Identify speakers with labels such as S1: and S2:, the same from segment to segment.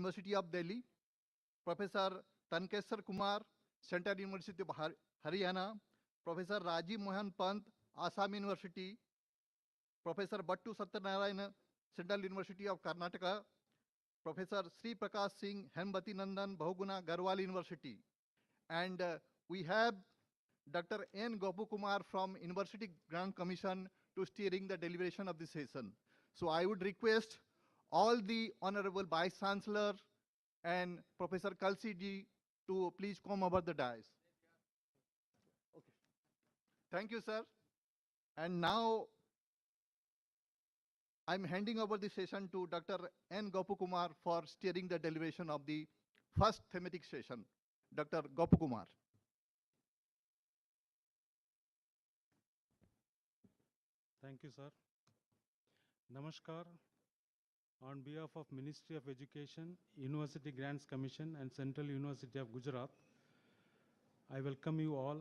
S1: University of Delhi, Professor Tankesar Kumar, Central University of Haryana, Professor Rajiv Mohan Pant, Assam University, Professor Battu Satyanarayana, Central University of Karnataka, Professor Sri Prakash Singh, Hembati Nandan, Bahuguna, Garhwal University. And we have Dr. N. Gopu Kumar from University Grant Commission to steering the deliberation of the session. So I would request all the Honorable Vice Chancellor and Professor Kalsi ji to please come over the dais. Okay. Thank you, sir. And now I'm handing over the session to Dr. N. Gopu Kumar for steering the deliberation of the first thematic session. Dr. Gopu Kumar.
S2: Thank you, sir. Namaskar. On behalf of Ministry of Education, University Grants Commission and Central University of Gujarat, I welcome you all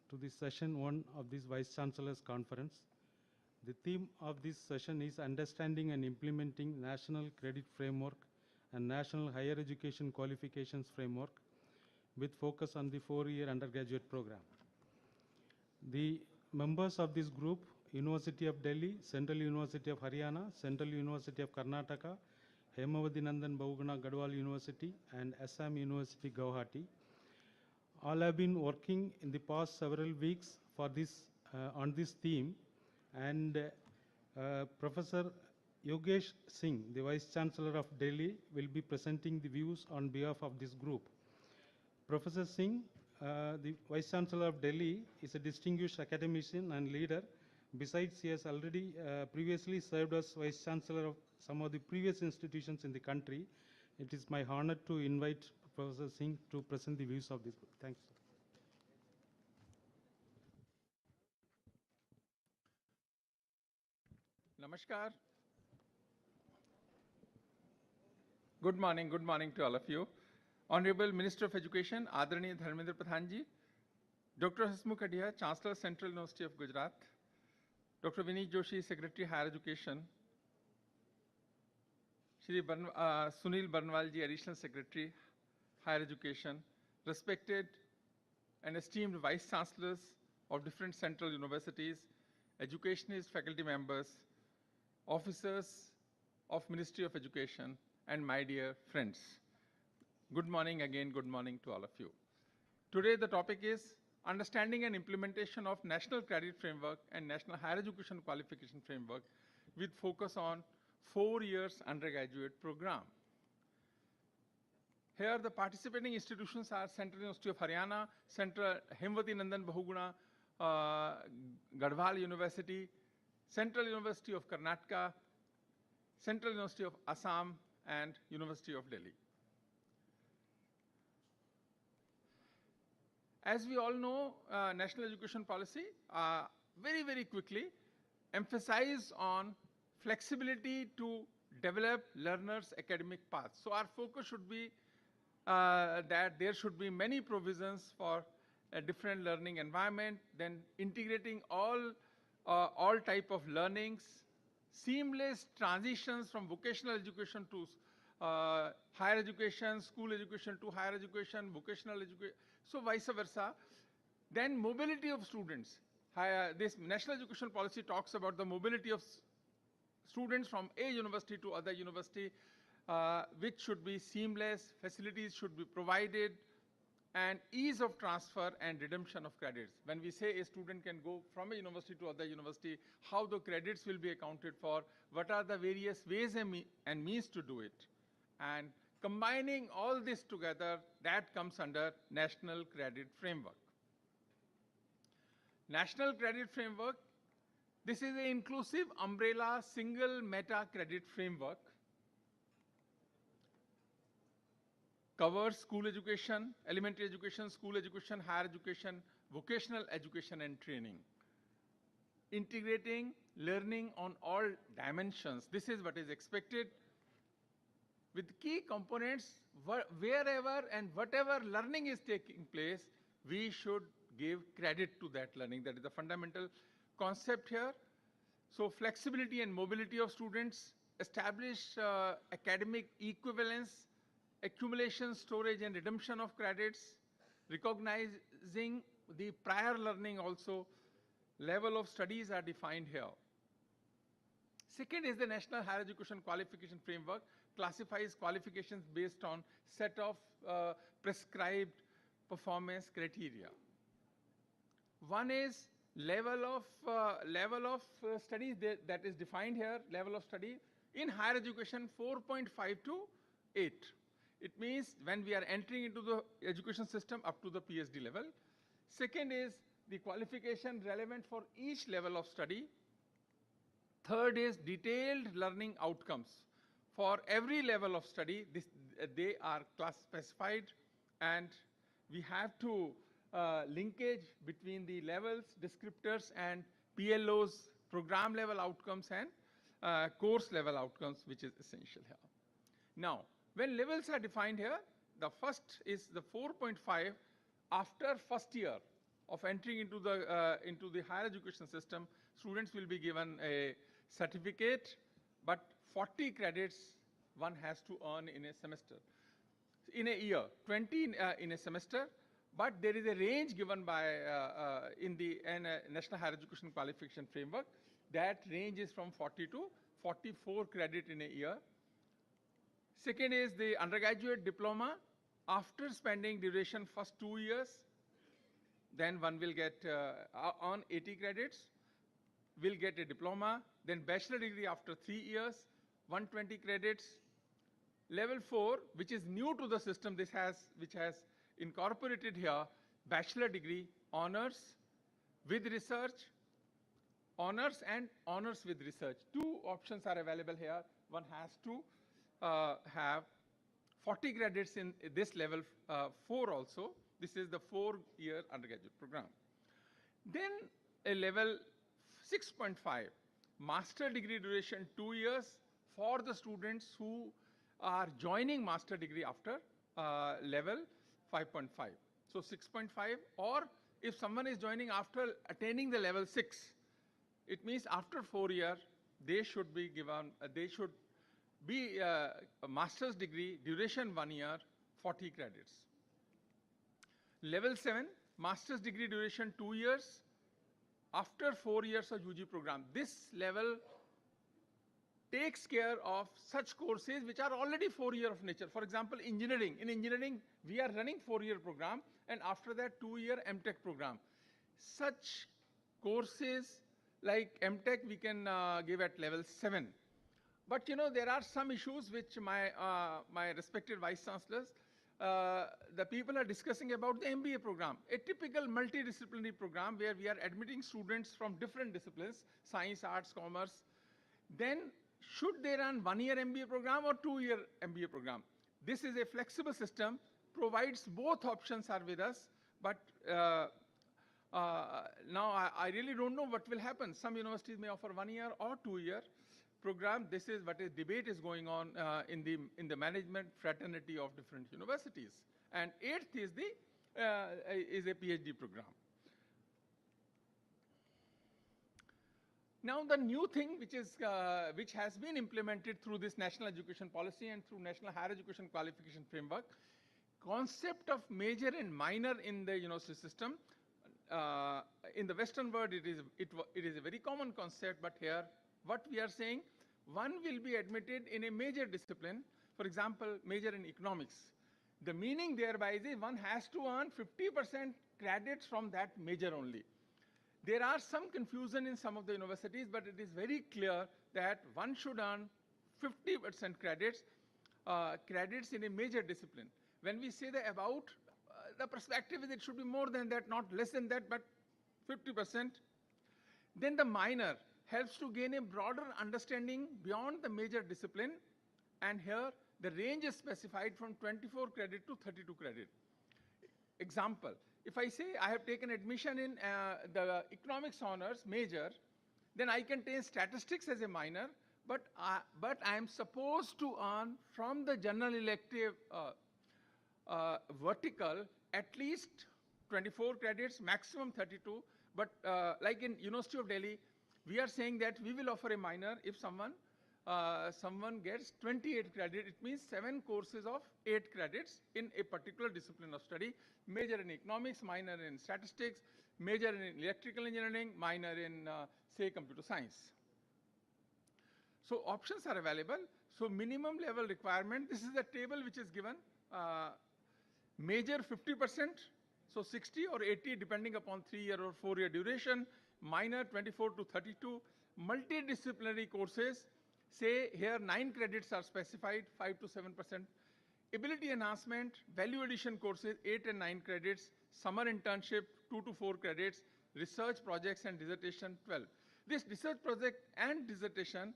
S2: to this session 1 of this Vice Chancellors Conference. The theme of this session is Understanding and Implementing National Credit Framework and National Higher Education Qualifications Framework with focus on the 4-year undergraduate program. The members of this group, University of Delhi, Central University of Haryana, Central University of Karnataka, Hemavati Nandan Bahuguna Garhwal University, and Assam University Guwahati, all have been working in the past several weeks for this on this theme, and Professor Yogesh Singh, the Vice Chancellor of Delhi, will be presenting the views on behalf of this group. Professor Singh, the Vice Chancellor of Delhi, is a distinguished academician and leader. Besides, he has already previously served as Vice Chancellor of some of the previous institutions in the country. It is my honor to invite Professor Singh to present the views of this group. Thanks.
S3: Namaskar. Good morning to all of you. Honorable Minister of Education, Adaraniya Dharmendra Pradhan ji, Dr. Hasmukh Adia, Chancellor, Central University of Gujarat, Dr. Vineet Joshi, Secretary, Higher Education, Shri Sunil Barnwal ji, Additional Secretary, Higher Education, respected and esteemed Vice Chancellors of different central universities, educationists, faculty members, officers of Ministry of Education, and my dear friends. Good morning again, good morning to all of you. Today the topic is Understanding and Implementation of National Credit Framework and National Higher Education Qualification Framework with focus on 4 years undergraduate program. Here the participating institutions are Central University of Haryana, Central Hemavati Nandan Bahuguna Garhwal University, Central University of Karnataka, Central University of Assam, and University of Delhi. As we all know, national education policy very quickly emphasize on flexibility to develop learners' academic paths. So our focus should be that there should be many provisions for a different learning environment, then integrating all type of learnings, seamless transitions from vocational education to higher education, school education to higher education, vocational education, so vice versa. Then mobility of students. This national education policy talks about the mobility of students from a university to other university, which should be seamless, facilities should be provided, and ease of transfer and redemption of credits. When we say a student can go from a university to other university, how the credits will be accounted for, what are the various ways and means to do it. And combining all this together, that comes under National Credit Framework. National Credit Framework, this is an inclusive umbrella single meta credit framework. Covers school education, elementary education, school education, higher education, vocational education and training. Integrating learning on all dimensions. This is what is expected. With key components, wherever and whatever learning is taking place, we should give credit to that learning. That is the fundamental concept here. So flexibility and mobility of students, establish academic equivalence, accumulation, storage, and redemption of credits, recognizing the prior learning also. Level of studies are defined here. Second is the National Higher Education Qualification Framework classifies qualifications based on set of prescribed performance criteria. One is level of studies that is defined here, level of study. In higher education, 4.5 to 8. It means when we are entering into the education system up to the PhD level. Second is the qualification relevant for each level of study. Third is detailed learning outcomes. For every level of study, they are class specified, and we have to linkage between the levels, descriptors, and PLO's program level outcomes and course level outcomes, which is essential here. Now, when levels are defined here, the first is the 4.5 after first year of entering into the higher education system. Students will be given a certificate, but 40 credits one has to earn in a semester, in a year, 20 in a semester. But there is a range given by in the National Higher Education Qualification Framework. That range is from 40 to 44 credit in a year. Second is the undergraduate diploma. After spending duration first 2 years, then one will get on 80 credits, will get a diploma. Then bachelor degree after 3 years, 120 credits. Level 4, which is new to the system, which has incorporated here, bachelor degree, honors with research, honors and honors with research. Two options are available here. One has to have 40 credits in this level 4 also. This is the 4-year undergraduate program. Then a level 6.5, master degree duration 2 years for the students who are joining master degree after level 5.5. So 6.5, or if someone is joining after attaining the level 6, it means after 4 years, they should be given, a master's degree, duration 1 year, 40 credits. Level 7, master's degree duration 2 years, after 4 years of UG program. This level takes care of such courses which are already 4 year of nature. For example, engineering. In engineering, we are running 4-year program, and after that 2-year MTech program. Such courses like MTech we can give at level 7. But you know, there are some issues which my respected vice chancellors, the people are discussing about the MBA program, a typical multidisciplinary program where we are admitting students from different disciplines, science, arts, commerce. Then should they run 1-year MBA program or 2-year MBA program? This is a flexible system, provides both options are with us, but now I really don't know what will happen. Some universities may offer 1-year or 2-year program. This is what a debate is going on in the management fraternity of different universities. And 8th is a PhD program. Now the new thing which has been implemented through this national education policy and through National Higher Education Qualification Framework, concept of major and minor in the university system. In the Western world, it is a very common concept, but here what we are saying, one will be admitted in a major discipline, for example, major in economics. The meaning thereby is one has to earn 50% credits from that major only. There are some confusion in some of the universities, but it is very clear that one should earn 50% credits in a major discipline. When we say that about, the perspective is it should be more than that, not less than that, but 50%. Then the minor helps to gain a broader understanding beyond the major discipline, and here the range is specified from 24 credit to 32 credit. Example, if I say I have taken admission in the economics honors major, then I can take statistics as a minor, but I am supposed to earn from the general elective vertical at least 24 credits, maximum 32. But like in University of Delhi, we are saying that we will offer a minor if someone someone gets 28 credit. It means 7 courses of 8 credits in a particular discipline of study. Major in economics, minor in statistics, major in electrical engineering, minor in, say, computer science. So options are available. So minimum level requirement, this is the table which is given. Major 50%, so 60 or 80 depending upon 3-year or 4-year duration. Minor 24 to 32. Multidisciplinary courses, say here 9 credits are specified, 5 to 7%. Ability enhancement, value addition courses, 8 and 9 credits. Summer internship, 2 to 4 credits. Research projects and dissertation, 12. This research project and dissertation,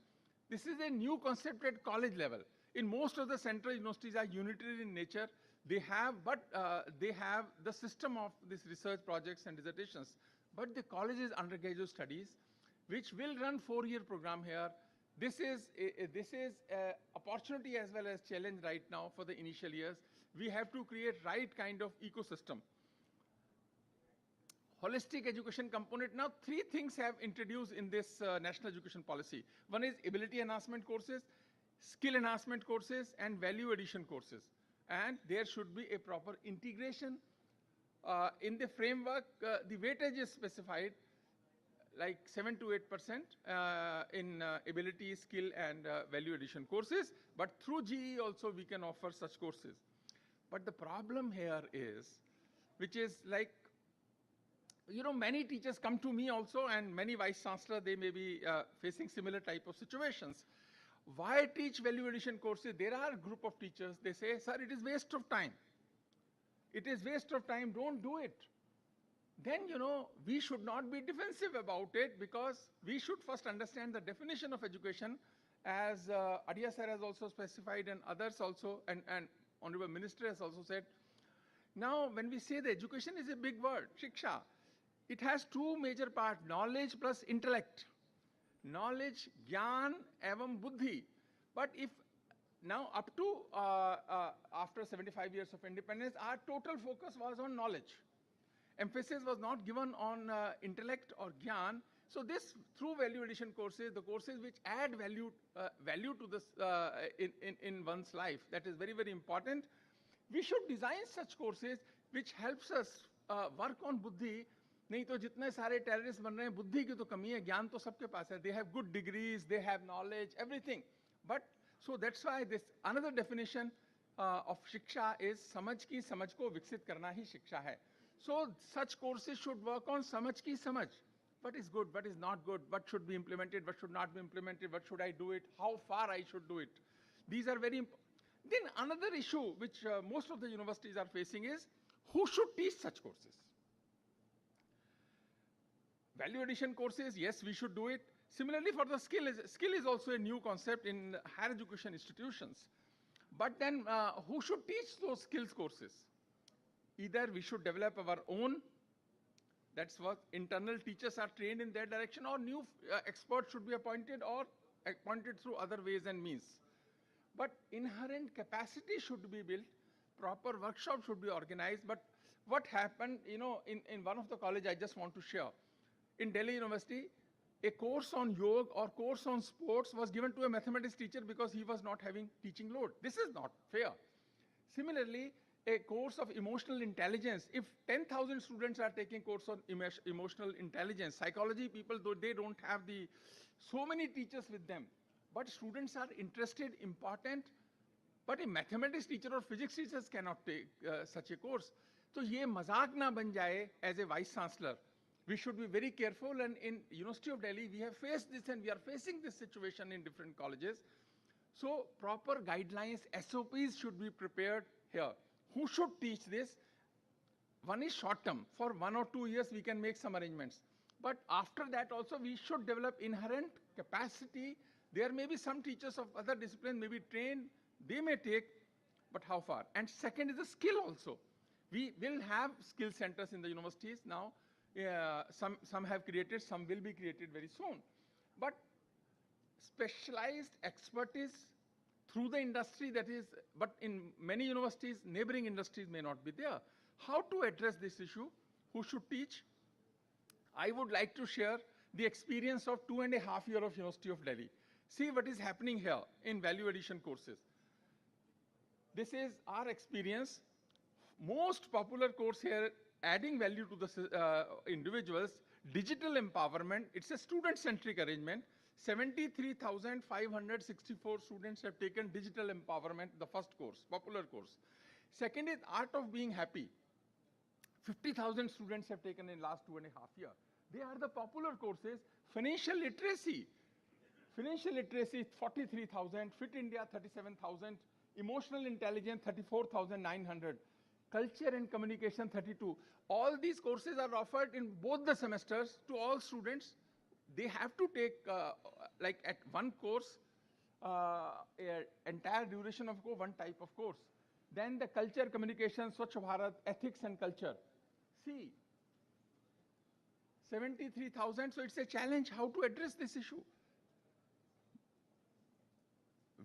S3: this is a new concept at college level. In most of the central universities are unitary in nature. They have the system of this research projects and dissertations. But the college's undergraduate studies, which will run 4-year program here, this is a opportunity as well as challenge right now for the initial years. We have to create right kind of ecosystem. Holistic education component. Now 3 things have introduced in this national education policy. One is ability enhancement courses, skill enhancement courses, and value addition courses. And there should be a proper integration. In the framework, the weightage is specified like 7 to 8% in ability, skill, and value addition courses. But through GE also we can offer such courses. But the problem here is, which is like, you know, many teachers come to me also, and many vice chancellors, they may be facing similar type of situations. Why teach value addition courses? There are a group of teachers, they say, sir, it is waste of time. It is waste of time, don't do it. Then, you know, we should not be defensive about it, because we should first understand the definition of education, as Adia sir has also specified, and others also, and Honorable Minister has also said. Now, when we say the education is a big word, Shiksha, it has 2 major parts, knowledge plus intellect. Knowledge, Gyan, evam Buddhi. But if now up to after 75 years of independence, our total focus was on knowledge. Emphasis was not given on intellect or Gyan. So this, through value addition courses, the courses which add value to this in one's life, that is very, very important. We should design such courses which helps us work on Buddhi. नहीं तो जितने सारे terrorists बन रहे हैं, बुद्धि की तो कमी है, ज्ञान तो सबके पास है. They have good degrees, they have knowledge, everything. But so that's why this another definition of shiksha is समझ की समझ को विकसित करना ही शिक्षा है. So such courses should work on समझ की समझ. What is good, what is not good, what should be implemented, what should not be implemented, what should I do it, how far I should do it. These are very important. Then another issue which most of the universities are facing is who should teach such courses. Value addition courses, yes, we should do it. Similarly, for the skill is also a new concept in higher education institutions. But then who should teach those skills courses? Either we should develop our own, that's what internal teachers are trained in that direction, or new experts should be appointed, or appointed through other ways and means. But inherent capacity should be built, proper workshops should be organized. But what happened, you know, in one of the college I just want to share. In Delhi University, a course on yoga or course on sports was given to a mathematics teacher because he was not having teaching load. This is not fair. Similarly, a course of emotional intelligence, if 10,000 students are taking course on emotional intelligence, psychology people, though they don't have so many teachers with them, but students are interested, important, but a mathematics teacher or physics teachers cannot take such a course. So ye mazak na ban jaye as a vice chancellor. We should be very careful, and in University of Delhi, we have faced this and we are facing this situation in different colleges. So proper guidelines, SOPs should be prepared here. Who should teach this? One is short term. For 1 or 2 years, we can make some arrangements. But after that also, we should develop inherent capacity. There may be some teachers of other disciplines may be trained, they may take, but how far? And second is the skill also. We will have skill centers in the universities now. Some have created, some will be created very soon. But specialized expertise through the industry, that is, but in many universities, neighboring industries may not be there. How to address this issue? Who should teach? I would like to share the experience of 2.5 years of University of Delhi. See what is happening here in value addition courses. This is our experience. Most popular course here, adding value to the individuals, digital empowerment. It's a student-centric arrangement. 73,564 students have taken digital empowerment, the first course, popular course. Second is art of being happy. 50,000 students have taken in last 2.5 years. They are the popular courses. Financial literacy. Financial literacy, 43,000. Fit India, 37,000. Emotional intelligence, 34,900. Culture and communication, 32. All these courses are offered in both the semesters to all students. They have to take, like at one course, entire duration of one type of course. Then the culture, communication, Swachh Bharat, ethics and culture. See, 73,000, so it's a challenge how to address this issue.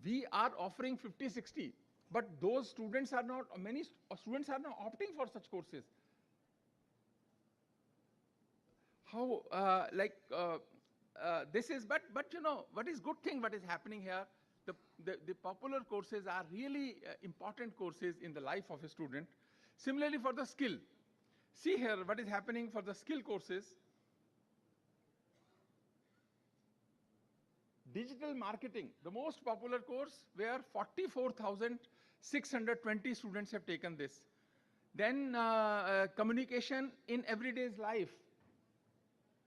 S3: We are offering 50, 60, but those students are not, many students are not opting for such courses. How, this is, but you know, what is good thing, what is happening here, the popular courses are really important courses in the life of a student. Similarly for the skill. See here what is happening for the skill courses. Digital marketing, the most popular course where 44,620 students have taken this. Then communication in everyday's life,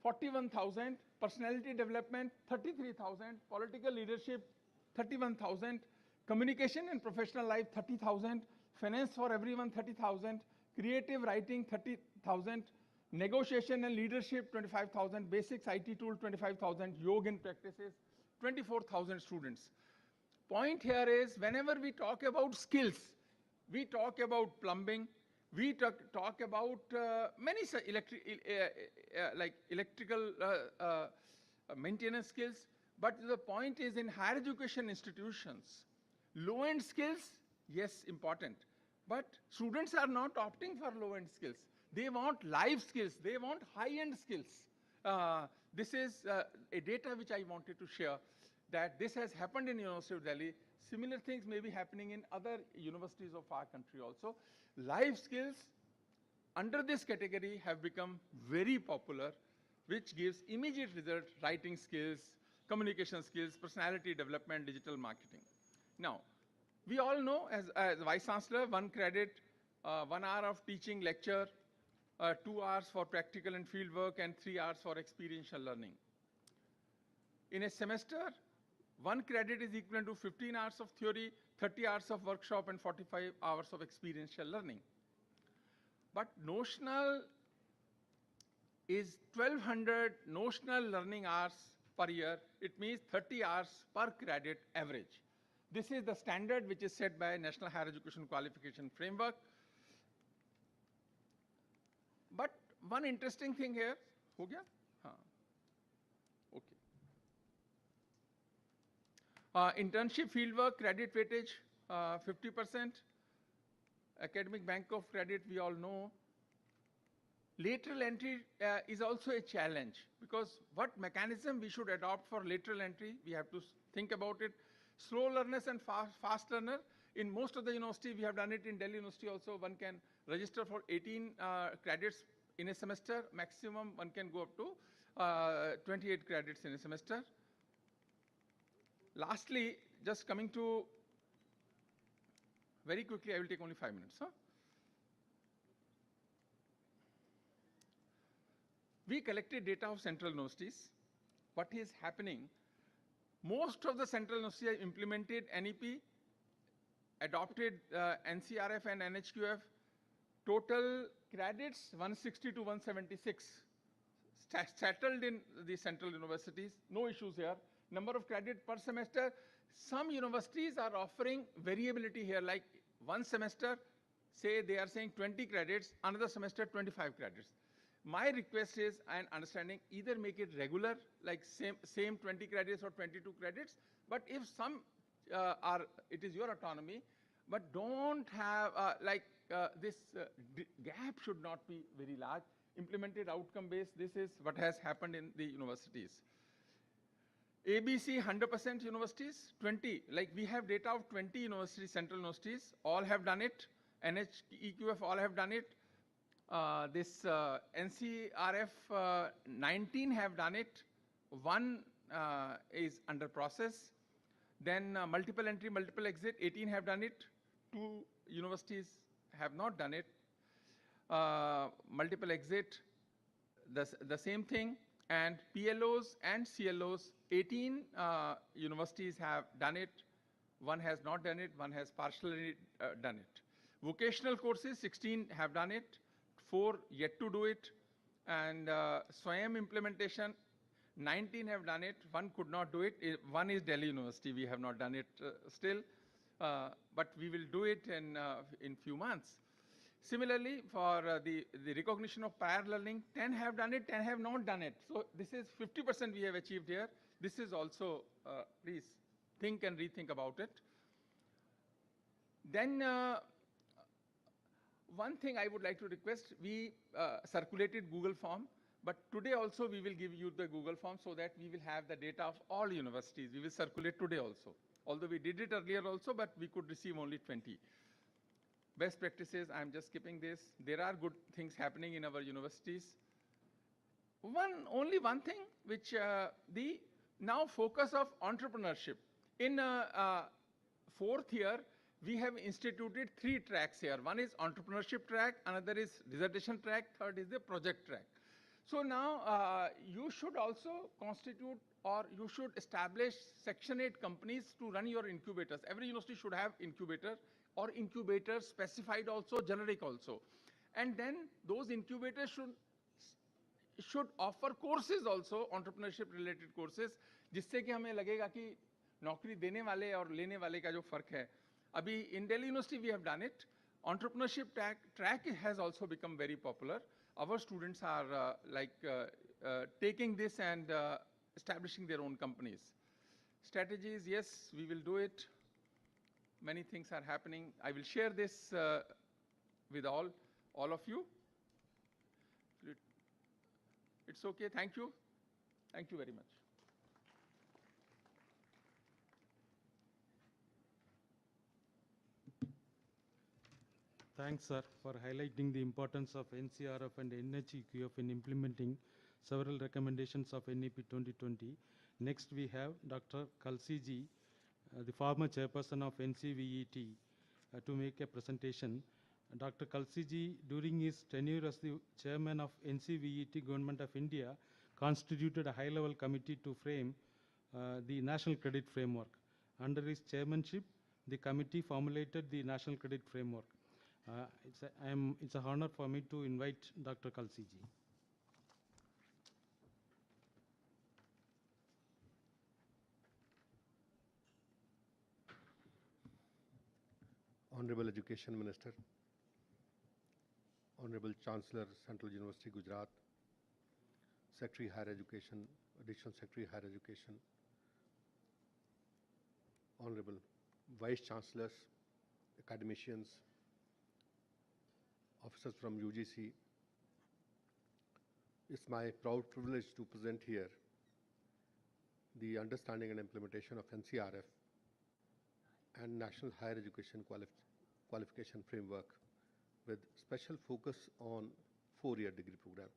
S3: 41,000, personality development, 33,000, political leadership, 31,000, communication in professional life, 30,000, finance for everyone, 30,000, creative writing, 30,000, negotiation and leadership, 25,000, basics IT tool, 25,000, yoga and practices, 24,000 students. Point here is, whenever we talk about skills, we talk about plumbing, we talk about many electrical maintenance skills, but the point is in higher education institutions, low-end skills, yes, important, but students are not opting for low-end skills. They want life skills, they want high-end skills. This is a data which I wanted to share, that this has happened in University of Delhi. Similar things may be happening in other universities of our country also. Life skills under this category have become very popular, which gives immediate result: writing skills, communication skills, personality development, digital marketing. Now, we all know as Vice Chancellor, 1 credit, 1 hour of teaching lecture, 2 hours for practical and field work, and 3 hours for experiential learning. In a semester, 1 credit is equivalent to 15 hours of theory, 30 hours of workshop, and 45 hours of experiential learning. But notional is 1,200 notional learning hours per year. It means 30 hours per credit average. This is the standard which is set by National Higher Education Qualification Framework. But one interesting thing here, ho gaya? Okay. Internship fieldwork, credit weightage, 50%. Academic bank of credit, we all know. Lateral entry is also a challenge, because what mechanism we should adopt for lateral entry, we have to think about it. Slow learners and fast learner, in most of the university, we have done it in Delhi University also, one can register for 18 credits in a semester. Maximum one can go up to 28 credits in a semester. Lastly, just coming to, very quickly, I will take only 5 minutes. Huh? We collected data of central universities. What is happening? Most of the central universities have implemented NEP, adopted NCRF and NHEQF. Total credits 160 to 176 settled in the central universities. No issues here. Number of credit per semester. Some universities are offering variability here, like one semester, say they are saying 20 credits, another semester 25 credits. My request is, and understanding, either make it regular, like same 20 credits or 22 credits, but if some it is your autonomy, but don't have, this gap should not be very large. Implemented outcome based, this is what has happened in the universities. ABC 100% universities, 20, like we have data of 20 universities, central universities, all have done it. NHEQF all have done it. This NCRF 19 have done it. One is under process. Then multiple entry, multiple exit, 18 have done it. 2 universities have not done it. Multiple exit, the same thing. And PLOs and CLOs, 18 universities have done it. One has not done it, one has partially done it. Vocational courses, 16 have done it, 4 yet to do it. And SWAYAM implementation, 19 have done it, 1 could not do it. One is Delhi University, we have not done it still, but we will do it in few months. Similarly, for the recognition of prior learning, 10 have done it, 10 have not done it. So this is 50% we have achieved here. This is also, please think and rethink about it. Then one thing I would like to request, we circulated Google form, but today also we will give you the Google form so that we will have the data of all universities. We will circulate today also. Although we did it earlier also, but we could receive only 20. Best practices, I'm just skipping this. There are good things happening in our universities. Only one thing, which the now focus of entrepreneurship. In 4th year, we have instituted 3 tracks here. One is entrepreneurship track, another is dissertation track, third is the project track. So now you should also constitute or you should establish Section 8 companies to run your incubators. Every university should have incubator or incubators specified also, generic also. And then those incubators should offer courses also, entrepreneurship related courses, जिससे कि हमें लगेगा कि नौकरी देने वाले और लेने वाले का जो फर्क है. अभी in Delhi University we have done it. Entrepreneurship track has also become very popular. Our students are taking this and establishing their own companies. Strategies, yes, we will do it. Many things are happening. I will share this with all of you. It's okay. Thank you. Thank you very much.
S2: Thanks, sir, for highlighting the importance of NCRF and NHEQF in implementing several recommendations of NEP 2020. Next, we have Dr. Kalsi ji, the former chairperson of NCVET, to make a presentation. Dr. Kalsi ji, during his tenure as the chairman of NCVET, Government of India, constituted a high-level committee to frame the National Credit Framework. Under his chairmanship, the committee formulated the National Credit Framework. It's an honor for me to invite Dr. Kalsi ji.
S4: Honorable Education Minister, Honorable Chancellor, Central University, Gujarat, Secretary Higher Education, Additional Secretary Higher Education, Honorable Vice Chancellors, academicians, officers from UGC, it's my proud privilege to present here the understanding and implementation of NCRF and National Higher Education Qualification Framework with special focus on 4-year degree program.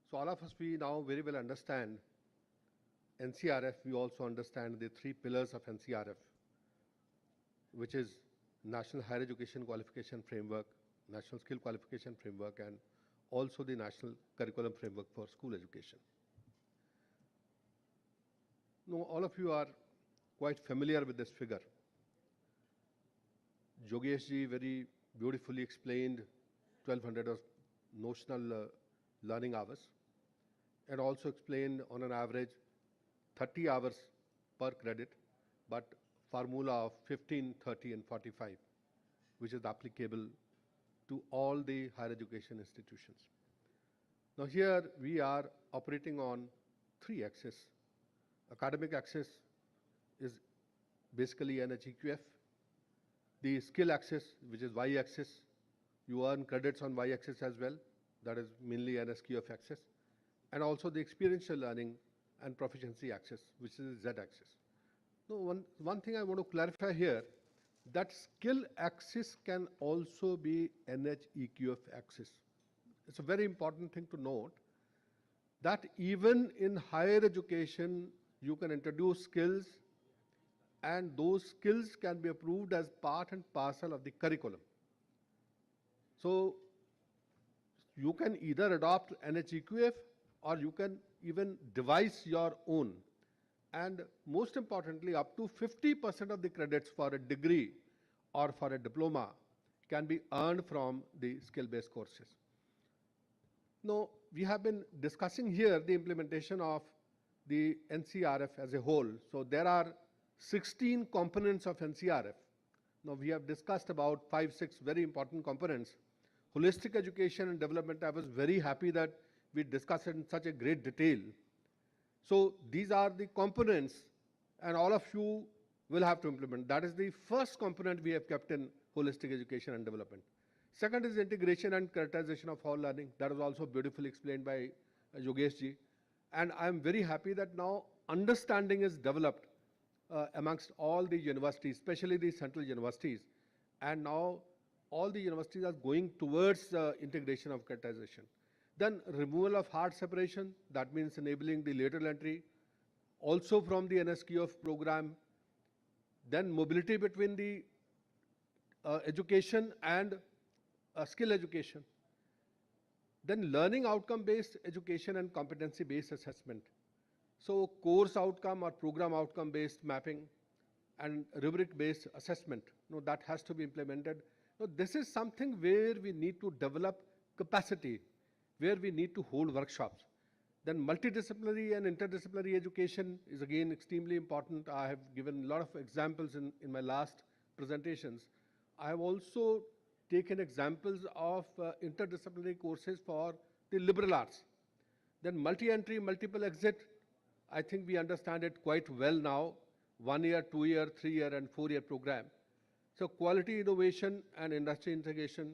S4: So all of us, we now very well understand NCRF. We also understand the 3 pillars of NCRF, which is National Higher Education Qualification Framework, National Skill Qualification Framework, and also the National Curriculum Framework for School Education. Now, all of you are quite familiar with this figure. Yogesh ji very beautifully explained 1200 of notional learning hours, and also explained on an average 30 hours per credit, but formula of 15, 30, and 45, which is applicable to all the higher education institutions. Now here we are operating on 3 axes. Academic axis is basically NHEQF. The skill axis, which is Y-axis, you earn credits on Y-axis as well. That is mainly NSQF axis. And also the experiential learning, and proficiency axis, which is the z-axis. Now, one thing I want to clarify here, that skill axis can also be NHEQF axis. It's a very important thing to note that even in higher education, you can introduce skills, and those skills can be approved as part and parcel of the curriculum. So you can either adopt NHEQF or you can even devise your own. And most importantly, up to 50% of the credits for a degree or for a diploma can be earned from the skill-based courses. Now, we have been discussing here the implementation of the NCRF as a whole. So there are 16 components of NCRF. Now, we have discussed about 5-6 very important components. Holistic education and development, I was very happy that we discussed it in such a great detail. So these are the components, and all of you will have to implement. That is the first component we have kept in holistic education and development. Second is integration and characterization of all learning. That is also beautifully explained by Yogesh ji. And I'm very happy that now understanding is developed amongst all the universities, especially the central universities. And now all the universities are going towards integration of characterization. Then removal of hard separation, that means enabling the lateral entry, also from the NSQF program. Then mobility between the education and skill education. Then learning outcome-based education and competency-based assessment. So course outcome or program outcome-based mapping and rubric-based assessment, that has to be implemented. Now, this is something where we need to develop capacity, where we need to hold workshops. Then multidisciplinary and interdisciplinary education is again extremely important. I have given a lot of examples in my last presentations. I have also taken examples of interdisciplinary courses for the liberal arts. Then multi-entry, multiple exit, I think we understand it quite well now. 1 year, 2 year, 3 year and 4 year program. So quality innovation and industry integration,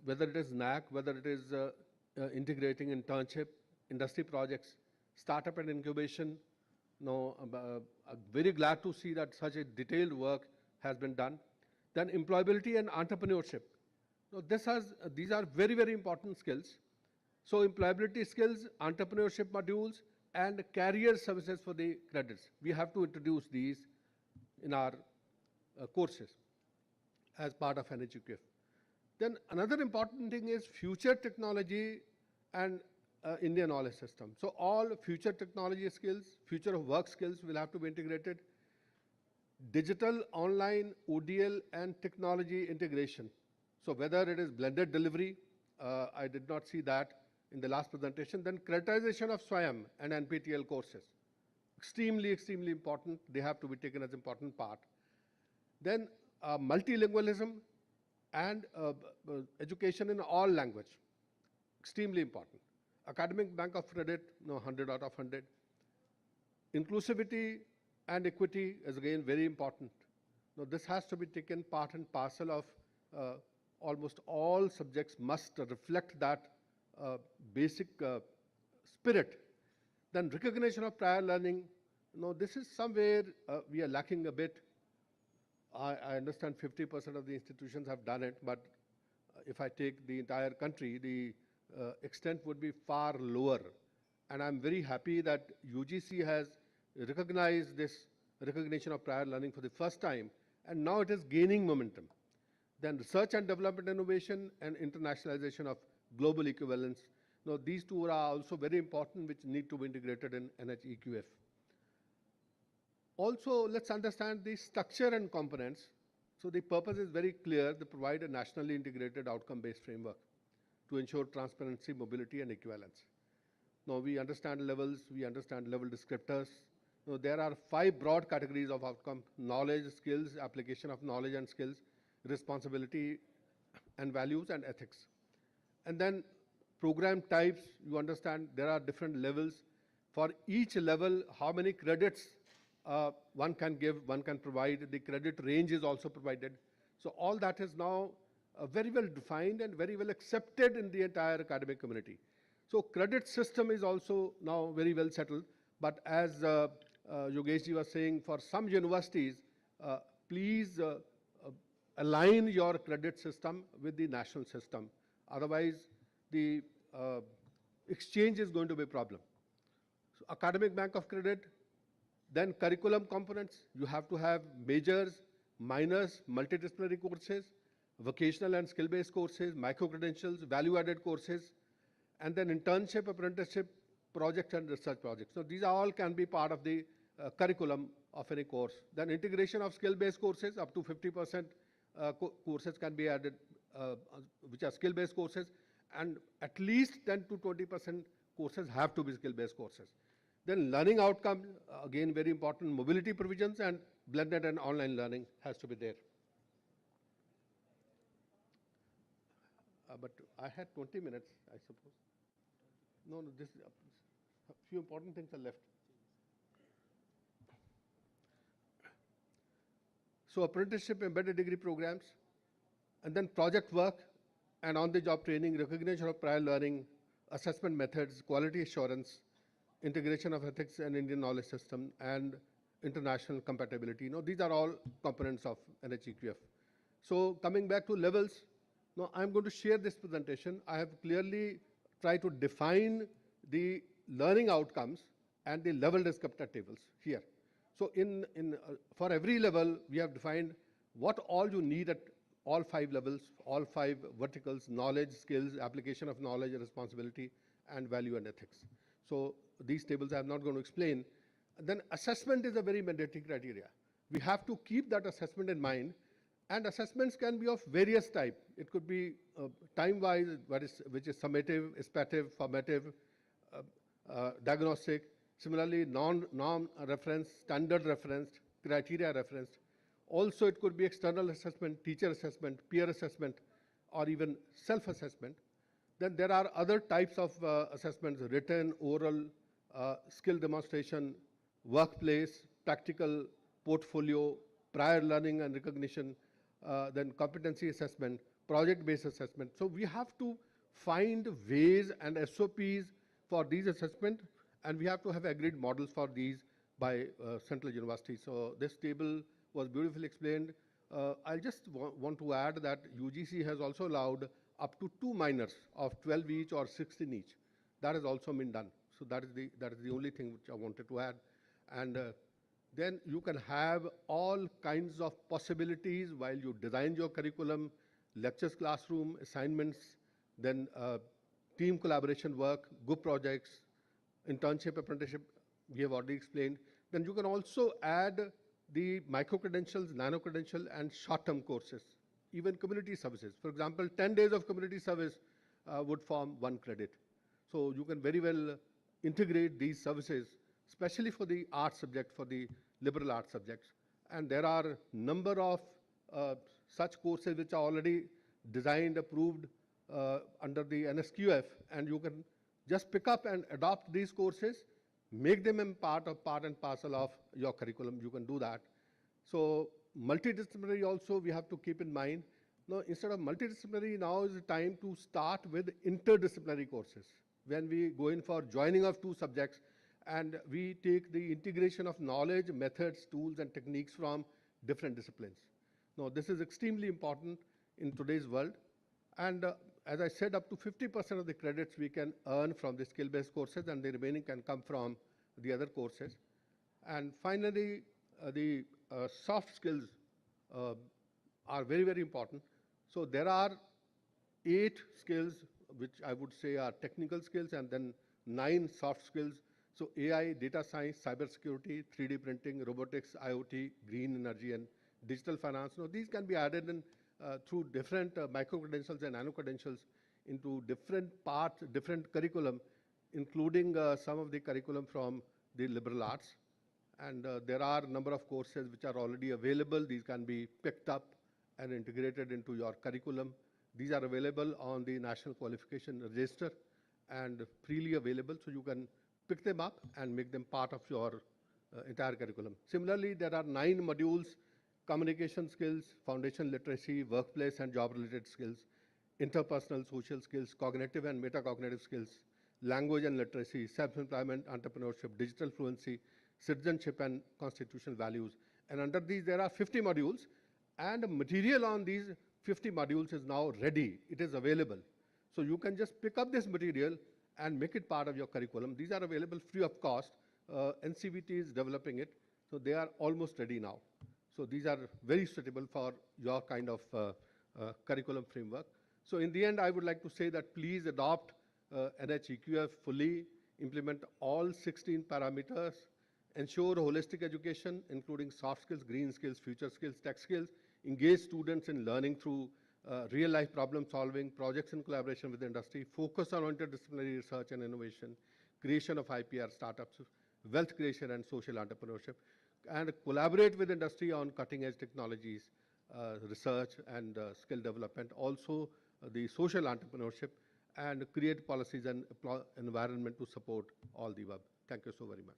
S4: whether it is NAC, whether it is integrating internship, industry projects, startup and incubation. Now, I'm very glad to see that such a detailed work has been done. Then employability and entrepreneurship. So these are very, very important skills. So employability skills, entrepreneurship modules, and career services for the credits. We have to introduce these in our courses as part of NHEQF. Then another important thing is future technology and Indian knowledge system. So all future technology skills, future of work skills will have to be integrated. Digital, online, ODL and technology integration. So whether it is blended delivery, I did not see that in the last presentation. Then characterization of SWAYAM and NPTEL courses. Extremely, extremely important. They have to be taken as important part. Then multilingualism and education in all language. Extremely important. Academic bank of credit, 100 out of 100. Inclusivity and equity is again very important. Now this has to be taken part and parcel of almost all subjects must reflect that basic spirit. Then recognition of prior learning. This is somewhere we are lacking a bit. I understand 50% of the institutions have done it, but if I take the entire country, the extent would be far lower. And I'm very happy that UGC has recognized this recognition of prior learning for the first time, and now it is gaining momentum. Then research and development innovation and internationalization of global equivalence. Now these two are also very important, which need to be integrated in NHEQF. Also, let's understand the structure and components. So the purpose is very clear, to provide a nationally integrated outcome-based framework to ensure transparency, mobility, and equivalence. Now we understand levels, we understand level descriptors. Now there are 5 broad categories of outcome: knowledge, skills, application of knowledge and skills, responsibility and values, and ethics. And then program types, you understand there are different levels. For each level, how many credits one can give, one can provide. The credit range is also provided. So all that is now very well defined and very well accepted in the entire academic community. So credit system is also now very well settled. But as Yogesh ji was saying, for some universities, please align your credit system with the national system. Otherwise, the exchange is going to be a problem. So academic bank of credit, then curriculum components. You have to have majors, minors, multidisciplinary courses, vocational and skill-based courses, micro-credentials, value-added courses, and then internship, apprenticeship, project and research projects. So these all can be part of the curriculum of any course. Then integration of skill-based courses, up to 50% courses can be added, which are skill-based courses, and at least 10 to 20% courses have to be skill-based courses. Then learning outcomes, again very important, mobility provisions and blended and online learning has to be there. But I had 20 minutes, I suppose. No, this a few important things are left. So apprenticeship, embedded degree programs, and then project work and on-the-job training, recognition of prior learning, assessment methods, quality assurance, integration of ethics and Indian knowledge system, and international compatibility. These are all components of NHEQF. So coming back to levels, now I'm going to share this presentation. I have clearly tried to define the learning outcomes and the level descriptor tables here. So for every level, we have defined what all you need at all 5 levels, all 5 verticals: knowledge, skills, application of knowledge, responsibility, and value and ethics. So these tables I'm not going to explain. Then assessment is a very mandatory criteria. We have to keep that assessment in mind, and assessments can be of various types. It could be time-wise, which is summative, speculative, formative, diagnostic. Similarly, non-reference, standard referenced, criteria referenced. Also, it could be external assessment, teacher assessment, peer assessment, or even self-assessment. Then there are other types of assessments: written, oral, skill demonstration, workplace, practical, portfolio, prior learning and recognition, then competency assessment, project-based assessment. So we have to find ways and SOPs for these assessment, and we have to have agreed models for these by central universities. So this table was beautifully explained. I just want to add that UGC has also allowed up to 2 minors of 12 each or 16 each. That has also been done. So that is the only thing which I wanted to add. And then you can have all kinds of possibilities while you design your curriculum: lectures, classroom, assignments, then team collaboration work, group projects, internship, apprenticeship, we have already explained. Then you can also add the micro-credentials, nano-credential, and short-term courses, even community services. For example, 10 days of community service would form 1 credit. So you can very well integrate these services, especially for the art subject, for the liberal arts subjects. And there are number of such courses which are already designed, approved under the NSQF, and you can just pick up and adopt these courses, make them a part and parcel of your curriculum. You can do that. So multidisciplinary also we have to keep in mind. Now, instead of multidisciplinary, now is the time to start with interdisciplinary courses. When we go in for joining of 2 subjects, and we take the integration of knowledge, methods, tools, and techniques from different disciplines. Now, this is extremely important in today's world. And as I said, up to 50% of the credits we can earn from the skill-based courses, and the remaining can come from the other courses. And finally, the soft skills are very, very important. So there are 8 skills which I would say are technical skills, and then 9 soft skills. So AI, data science, cybersecurity, 3D printing, robotics, IoT, green energy, and digital finance. Now, these can be added in through different micro-credentials and nano-credentials into different parts, different curriculum, including some of the curriculum from the liberal arts. And there are a number of courses which are already available. These can be picked up and integrated into your curriculum. These are available on the National Qualification Register and freely available, so you can pick them up and make them part of your entire curriculum. Similarly, there are 9 modules: communication skills, foundation literacy, workplace and job-related skills, interpersonal social skills, cognitive and metacognitive skills, language and literacy, self-employment, entrepreneurship, digital fluency, citizenship and constitutional values. And under these there are 50 modules, and material on these 50 modules is now ready. It is available. So you can just pick up this material and make it part of your curriculum. These are available free of cost. NCVT is developing it, so they are almost ready now. So these are very suitable for your kind of curriculum framework. So in the end, I would like to say that please adopt NHEQF fully, implement all 16 parameters, ensure holistic education, including soft skills, green skills, future skills, tech skills, engage students in learning through real-life problem solving, projects in collaboration with the industry, focus on interdisciplinary research and innovation, creation of IPR startups, wealth creation and social entrepreneurship, and collaborate with industry on cutting-edge technologies, research and skill development, also the social entrepreneurship, and create policies and environment to support all the above. Thank you so very much.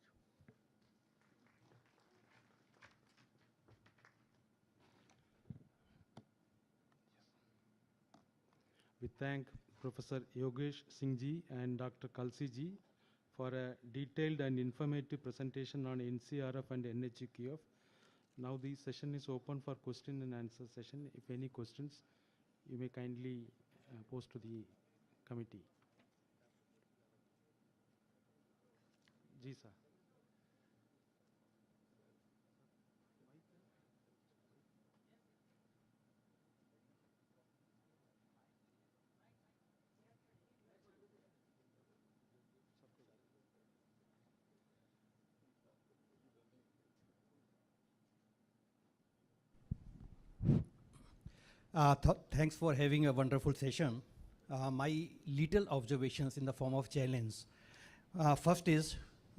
S2: We thank Professor Yogesh Singh ji and Dr. Kalsi ji for a detailed and informative presentation on NCRF and NHEQF. Now the session is open for question and answer session. If any questions, you may kindly post to the committee. Ji sir.
S5: Thanks for having a wonderful session. My little observations in the form of challenge. First is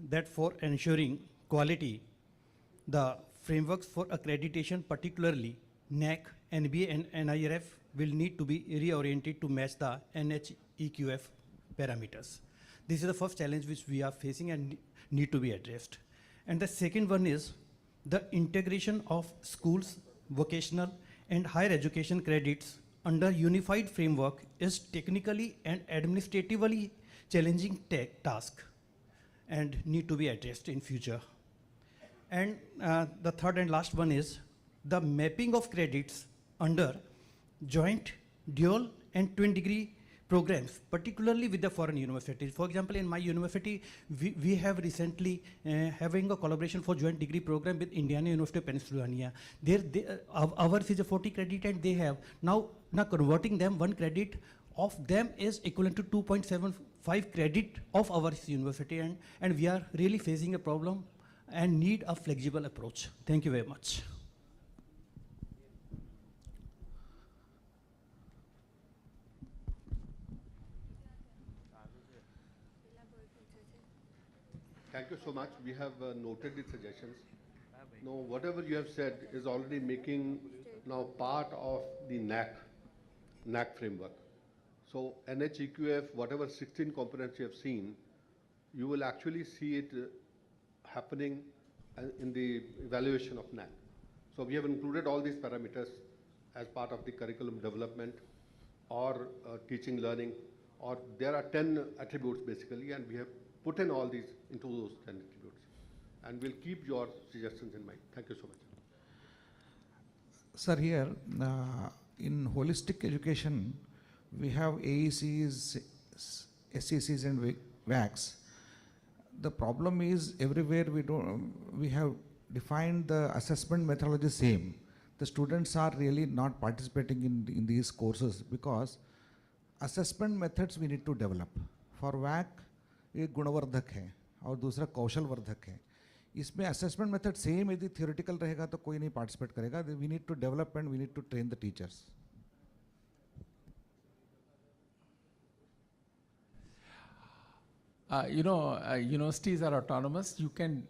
S5: that for ensuring quality, the frameworks for accreditation, particularly NAC, NBA and NIRF, will need to be reoriented to match the NHEQF parameters. This is the first challenge which we are facing and need to be addressed. And the second one is the integration of schools, vocational and higher education credits under unified framework is technically and administratively challenging task and need to be addressed in future. And the third and last one is the mapping of credits under joint, dual and twin degree programs, particularly with the foreign universities. For example, in my university, we have recently having a collaboration for joint degree program with Indiana University of Pennsylvania. Ours is a 40 credit and they have. Now converting them, 1 credit of them is equivalent to 2.75 credit of our university, and we are really facing a problem and need a flexible approach. Thank you very much.
S4: Thank you so much. We have noted the suggestions. Now, whatever you have said is already making now part of the NAC framework. So NHEQF, whatever 16 components you have seen, you will actually see it happening in the evaluation of NAC. So we have included all these parameters as part of the curriculum development or teaching learning, or there are 10 attributes basically, and we have put in all these into those 10 attributes. And we'll keep your suggestions in mind. Thank you so much.
S6: Sir, here in holistic education, we have AECs, SECs and WACs. The problem is everywhere we have defined the assessment methodology same. The students are really not participating in these courses because assessment methods we need to develop. For WAC, एक गुणवर्धक है और दूसरा कौशल वर्धक है. इसमें assessment method same यदि theoretical रहेगा तो कोई नहीं participate करेगा. We need to develop and we need to train the teachers.
S3: Universities are autonomous. You can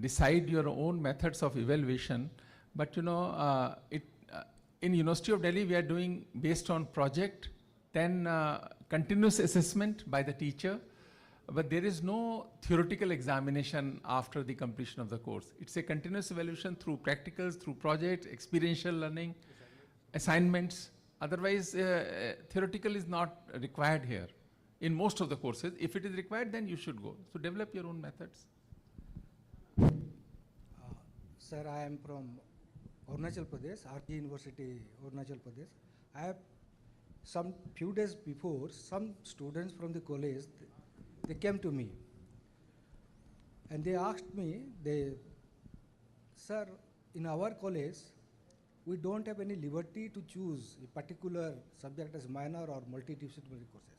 S3: decide your own methods of evaluation, but in University of Delhi we are doing based on project, then continuous assessment by the teacher, but there is no theoretical examination after the completion of the course. It's a continuous evaluation through practicals, through projects, experiential learning, assignments. Otherwise, theoretical is not required here. in most of the courses. If it is required, then you should go. So develop your own methods.
S7: Sir, I am from Arunachal Pradesh, RG University, Arunachal Pradesh. I have some few days before, some students from the college, they came to me and they asked me, sir, in our college, we don't have any liberty to choose a particular subject as minor or multidisciplinary courses.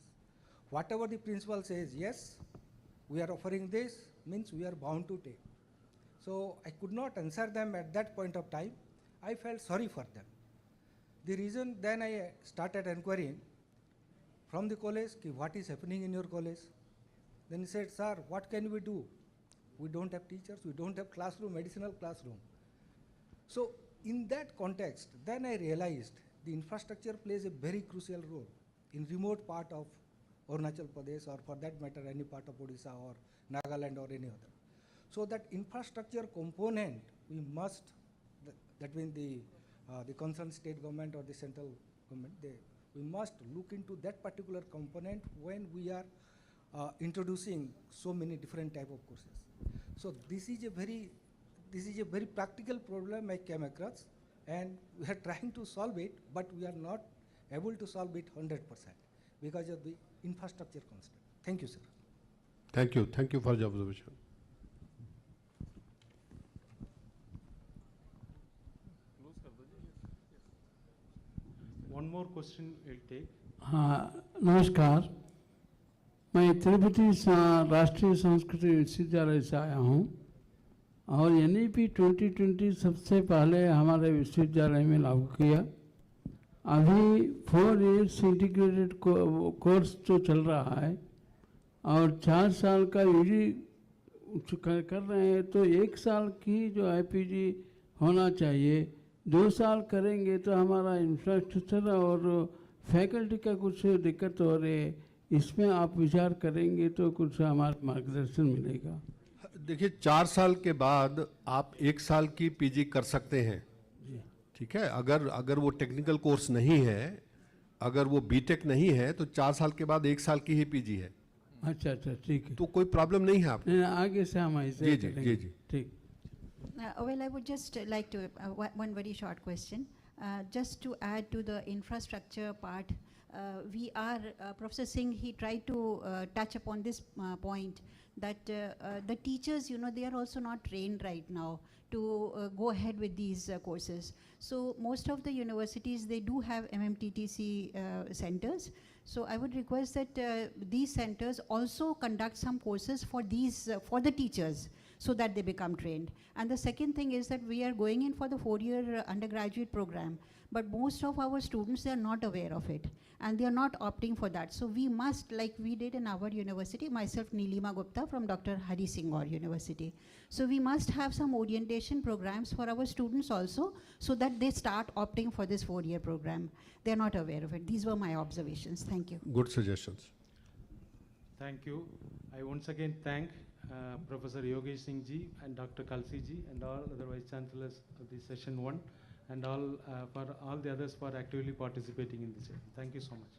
S7: Whatever the principal says, yes, we are offering this, means we are bound to take. So I could not answer them at that point of time. I felt sorry for them. The reason then I started inquiring from the college, what is happening in your college? Then he said, sir, what can we do? We don't have teachers, we don't have classroom, medicinal classroom. So in that context, then I realized the infrastructure plays a very crucial role in remote part of Arunachal Pradesh, or for that matter, any part of Odisha or Nagaland or any other. So that infrastructure component, we must, that means the concerned state government or the central government, we must look into that particular component when we are introducing so many different type of courses. So this is a very practical problem I came across, and we are trying to solve it, but we are not able to solve it 100% because of the infrastructure constraint. Thank you, sir.
S4: Thank you. Thank you for your observation.
S2: One more question we'll take.
S8: नमस्कार, मैं तिरुपति राष्ट्रीय संस्कृत विश्वविद्यालय से आया हूँ और NEP 2020 सबसे पहले हमारे विश्वविद्यालय में लागू किया। अभी 4 years इंटीग्रेटेड कोर्स जो चल रहा है और 4 साल का यूजी कर रहे हैं, तो 1 साल की जो IPG होना चाहिए, 2 साल करेंगे तो हमारा इंफ्रास्ट्रक्चर और फैकल्टी का कुछ दिक्कत हो रही है, इसमें आप विचार करेंगे तो कुछ हमारा मार्गदर्शन मिलेगा।
S4: देखिए, 4 साल के बाद आप 1 साल की पीजी कर सकते हैं, ठीक है। अगर वो टेक्निकल कोर्स नहीं है, अगर वो बीटेक नहीं है, तो 4 साल के बाद 1 साल की ही पीजी है।
S8: अच्छा, ठीक है,
S4: तो कोई प्रॉब्लम नहीं है आपको।
S8: आगे से हम ऐसे
S4: जी,
S8: ठीक।
S9: Well, I would just like to, one very short question. Just to add to the infrastructure part, we are, Professor Singh, he tried to touch upon this point that the teachers, they are also not trained right now to go ahead with these courses. So most of the universities, they do have MMTTC centers. So I would request that these centers also conduct some courses for these, for the teachers, so that they become trained. And the second thing is that we are going in for the 4-year undergraduate program, but most of our students, they are not aware of it, and they are not opting for that. So we must, like we did in our university, myself Nilima Gupta from Dr. Hari Singh Gaur University. So we must have some orientation programs for our students also, so that they start opting for this 4-year program. They are not aware of it. These were my observations. Thank you.
S4: Good suggestions.
S2: Thank you. I once again thank Professor Yogesh Singh ji and Dr. Kalsi ji and all other Vice Chancellors of the session 1 and all for all the others for actively participating in this session. Thank you so much.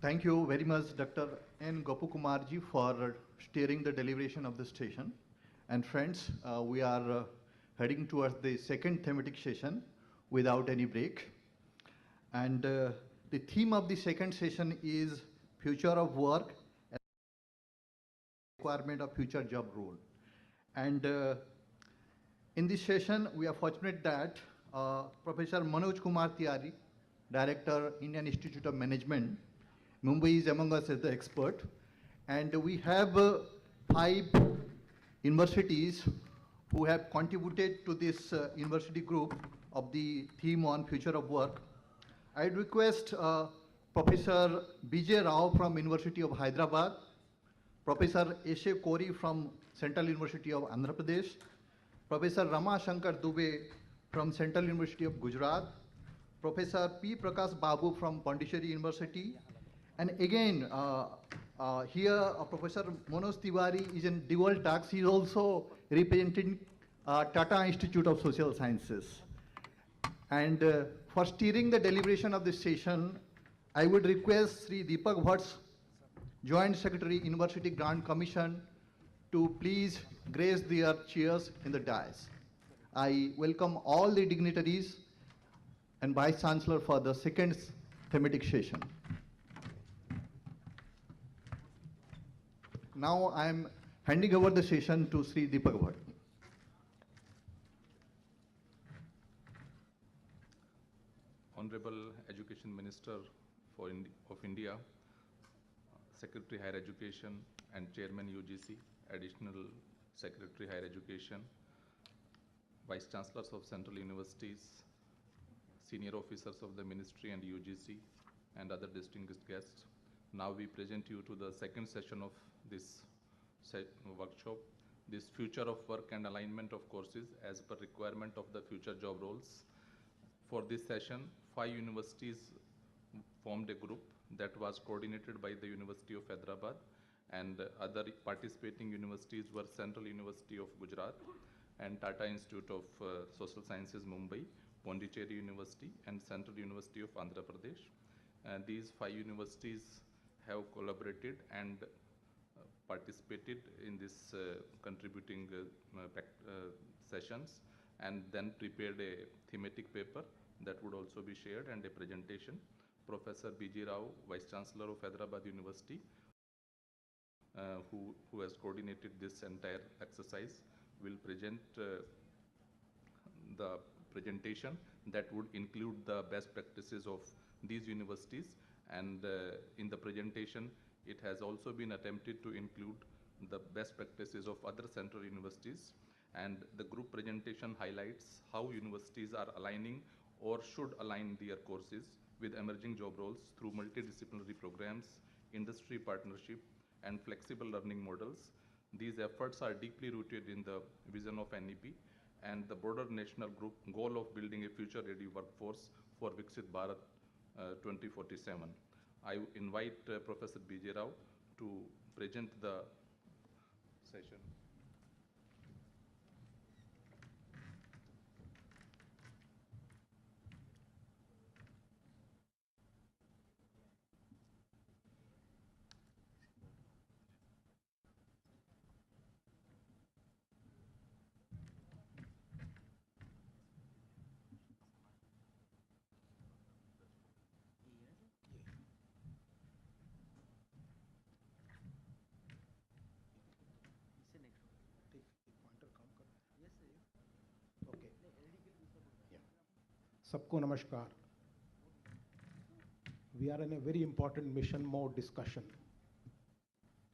S1: Thank you very much, Dr. N. Gopukumarji, for steering the deliberation of this session. And friends, we are heading towards the second thematic session without any break. And the theme of the second session is future of work and requirement of future job role. And in this session, we are fortunate that Professor Manoj Kumar Tiwari, Director, Indian Institute of Management, Mumbai, is among us as the expert. And we have 5 universities who have contributed to this university group of the theme on future of work. I'd request Professor B.J. Rao from University of Hyderabad, Professor Eshe Kori from Central University of Andhra Pradesh, Professor Rama Shankar Dubey from Central University of Gujarat, Professor P. Prakash Babu from Pondicherry University, and again, here Professor Manoj Tiwari is in dual task. He is also representing Tata Institute of Social Sciences. And for steering the deliberation of this session, I would request Sri Deepak Bhatt, Joint Secretary, University Grant Commission, to please grace their chairs in the dais. I welcome all the dignitaries and Vice Chancellor for the second thematic session. Now I am handing over the session to Sri Deepak Bhatt.
S10: Honorable Education Minister of India, Secretary Higher Education and Chairman UGC, Additional Secretary Higher Education, Vice Chancellors of Central Universities, Senior Officers of the Ministry and UGC, and other distinguished guests. Now we present you to the second session of this workshop, this Future of Work and Alignment of Courses as per requirement of the future job roles. For this session, 5 universities formed a group that was coordinated by the University of Hyderabad, and other participating universities were Central University of Gujarat and Tata Institute of Social Sciences Mumbai, Pondicherry University, and Central University of Andhra Pradesh. And these 5 universities have collaborated and participated in this contributing sessions, and then prepared a thematic paper that would also be shared, and a presentation. Professor B.G. Rao, Vice Chancellor of Hyderabad University, who has coordinated this entire exercise, will present the presentation that would include the best practices of these universities. And in the presentation, it has also been attempted to include the best practices of other central universities. And the group presentation highlights how universities are aligning or should align their courses with emerging job roles through multidisciplinary programs, industry partnership, and flexible learning models. These efforts are deeply rooted in the vision of NEP and the broader national group goal of building a future-ready workforce for Viksit Bharat 2047. I invite Professor B.J. Rao to present the session.
S11: सबको नमस्कार. We are in a very important mission mode discussion.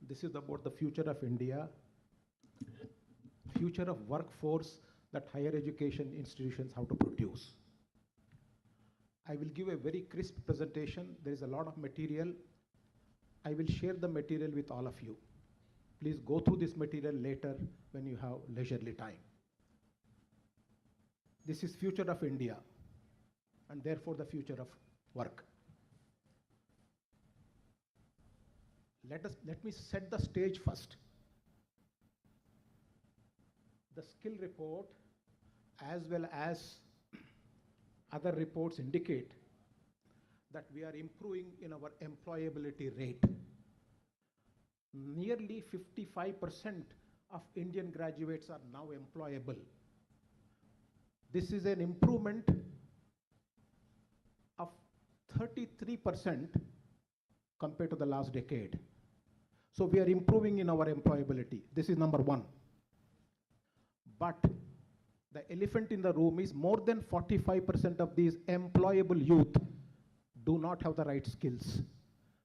S11: This is about the future of India, future of workforce that higher education institutions have to produce. I will give a very crisp presentation. There is a lot of material. I will share the material with all of you. Please go through this material later when you have leisurely time. This is future of India, and therefore the future of work. Let me set the stage first. The skill report, as well as other reports, indicate that we are improving in our employability rate. Nearly 55% of Indian graduates are now employable. This is an improvement of 33% compared to the last decade. So we are improving in our employability. This is number one. But the elephant in the room is more than 45% of these employable youth do not have the right skills.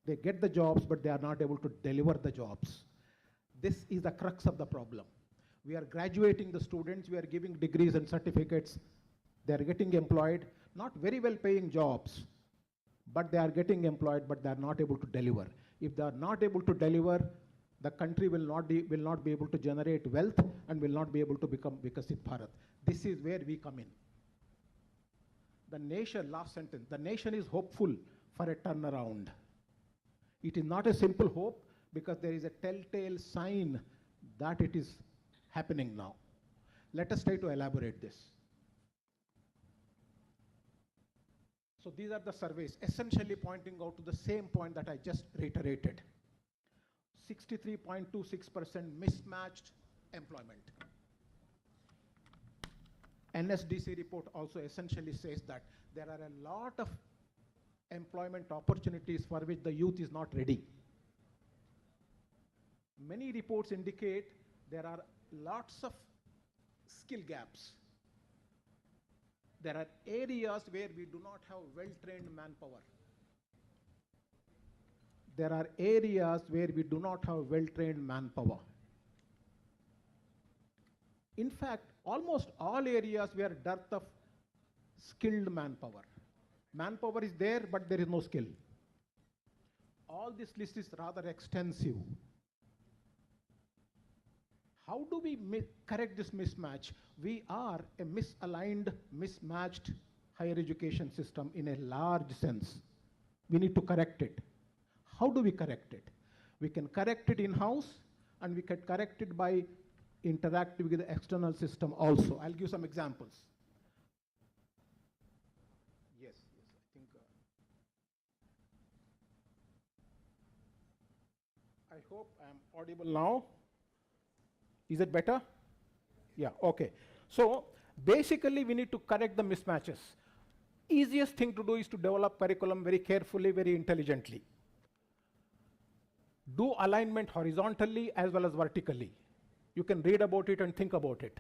S11: They get the jobs, but they are not able to deliver the jobs. This is the crux of the problem. We are graduating the students, we are giving degrees and certificates. They are getting employed, not very well paying jobs, but they are getting employed, but they are not able to deliver. If they are not able to deliver, the country will not be able to generate wealth and will not be able to become Vikasit Bharat. This is where we come in. The nation, last sentence, the nation is hopeful for a turnaround. It is not a simple hope because there is a telltale sign that it is happening now. Let us try to elaborate this. So these are the surveys essentially pointing out to the same point that I just reiterated. 63.26% mismatched employment. NSDC report also essentially says that there are a lot of employment opportunities for which the youth is not ready. Many reports indicate there are lots of skill gaps. There are areas where we do not have well-trained manpower. There are areas where we do not have well-trained manpower. In fact, almost all areas where dearth of skilled manpower. Manpower is there, but there is no skill. All this list is rather extensive. How do we correct this mismatch? We are a misaligned, mismatched higher education system in a large sense. We need to correct it. How do we correct it? We can correct it in-house, and we can correct it by interacting with the external system also. I'll give some examples. Yes, I think. I hope I'm audible now. Is it better? Yeah, okay. So basically we need to correct the mismatches. Easiest thing to do is to develop curriculum very carefully, very intelligently. Do alignment horizontally as well as vertically. You can read about it and think about it.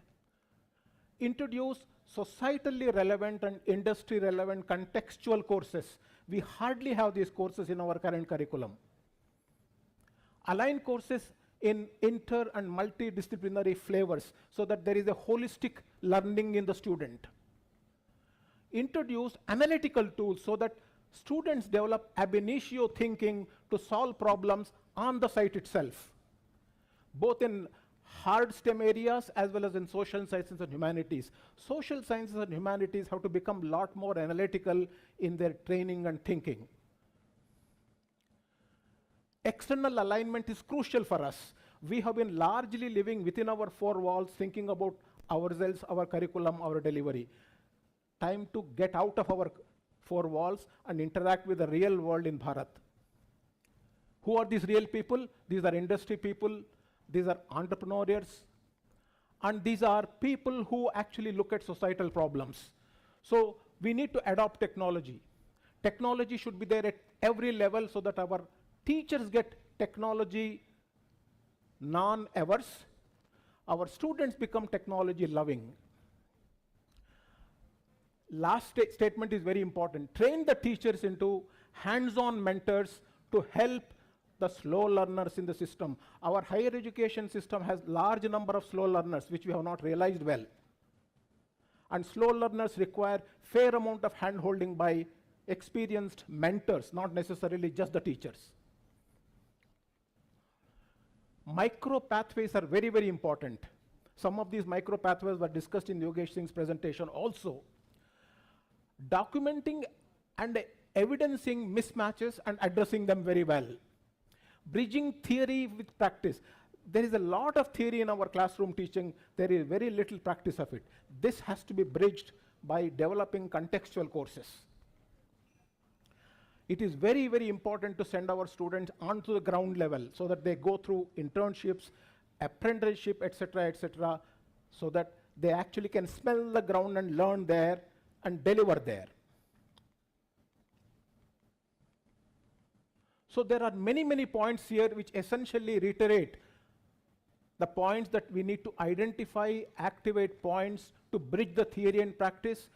S11: Introduce societally relevant and industry relevant contextual courses. We hardly have these courses in our current curriculum. Align courses in inter and multidisciplinary flavors so that there is a holistic learning in the student. Introduce analytical tools so that students develop ab initio thinking to solve problems on the site itself, both in hard STEM areas as well as in social sciences and humanities. Social sciences and humanities have to become a lot more analytical in their training and thinking. External alignment is crucial for us. We have been largely living within our four walls, thinking about ourselves, our curriculum, our delivery. Time to get out of our four walls and interact with the real world in Bharat. Who are these real people? These are industry people, these are entrepreneurs, and these are people who actually look at societal problems. So we need to adopt technology. Technology should be there at every level so that our teachers get technology non-averse. Our students become technology loving. Last statement is very important. Train the teachers into hands-on mentors to help the slow learners in the system. Our higher education system has large number of slow learners, which we have not realized well. And slow learners require fair amount of hand-holding by experienced mentors, not necessarily just the teachers. Micro pathways are very, very important. Some of these micro pathways were discussed in Yogesh Singh's presentation also. Documenting and evidencing mismatches and addressing them very well. Bridging theory with practice. There is a lot of theory in our classroom teaching. There is very little practice of it. This has to be bridged by developing contextual courses. It is very, very important to send our students onto the ground level so that they go through internships, apprenticeship, etc., so that they actually can smell the ground and learn there and deliver there. So there are many, many points here which essentially reiterate the points that we need to identify, activate points to bridge the theory and practice.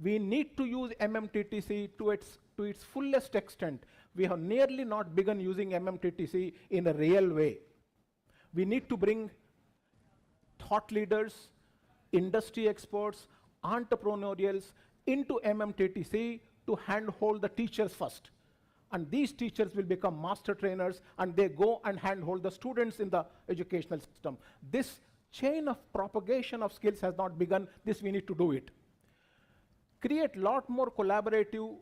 S11: We need to use MMTTC to its fullest extent. We have nearly not begun using MMTTC in a real way. We need to bring thought leaders, industry experts, entrepreneurials into MMTTC to handhold the teachers first. and these teachers will become master trainers, and they go and handhold the students in the educational system. This chain of propagation of skills has not begun. This we need to do it. Create lot more collaborative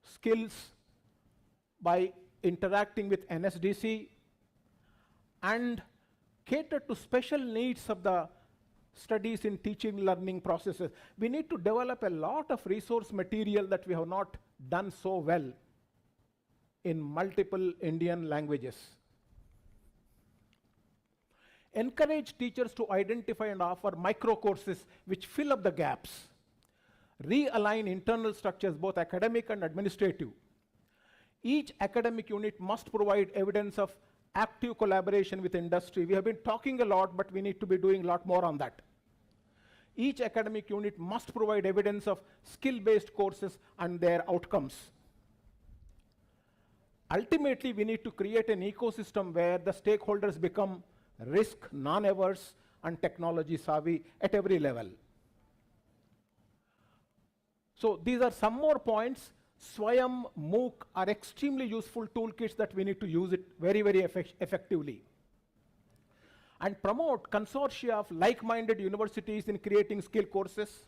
S11: skills by interacting with NSDC, and cater to special needs of the studies in teaching learning processes. We need to develop a lot of resource material that we have not done so well in multiple Indian languages. Encourage teachers to identify and offer micro courses which fill up the gaps. Realign internal structures, both academic and administrative. Each academic unit must provide evidence of active collaboration with industry. We have been talking a lot, but we need to be doing a lot more on that. Each academic unit must provide evidence of skill-based courses and their outcomes. Ultimately, we need to create an ecosystem where the stakeholders become risk non-averse and technology savvy at every level. So these are some more points. SWAYAM, MOOC are extremely useful toolkits that we need to use it very, very effectively. And promote consortia of like-minded universities in creating skill courses.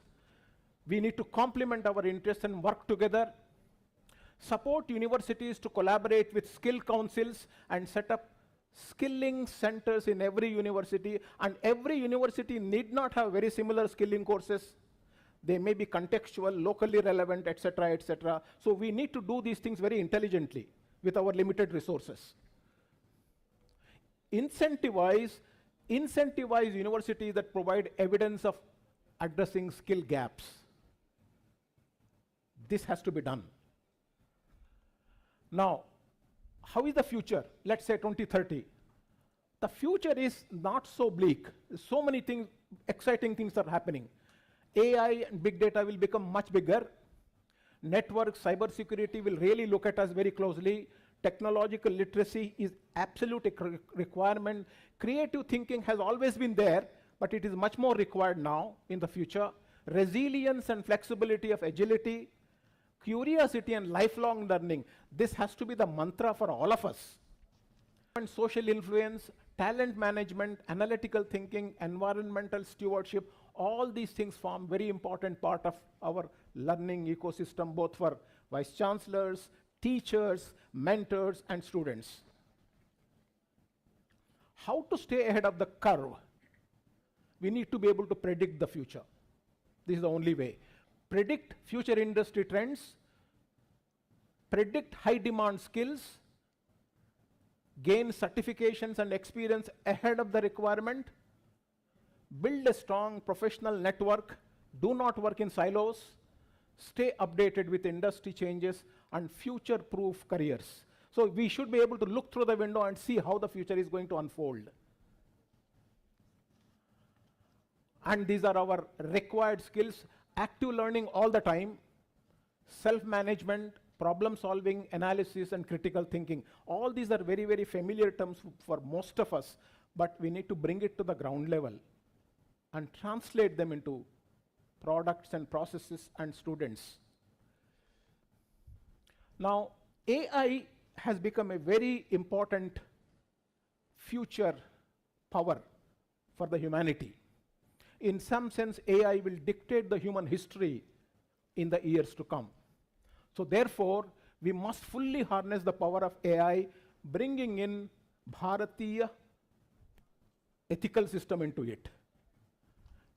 S11: We need to complement our interests and work together. Support universities to collaborate with skill councils and set up skilling centers in every university. And every university need not have very similar skilling courses. They may be contextual, locally relevant, etc., etc. So we need to do these things very intelligently with our limited resources. Incentivize universities that provide evidence of addressing skill gaps. This has to be done. Now, how is the future? Let's say 2030. The future is not so bleak. So many things, exciting things are happening. AI and big data will become much bigger. Network, cybersecurity will really look at us very closely. Technological literacy is absolute requirement. Creative thinking has always been there, but it is much more required now in the future. Resilience and flexibility of agility, curiosity and lifelong learning. This has to be the mantra for all of us. And social influence, talent management, analytical thinking, environmental stewardship, all these things form very important part of our learning ecosystem, both for vice chancellors, teachers, mentors, and students. How to stay ahead of the curve? We need to be able to predict the future. This is the only way. Predict future industry trends, predict high demand skills, gain certifications and experience ahead of the requirement, build a strong professional network, do not work in silos, stay updated with industry changes, and future-proof careers. So we should be able to look through the window and see how the future is going to unfold. And these are our required skills: active learning all the time, self-management, problem solving, analysis, and critical thinking. All these are very, very familiar terms for most of us, but we need to bring it to the ground level and translate them into products and processes and students. Now, AI has become a very important future power for the humanity. In some sense, AI will dictate the human history in the years to come. So therefore, we must fully harness the power of AI, bringing in Bharatiya ethical system into it.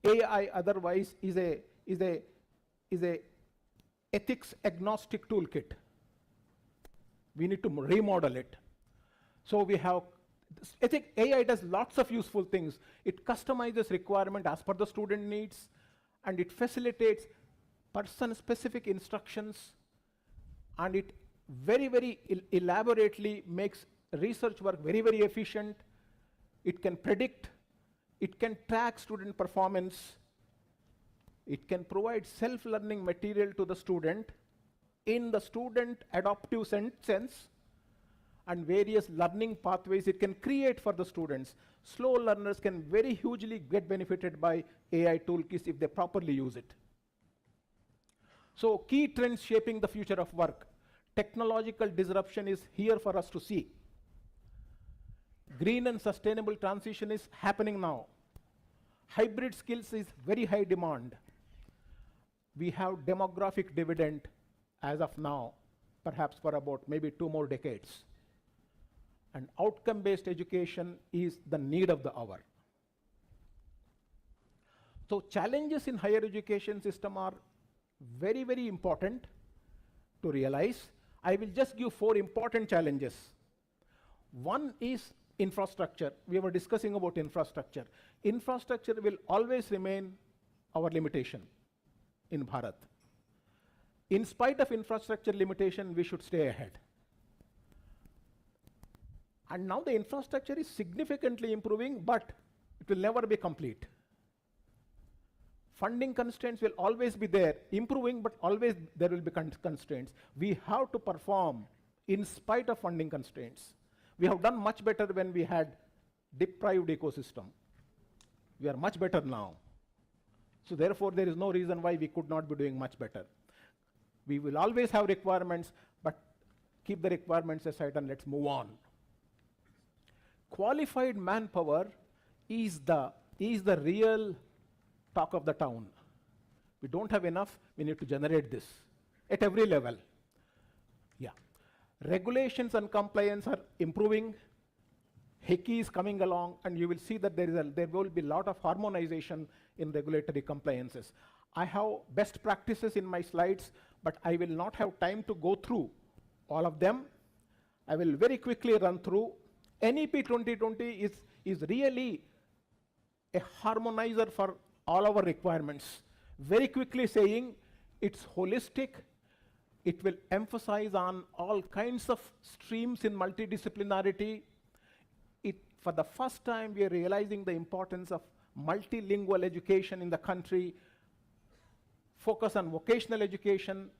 S11: AI otherwise is a ethics agnostic toolkit. We need to remodel it. So we have, I think AI does lots of useful things. It customizes requirement as per the student needs, and it facilitates person-specific instructions, and it very, very elaborately makes research work very, very efficient. It can predict, it can track student performance, it can provide self-learning material to the student in the student adaptive sense, and various learning pathways it can create for the students. Slow learners can very hugely get benefited by AI toolkits if they properly use it. So key trends shaping the future of work: technological disruption is here for us to see. Green and sustainable transition is happening now. Hybrid skills is very high demand. We have demographic dividend as of now, perhaps for about maybe 2 more decades. And outcome-based education is the need of the hour. So challenges in higher education system are very, very important to realize. I will just give 4 important challenges. One is infrastructure. We were discussing about infrastructure. Infrastructure will always remain our limitation in Bharat. In spite of infrastructure limitation, we should stay ahead. And now the infrastructure is significantly improving, but it will never be complete. Funding constraints will always be there, improving, but always there will be constraints. We have to perform in spite of funding constraints. We have done much better when we had deprived ecosystem. We are much better now. So therefore, there is no reason why we could not be doing much better. We will always have requirements, but keep the requirements aside and let's move on. Qualified manpower is the real talk of the town. We don't have enough, we need to generate this at every level. Yeah. Regulations and compliance are improving. HEQI is coming along, and you will see that there will be a lot of harmonization in regulatory compliances. I have best practices in my slides, but I will not have time to go through all of them. I will very quickly run through. NEP 2020 is really a harmonizer for all our requirements. Very quickly saying, it's holistic. It will emphasize on all kinds of streams in multidisciplinarity. For the first time, we are realizing the importance of multilingual education in the country, focus on vocational education,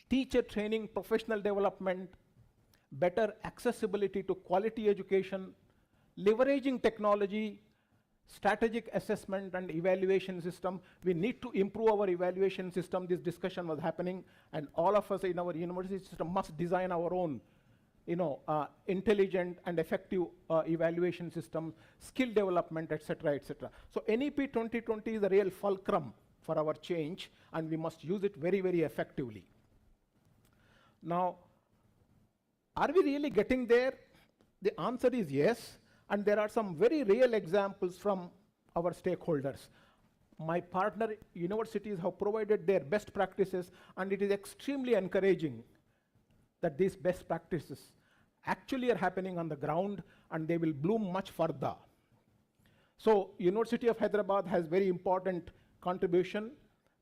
S11: teacher training, professional development, better accessibility to quality education, leveraging technology, strategic assessment and evaluation system. We need to improve our evaluation system. This discussion was happening, and all of us in our university system must design our own intelligent and effective evaluation system, skill development, etc., etc. So NEP 2020 is a real fulcrum for our change, and we must use it very, very effectively. Now, are we really getting there? The answer is yes, and there are some very real examples from our stakeholders. My partner universities have provided their best practices, and it is extremely encouraging that these best practices actually are happening on the ground, and they will bloom much further. So University of Hyderabad has very important contribution.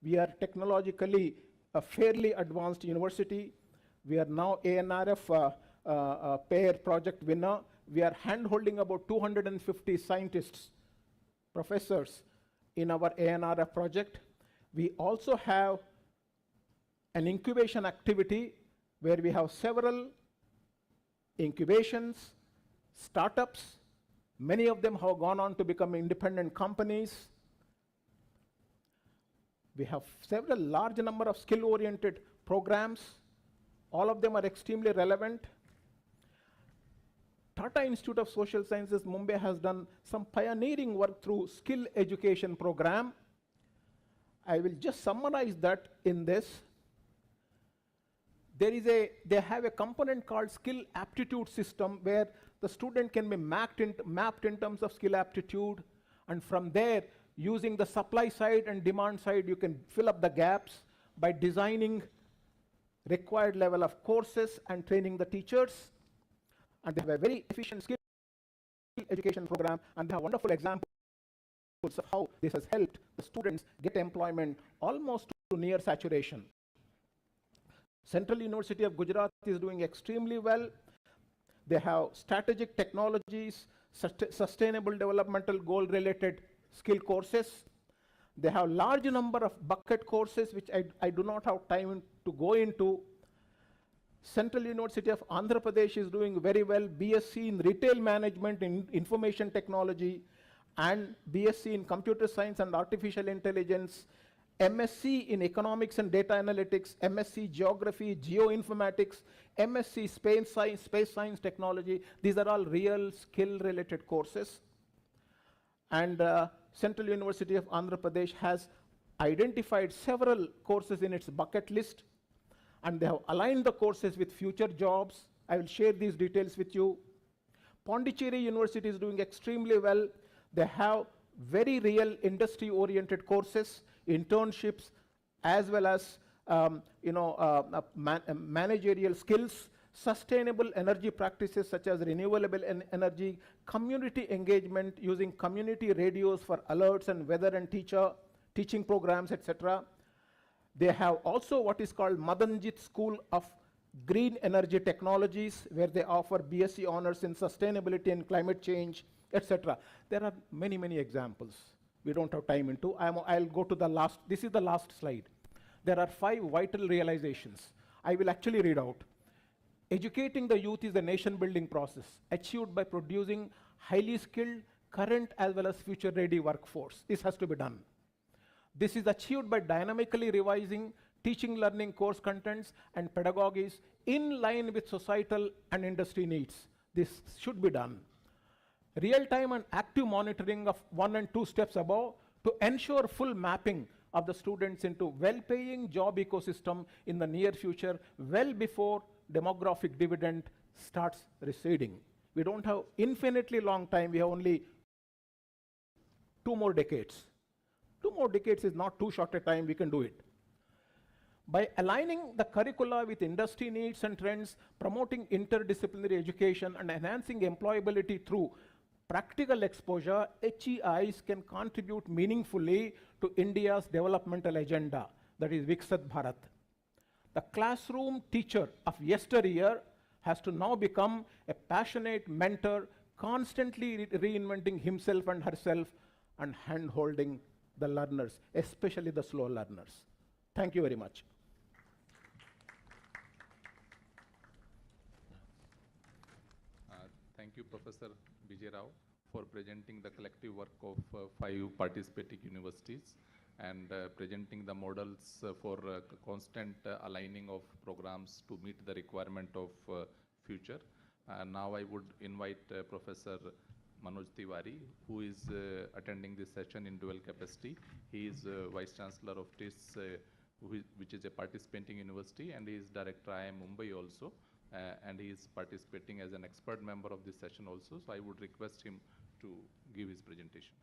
S11: We are technologically a fairly advanced university. We are now NCRF pair project winner. We are hand-holding about 250 scientists, professors in our NCRF project. We also have an incubation activity where we have several incubations, startups. Many of them have gone on to become independent companies. We have several large number of skill-oriented programs. All of them are extremely relevant. Tata Institute of Social Sciences, Mumbai, has done some pioneering work through skill education program. I will just summarize that in this. They have a component called skill aptitude system where the student can be mapped in terms of skill aptitude, and from there, using the supply side and demand side, you can fill up the gaps by designing required level of courses and training the teachers. And they have a very efficient skill education program, and they have wonderful examples of how this has helped the students get employment almost to near saturation. Central University of Gujarat is doing extremely well. They have strategic technologies, sustainable developmental goal-related skill courses. They have large number of bucket courses, which I do not have time to go into. Central University of Andhra Pradesh is doing very well. BSc in Retail Management in Information Technology, and BSc in Computer Science and Artificial Intelligence, MSc in Economics and Data Analytics, MSc Geography, Geoinformatics, MSc Space Science Technology. These are all real skill-related courses. And Central University of Andhra Pradesh has identified several courses in its bucket list, and they have aligned the courses with future jobs. I will share these details with you. Pondicherry University is doing extremely well. They have very real industry-oriented courses, internships, as well as managerial skills, sustainable energy practices such as renewable energy, community engagement using community radios for alerts and weather and teaching programs, etc. They have also what is called Madanjit School of Green Energy Technologies, where they offer BSc honors in sustainability and climate change, etc. There are many, many examples. We don't have time into. I'll go to the last. This is the last slide. There are 5 vital realizations. I will actually read out. Educating the youth is the nation-building process achieved by producing highly skilled, current as well as future-ready workforce. This has to be done. This is achieved by dynamically revising teaching learning course contents and pedagogies in line with societal and industry needs. This should be done. Real-time and active monitoring of 1 and 2 steps above to ensure full mapping of the students into well-paying job ecosystem in the near future, well before demographic dividend starts receding. We don't have infinitely long time. We have only 2 more decades. 2 more decades is not too short a time. We can do it. By aligning the curricula with industry needs and trends, promoting interdisciplinary education and enhancing employability through practical exposure, HEIs can contribute meaningfully to India's developmental agenda, that is Viksat Bharat. The classroom teacher of yesteryear has to now become a passionate mentor, constantly reinventing himself and herself and hand-holding the learners, especially the slow learners. Thank you very much.
S10: Thank you, Professor Vijay Rao, for presenting the collective work of 5 participating universities and presenting the models for constant aligning of programs to meet the requirement of future. Now I would invite Professor Manoj Tiwari, who is attending this session in dual capacity. He is Vice Chancellor of TIS, which is a participating university, and he is Director IIM Mumbai also. And he is participating as an expert member of this session also. So I would request him to give his presentation.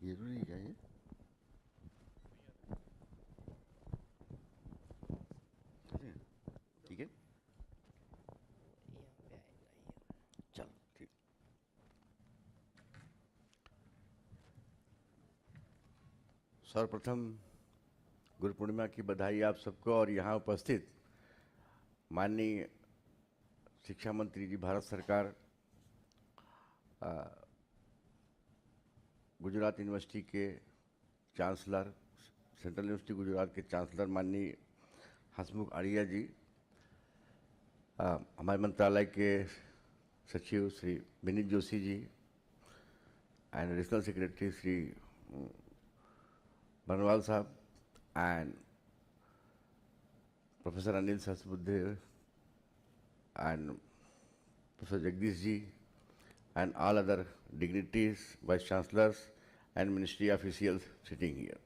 S12: जरूरी क्या है ठीक है चलो ठीक सर्वप्रथम गुरु पूर्णिमा की बधाई आप सबको और यहाँ उपस्थित माननीय शिक्षा मंत्री जी भारत सरकार गुजरात यूनिवर्सिटी के चांसलर सेंट्रल यूनिवर्सिटी गुजरात के चांसलर माननीय हसमुख आड़िया जी, हमारे मंत्रालय के सचिव Shri Vineet Joshi ji and additional secretary Shri Banwal साहब and professor Anil Sahasrabudhe and professor Jagdish ji and all other dignitaries, vice chancellors and ministry officials sitting here.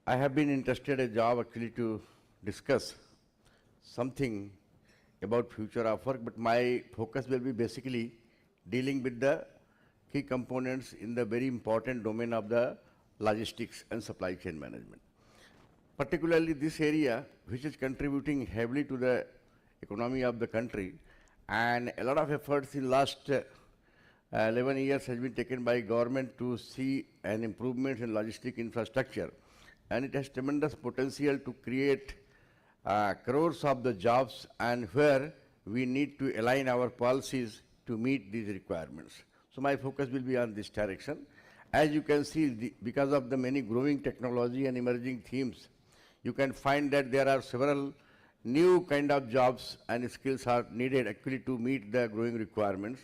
S12: I have been interested in a job actually to discuss something about future of work, but my focus will be basically dealing with the key components in the very important domain of the logistics and supply chain management. Particularly this area, which is contributing heavily to the economy of the country, and a lot of efforts in last 11 years has been taken by government to see an improvement in logistic infrastructure, and it has tremendous potential to create crores of the jobs, and where we need to align our policies to meet these requirements. So my focus will be on this direction. As you can see, because of the many growing technology and emerging themes, you can find that there are several new kind of jobs and skills are needed actually to meet the growing requirements.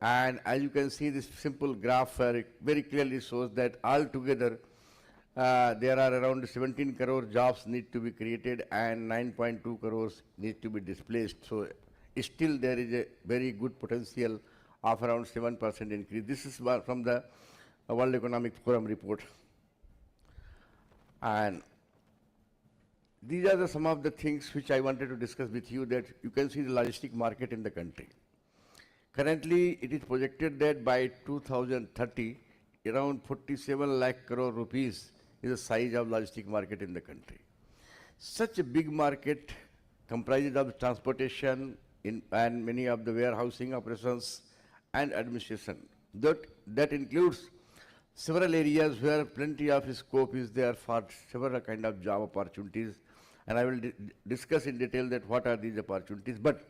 S12: And as you can see, this simple graph very clearly shows that altogether there are around 17 crore jobs need to be created and 9.2 crores need to be displaced. So still there is a very good potential of around 7% increase. This is from the World Economic Forum report. And these are some of the things which I wanted to discuss with you, that you can see the logistic market in the country. Currently, it is projected that by 2030, around 47 lakh crore rupees is the size of logistic market in the country. Such a big market comprises of transportation and many of the warehousing operations and administration. That includes several areas where plenty of scope is there for several kind of job opportunities, and I will discuss in detail that what are these opportunities, but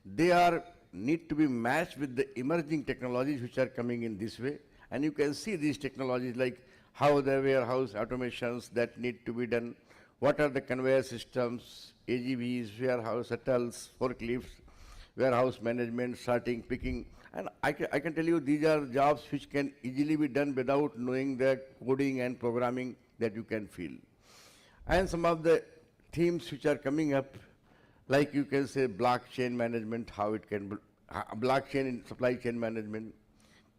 S12: they need to be matched with the emerging technologies which are coming in this way. And you can see these technologies like how the warehouse automations that need to be done, what are the conveyor systems, AGVs, warehouse shuttles, forklifts, warehouse management, sorting, picking. And I can tell you these are jobs which can easily be done without knowing the coding and programming that you can feel. And some of the themes which are coming up, like you can say blockchain management, how it can, blockchain in supply chain management,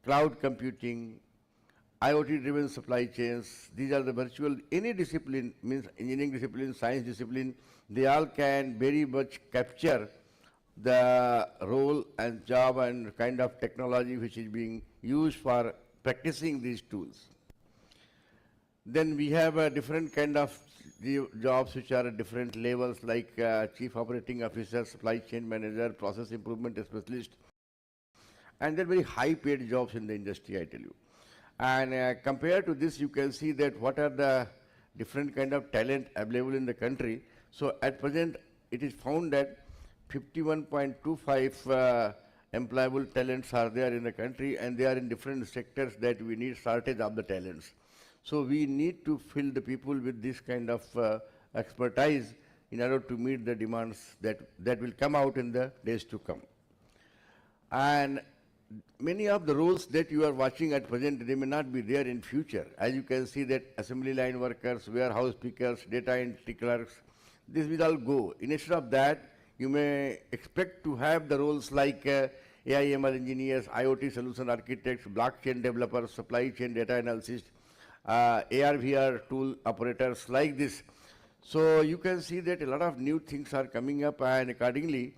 S12: cloud computing, IoT-driven supply chains. These are the virtual, any discipline, means engineering discipline, science discipline, they all can very much capture the role and job and kind of technology which is being used for practicing these tools. Then we have a different kind of jobs which are at different levels, like chief operating officer, supply chain manager, process improvement specialist, and they're very high paid jobs in the industry, I tell you. And compared to this, you can see that what are the different kind of talent available in the country. So at present, it is found that 51.25 employable talents are there in the country, and they are in different sectors that we need shortage of the talents. So we need to fill the people with this kind of expertise in order to meet the demands that will come out in the days to come. And many of the roles that you are watching at present, they may not be there in future. As you can see that assembly line workers, warehouse pickers, data entry clerks, this will all go. Instead of that, you may expect to have the roles like AI/ML engineers, IoT solution architects, blockchain developers, supply chain data analysts, AR/VR tool operators like this. So you can see that a lot of new things are coming up, and accordingly,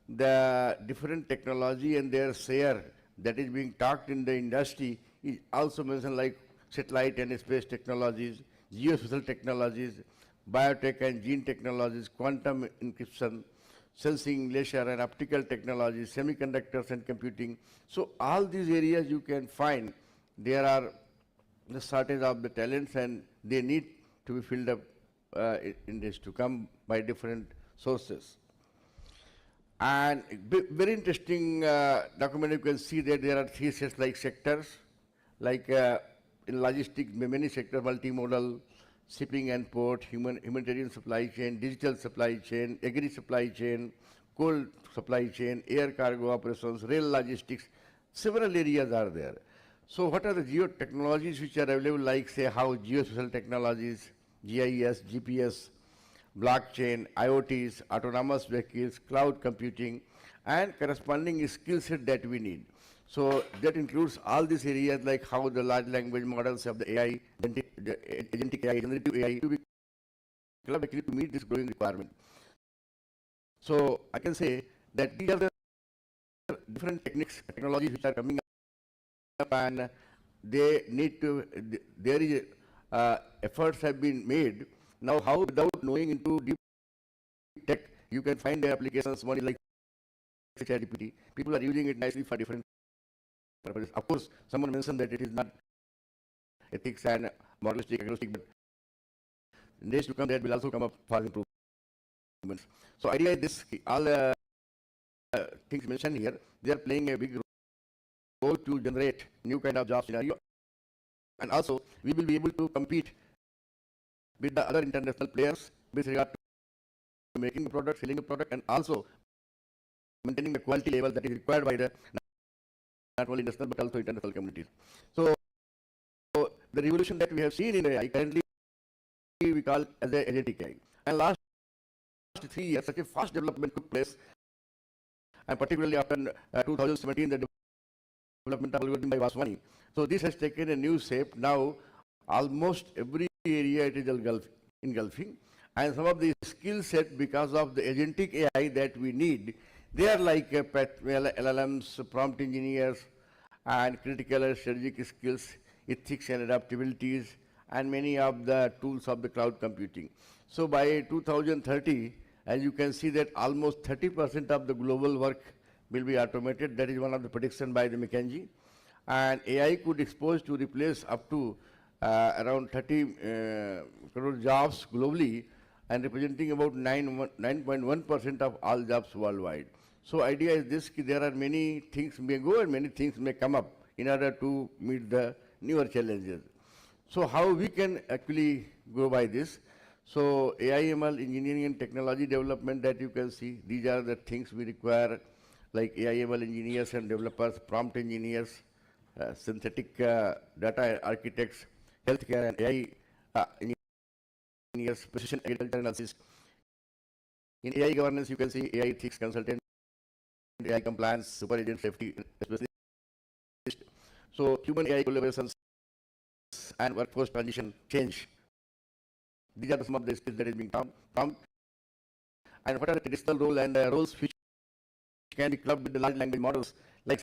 S12: the different technology and their share that is being talked in the industry is also mentioned, like satellite and space technologies, geospatial technologies, biotech and gene technologies, quantum encryption, sensing, laser and optical technologies, semiconductors and computing. So all these areas you can find there are the shortage of the talents, and they need to be filled up in days to come by different sources. And very interesting document, you can see that there are three sets like sectors, like in logistics, many sectors, multimodal, shipping and port, humanitarian supply chain, digital supply chain, agri supply chain, coal supply chain, air cargo operations, rail logistics, several areas are there. So what are the geotechnologies which are available, like say how geospatial technologies, GIS, GPS, blockchain, IoTs, autonomous vehicles, cloud computing, and corresponding skill set that we need. So that includes all these areas like how the large language models of the AI, agentic AI, generative AI to be actually to meet this growing requirement. So I can say that these are the different technologies which are coming up, and they need to, there is efforts have been made. Now how, without knowing into deep tech, you can find the applications. One is like ChatGPT. People are using it nicely for different purposes. Of course, someone mentioned that it is not ethics and moralistic, agnostic, but in days to come, that will also come up for improvements. So idea is this, all things mentioned here, they are playing a big role to generate new kind of job scenario. And also, we will be able to compete with the other international players with regard to making the product, selling the product, and also maintaining the quality level that is required by the not only national but also international communities. So the revolution that we have seen in AI currently we call as a agentic AI. And last 3 years, such a fast development took place, and particularly after 2017, the development of algorithm by Vaswani. So this has taken a new shape. Now, almost every area it is engulfing, and some of the skill set because of the agentic AI that we need, they are like LLMs, prompt engineers, and critical and strategic skills, ethics and adaptabilities, and many of the tools of the cloud computing. So by 2030, as you can see that almost 30% of the global work will be automated. That is one of the prediction by the McKinsey. And AI could expose to replace up to around 30 crore jobs globally, and representing about 9.1% of all jobs worldwide. So idea is this, there are many things may go and many things may come up in order to meet the newer challenges. So how we can actually go by this? So AI, ML, engineering and technology development that you can see, these are the things we require, like AI, ML engineers and developers, prompt engineers, synthetic data architects, healthcare and AI engineers, precision agriculture analysis. In AI governance, you can see AI ethics consultant, AI compliance, super agent safety specialist. So human AI collaborations and workforce transition change. These are some of the skills that is being found. And what are the traditional roles and roles which can be clubbed with the large language models, like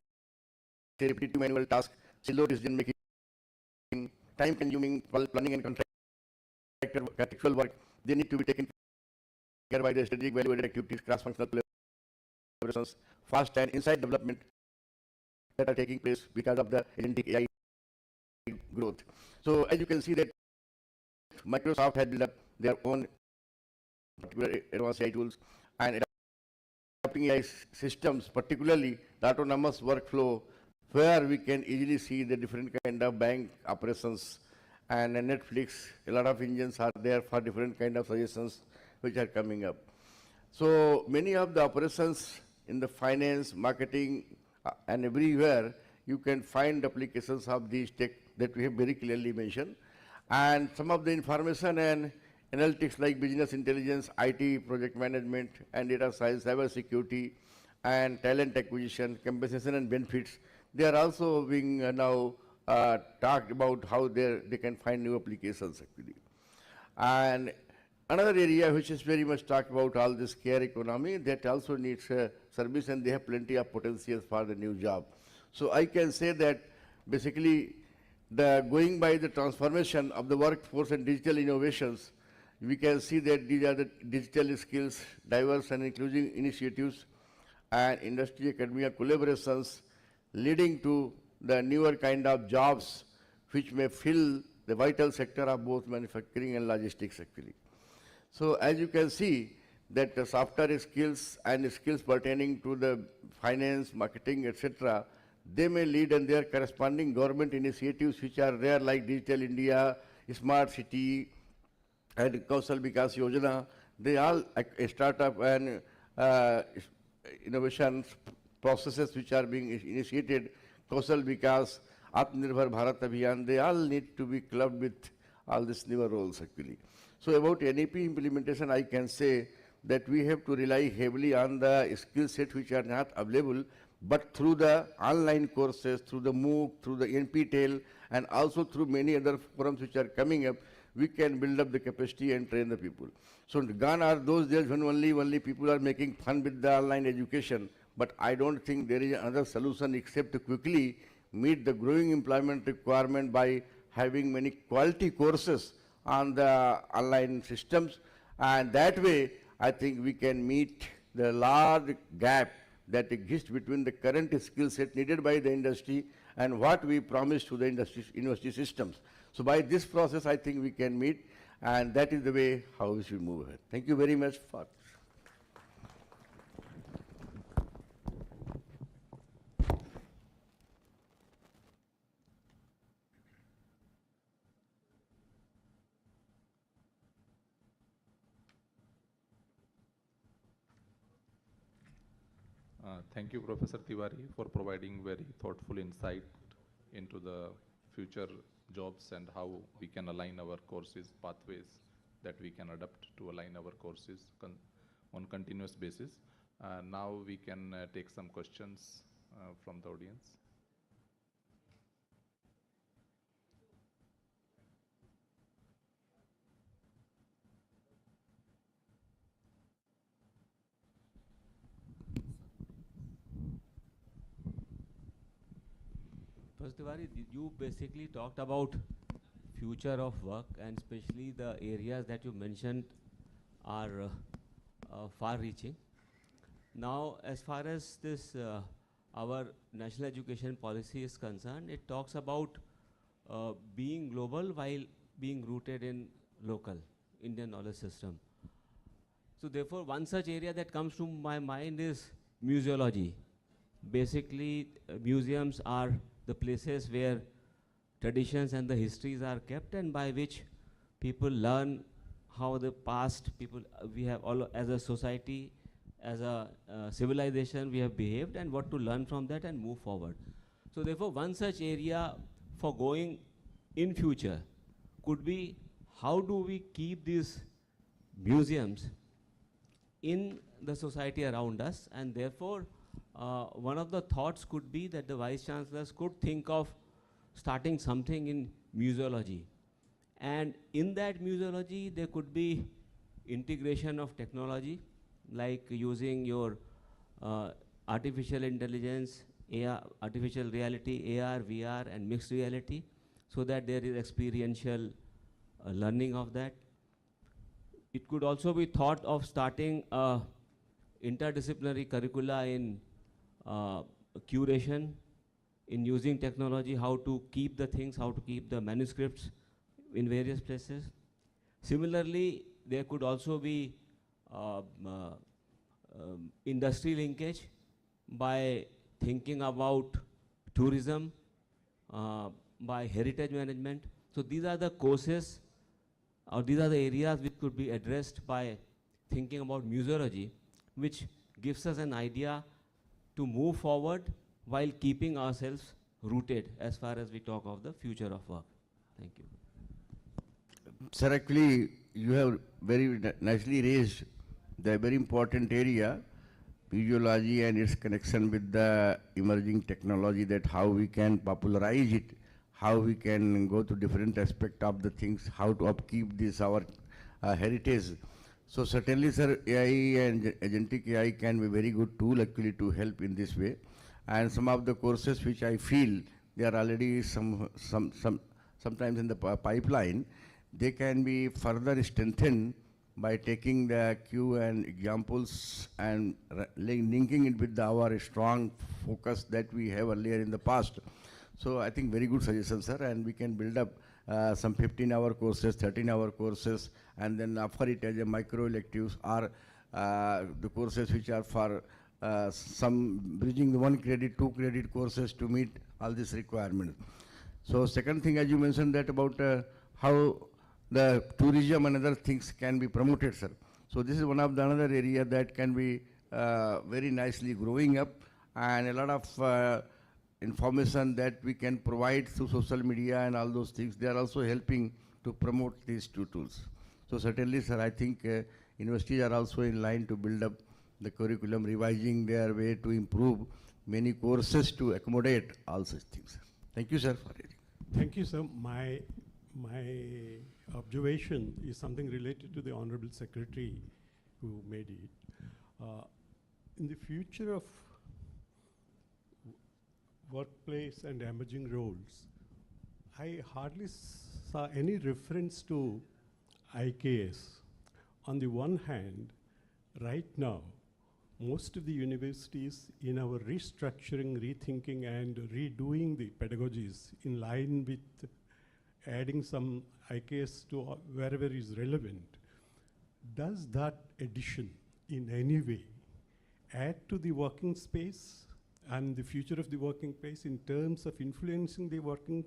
S12: say, repetitive manual tasks, slow decision making, time consuming planning and contractual work. They need to be taken care by the strategic value-added activities, cross-functional collaborations, fast and inside development that are taking place because of the agentic AI growth. So as you can see that Microsoft had built up their own particular advanced AI tools and adapting AI systems, particularly the autonomous workflow, where we can easily see the different kind of bank operations. And Netflix, a lot of engines are there for different kind of suggestions which are coming up. So many of the operations in the finance, marketing, and everywhere, you can find applications of these tech that we have very clearly mentioned. And some of the information and analytics like business intelligence, IT, project management, and data science, cyber security, and talent acquisition, compensation and benefits, they are also being now talked about how they can find new applications actually. And another area which is very much talked about all this care economy, that also needs service, and they have plenty of potentials for the new job. So I can say that basically going by the transformation of the workforce and digital innovations, we can see that these are the digital skills, diverse and inclusive initiatives, and industry academia collaborations leading to the newer kind of jobs which may fill the vital sector of both manufacturing and logistics actually. So as you can see that the software skills and skills pertaining to the finance, marketing, etc., they may lead, and their corresponding government initiatives which are there like Digital India, Smart City, and Kaushal Vikas Yojana, they all startup and innovation processes which are being initiated, Kaushal Vikas, Atmanirbhar Bharat Abhiyan, they all need to be clubbed with all these newer roles actually. So about NEP implementation, I can say that we have to rely heavily on the skill set which are not available, but through the online courses, through the MOOC, through the NPTEL, and also through many other forums which are coming up, we can build up the capacity and train the people. So gone are those days when only people are making fun with the online education, but I don't think there is another solution except to quickly meet the growing employment requirement by having many quality courses on the online systems, and that way I think we can meet the large gap that exists between the current skill set needed by the industry and what we promise to the university systems. So by this process, I think we can meet, and that is the way how we should move ahead. Thank you very much for.
S10: Thank you, Professor Tiwari, for providing very thoughtful insight into the future jobs and how we can align our courses, pathways that we can adapt to align our courses on continuous basis. Now we can take some questions from the audience.
S13: Professor Tiwari, you basically talked about future of work, and especially the areas that you mentioned are far-reaching. Now, as far as this our national education policy is concerned, it talks about being global while being rooted in local Indian knowledge system. So therefore, one such area that comes to my mind is museology. Basically, museums are the places where traditions and the histories are kept, and by which people learn how the past people we have all as a society, as a civilization we have behaved, and what to learn from that and move forward. So therefore, one such area for going in future could be how do we keep these museums in the society around us, and therefore one of the thoughts could be that the Vice Chancellors could think of starting something in museology. And in that museology, there could be integration of technology, like using your artificial intelligence, AR, artificial reality, AR, VR, and mixed reality, so that there is experiential learning of that. It could also be thought of starting interdisciplinary curricula in curation, in using technology, how to keep the things, how to keep the manuscripts in various places. Similarly, there could also be industry linkage by thinking about tourism, by heritage management. So these are the courses, or these are the areas which could be addressed by thinking about museology, which gives us an idea to move forward while keeping ourselves rooted as far as we talk of the future of work. Thank you.
S12: Sir, actually, you have very nicely raised the very important area, museology and its connection with the emerging technology, that how we can popularize it, how we can go to different aspects of the things, how to upkeep this our heritage. So certainly, sir, AI and agentic AI can be very good tool actually to help in this way. And some of the courses which I feel they are already sometimes in the pipeline, they can be further strengthened by taking the Q and examples and linking it with our strong focus that we have earlier in the past. So I think very good suggestion, sir, and we can build up some 15-hour courses, 13-hour courses, and then offer it as a micro electives, or the courses which are for some bridging the 1 credit, 2 credit courses to meet all these requirements. So second thing, as you mentioned that about how the tourism and other things can be promoted, sir. So this is one of the another area that can be very nicely growing up, and a lot of information that we can provide through social media and all those things, they are also helping to promote these two tools. So certainly, sir, I think universities are also in line to build up the curriculum, revising their way to improve many courses to accommodate all such things. Thank you, sir, for it.
S14: Thank you, sir. My observation is something related to the Honorable Secretary who made it. In the future of workplace and emerging roles, I hardly saw any reference to IKS. On the one hand, right now, most of the universities in our restructuring, rethinking, and redoing the pedagogies in line with adding some IKS to wherever is relevant, does that addition in any way add to the working space and the future of the working space in terms of influencing the working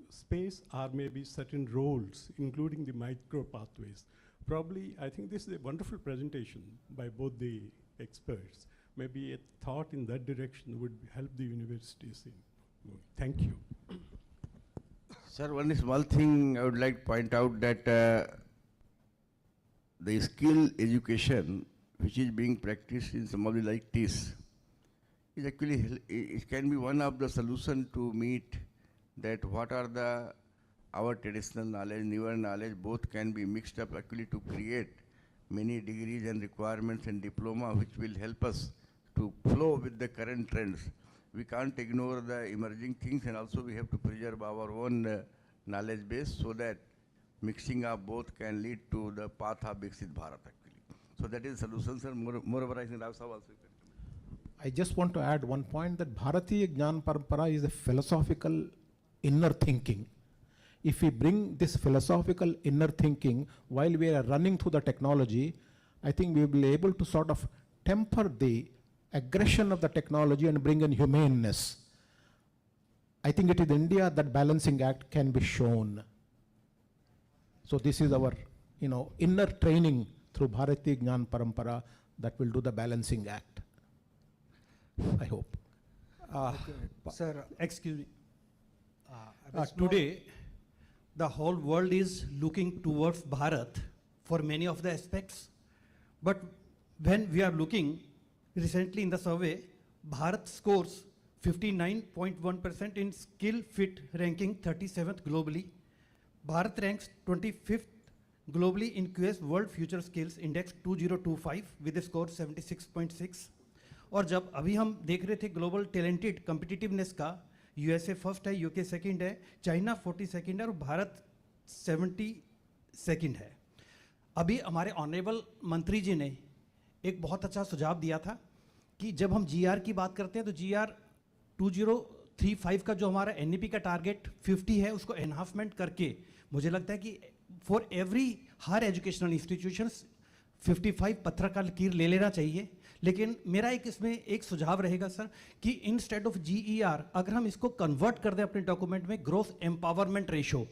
S14: space, or maybe certain roles, including the micro pathways? Probably, I think this is a wonderful presentation by both the experts. Maybe a thought in that direction would help the universities in moving. Thank you.
S12: Sir, one small thing I would like to point out that the skill education which is being practiced in some of the like this is actually, it can be one of the solution to meet that what are the our traditional knowledge, newer knowledge, both can be mixed up actually to create many degrees and requirements and diploma which will help us to flow with the current trends. We can't ignore the emerging things, and also we have to preserve our own knowledge base so that mixing up both can lead to the path of Viksit Bharat actually. So that is the solution, sir. Moreover, I think Rao Sahab also.
S11: I just want to add one point, that Bharatiya Jnana Parampara is a philosophical inner thinking. If we bring this philosophical inner thinking while we are running through the technology, I think we will be able to sort of temper the aggression of the technology and bring in humaneness. I think it is India that balancing act can be shown. So this is our, inner training through Bharatiya Jnana Parampara that will do the balancing act. I hope.
S7: Sir,
S5: Excuse me. Today, the whole world is looking towards Bharat for many of the aspects. But when we are looking recently in the survey, Bharat scores 59.1% in skill fit ranking, 37th globally. Bharat ranks 25th globally in QS World Future Skills Index 2025 with a score 76.6. और जब अभी हम देख रहे थे global talented competitiveness का, USA first है, UK second है, चाइना 42nd है और भारत 72nd है. अभी हमारे ऑनरेबल मंत्री जी ने एक बहुत अच्छा सुझाव दिया था कि जब हम जीआर की बात करते हैं तो जीआर 2035 का जो हमारा एनईपी का टारगेट 50 है, उसको एनहांसमेंट करके मुझे लगता है कि for every higher educational institutions 55 पत्थर का लकीर ले लेना चाहिए. लेकिन मेरा इसमें एक सुझाव रहेगा सर कि इंस्टेड ऑफ जीईआर अगर हम इसको कन्वर्ट कर दें अपने डॉक्यूमेंट में ग्रोथ एम्पावरमेंट रेशो,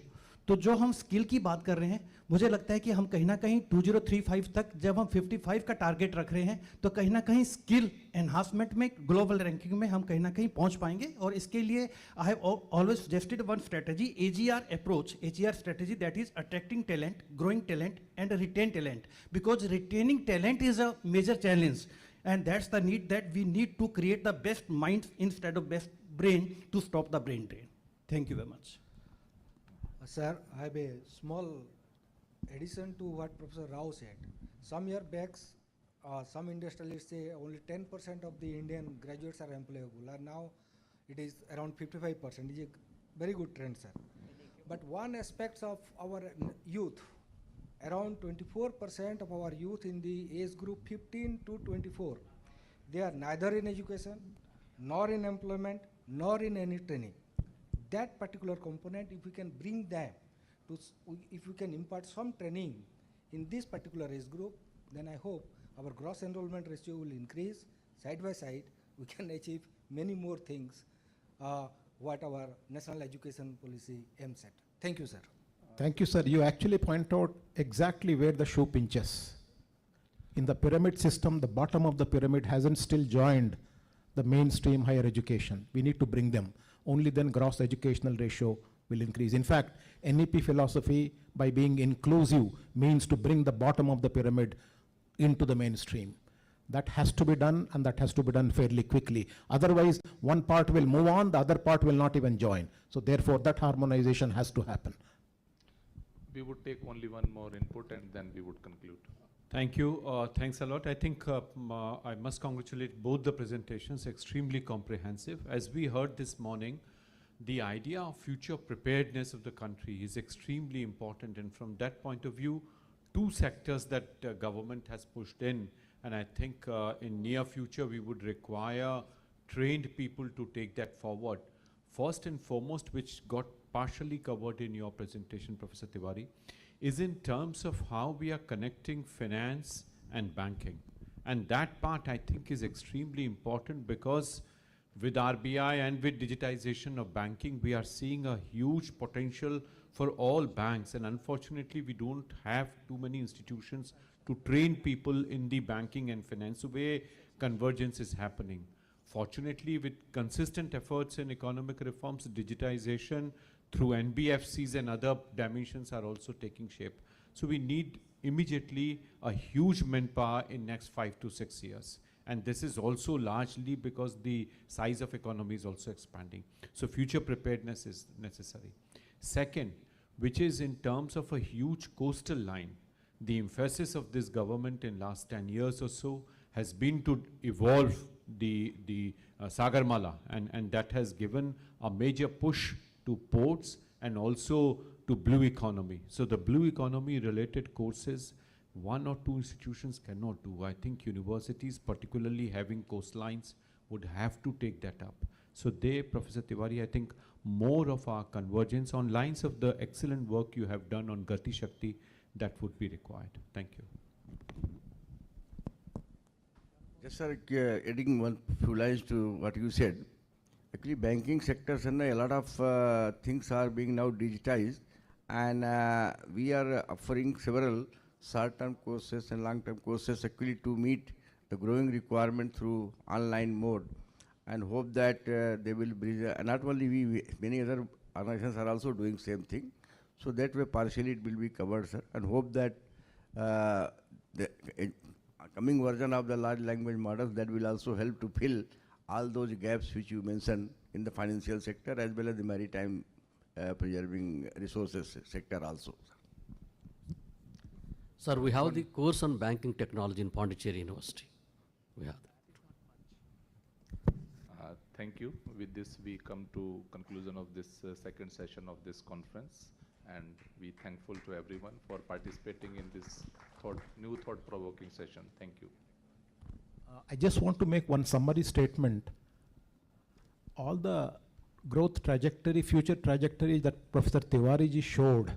S5: तो जो हम स्किल की बात कर रहे हैं, मुझे लगता है कि हम कहीं ना कहीं 2035 तक जब हम 55 का टारगेट रख रहे हैं तो कहीं ना कहीं स्किल एनहांसमेंट में ग्लोबल रैंकिंग में हम कहीं ना कहीं पहुंच पाएंगे. और इसके लिए I have always suggested one strategy, AGR approach, AGR strategy, that is attracting talent, growing talent and retain talent, because retaining talent is a major challenge. And that's the need that we need to create the best minds instead of best brain to stop the brain drain. Thank you very much.
S7: Sir, I have a small addition to what Professor Rao said. Some years back, some industrialists say only 10% of the Indian graduates are employable, and now it is around 55%. It is a very good trend, sir. But one aspect of our youth, around 24% of our youth in the age group 15 to 24, they are neither in education, nor in employment, nor in any training. That particular component, if we can bring them to, if we can impart some training in this particular age group, then I hope our gross enrollment ratio will increase. Side by side, we can achieve many more things, what our national education policy aims at. Thank you, sir.
S11: Thank you, sir. You actually point out exactly where the shoe pinches. In the pyramid system, the bottom of the pyramid hasn't still joined the mainstream higher education. We need to bring them. Only then gross educational ratio will increase. In fact, NEP philosophy, by being inclusive, means to bring the bottom of the pyramid into the mainstream. That has to be done, and that has to be done fairly quickly. Otherwise, one part will move on, the other part will not even join. So therefore, that harmonization has to happen.
S10: We would take only one more input and then we would conclude.
S15: Thank you. Thanks a lot. I think I must congratulate both the presentations, extremely comprehensive. As we heard this morning, the idea of future preparedness of the country is extremely important, and from that point of view, two sectors that government has pushed in And I think in near future, we would require trained people to take that forward. First and foremost, which got partially covered in your presentation, Professor Tiwari, is in terms of how we are connecting finance and banking. And that part, I think, is extremely important, because with RBI and with digitization of banking, we are seeing a huge potential for all banks. And unfortunately, we don't have too many institutions to train people in the banking and finance, where convergence is happening. Fortunately, with consistent efforts in economic reforms, digitization through NBFCs and other dimensions are also taking shape. So we need immediately a huge manpower in next 5 to 6 years. And this is also largely because the size of economy is also expanding. So future preparedness is necessary. Second, which is in terms of a huge coastal line, the emphasis of this government in last 10 years or so has been to evolve the Sagarmala, and that has given a major push to ports and also to blue economy. So the blue economy related courses, 1 or 2 institutions cannot do. I think universities, particularly having coastlines, would have to take that up. So they, Professor Tiwari, I think more of our convergence on lines of the excellent work you have done on Gati Shakti, that would be required. Thank you.
S12: Just sir, adding one few lines to what you said. Actually, banking sectors and a lot of things are being now digitized, and we are offering several short-term courses and long-term courses actually to meet the growing requirement through online mode, and hope that they will bridge. Not only we, many other organizations are also doing same thing. So that way partially it will be covered, sir, and hope that the coming version of the large language models that will also help to fill all those gaps which you mentioned in the financial sector as well as the maritime preserving resources sector also.
S16: Sir, we have the course on banking technology in Pondicherry University. We have that.
S10: Thank you. With this, we come to conclusion of this second session of this conference, and we thankful to everyone for participating in this new thought-provoking session. Thank you.
S11: I just want to make one summary statement. All the growth trajectory, future trajectory that Professor Tiwari ji showed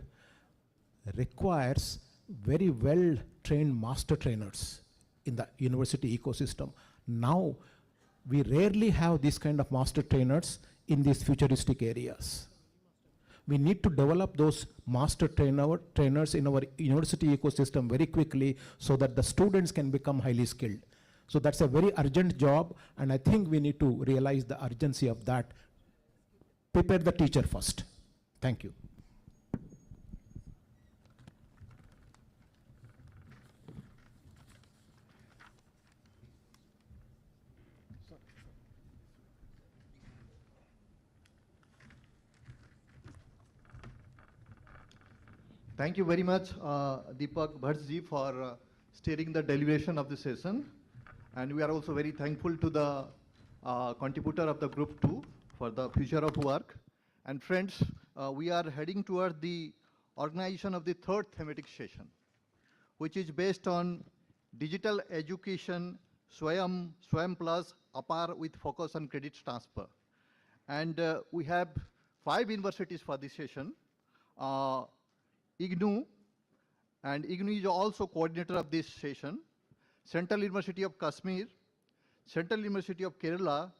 S11: requires very well-trained master trainers in the university ecosystem. Now, we rarely have this kind of master trainers in these futuristic areas. We need to develop those master trainers in our university ecosystem very quickly so that the students can become highly skilled. So that's a very urgent job, and I think we need to realize the urgency of that. Prepare the teacher first. Thank you.
S1: Thank you very much, Deepak Bhattji, for steering the deliberation of the session. And we are also very thankful to the contributor of the group 2 for the future of work. And friends, we are heading toward the organization of the third thematic session, which is based on digital education, SWAYAM, SWAYAM Plus, APAR with focus on credit transfer. And we have 5 universities for this session. IGNU, and IGNU is also coordinator of this session, Central University of Kashmir, Central University of Kerala,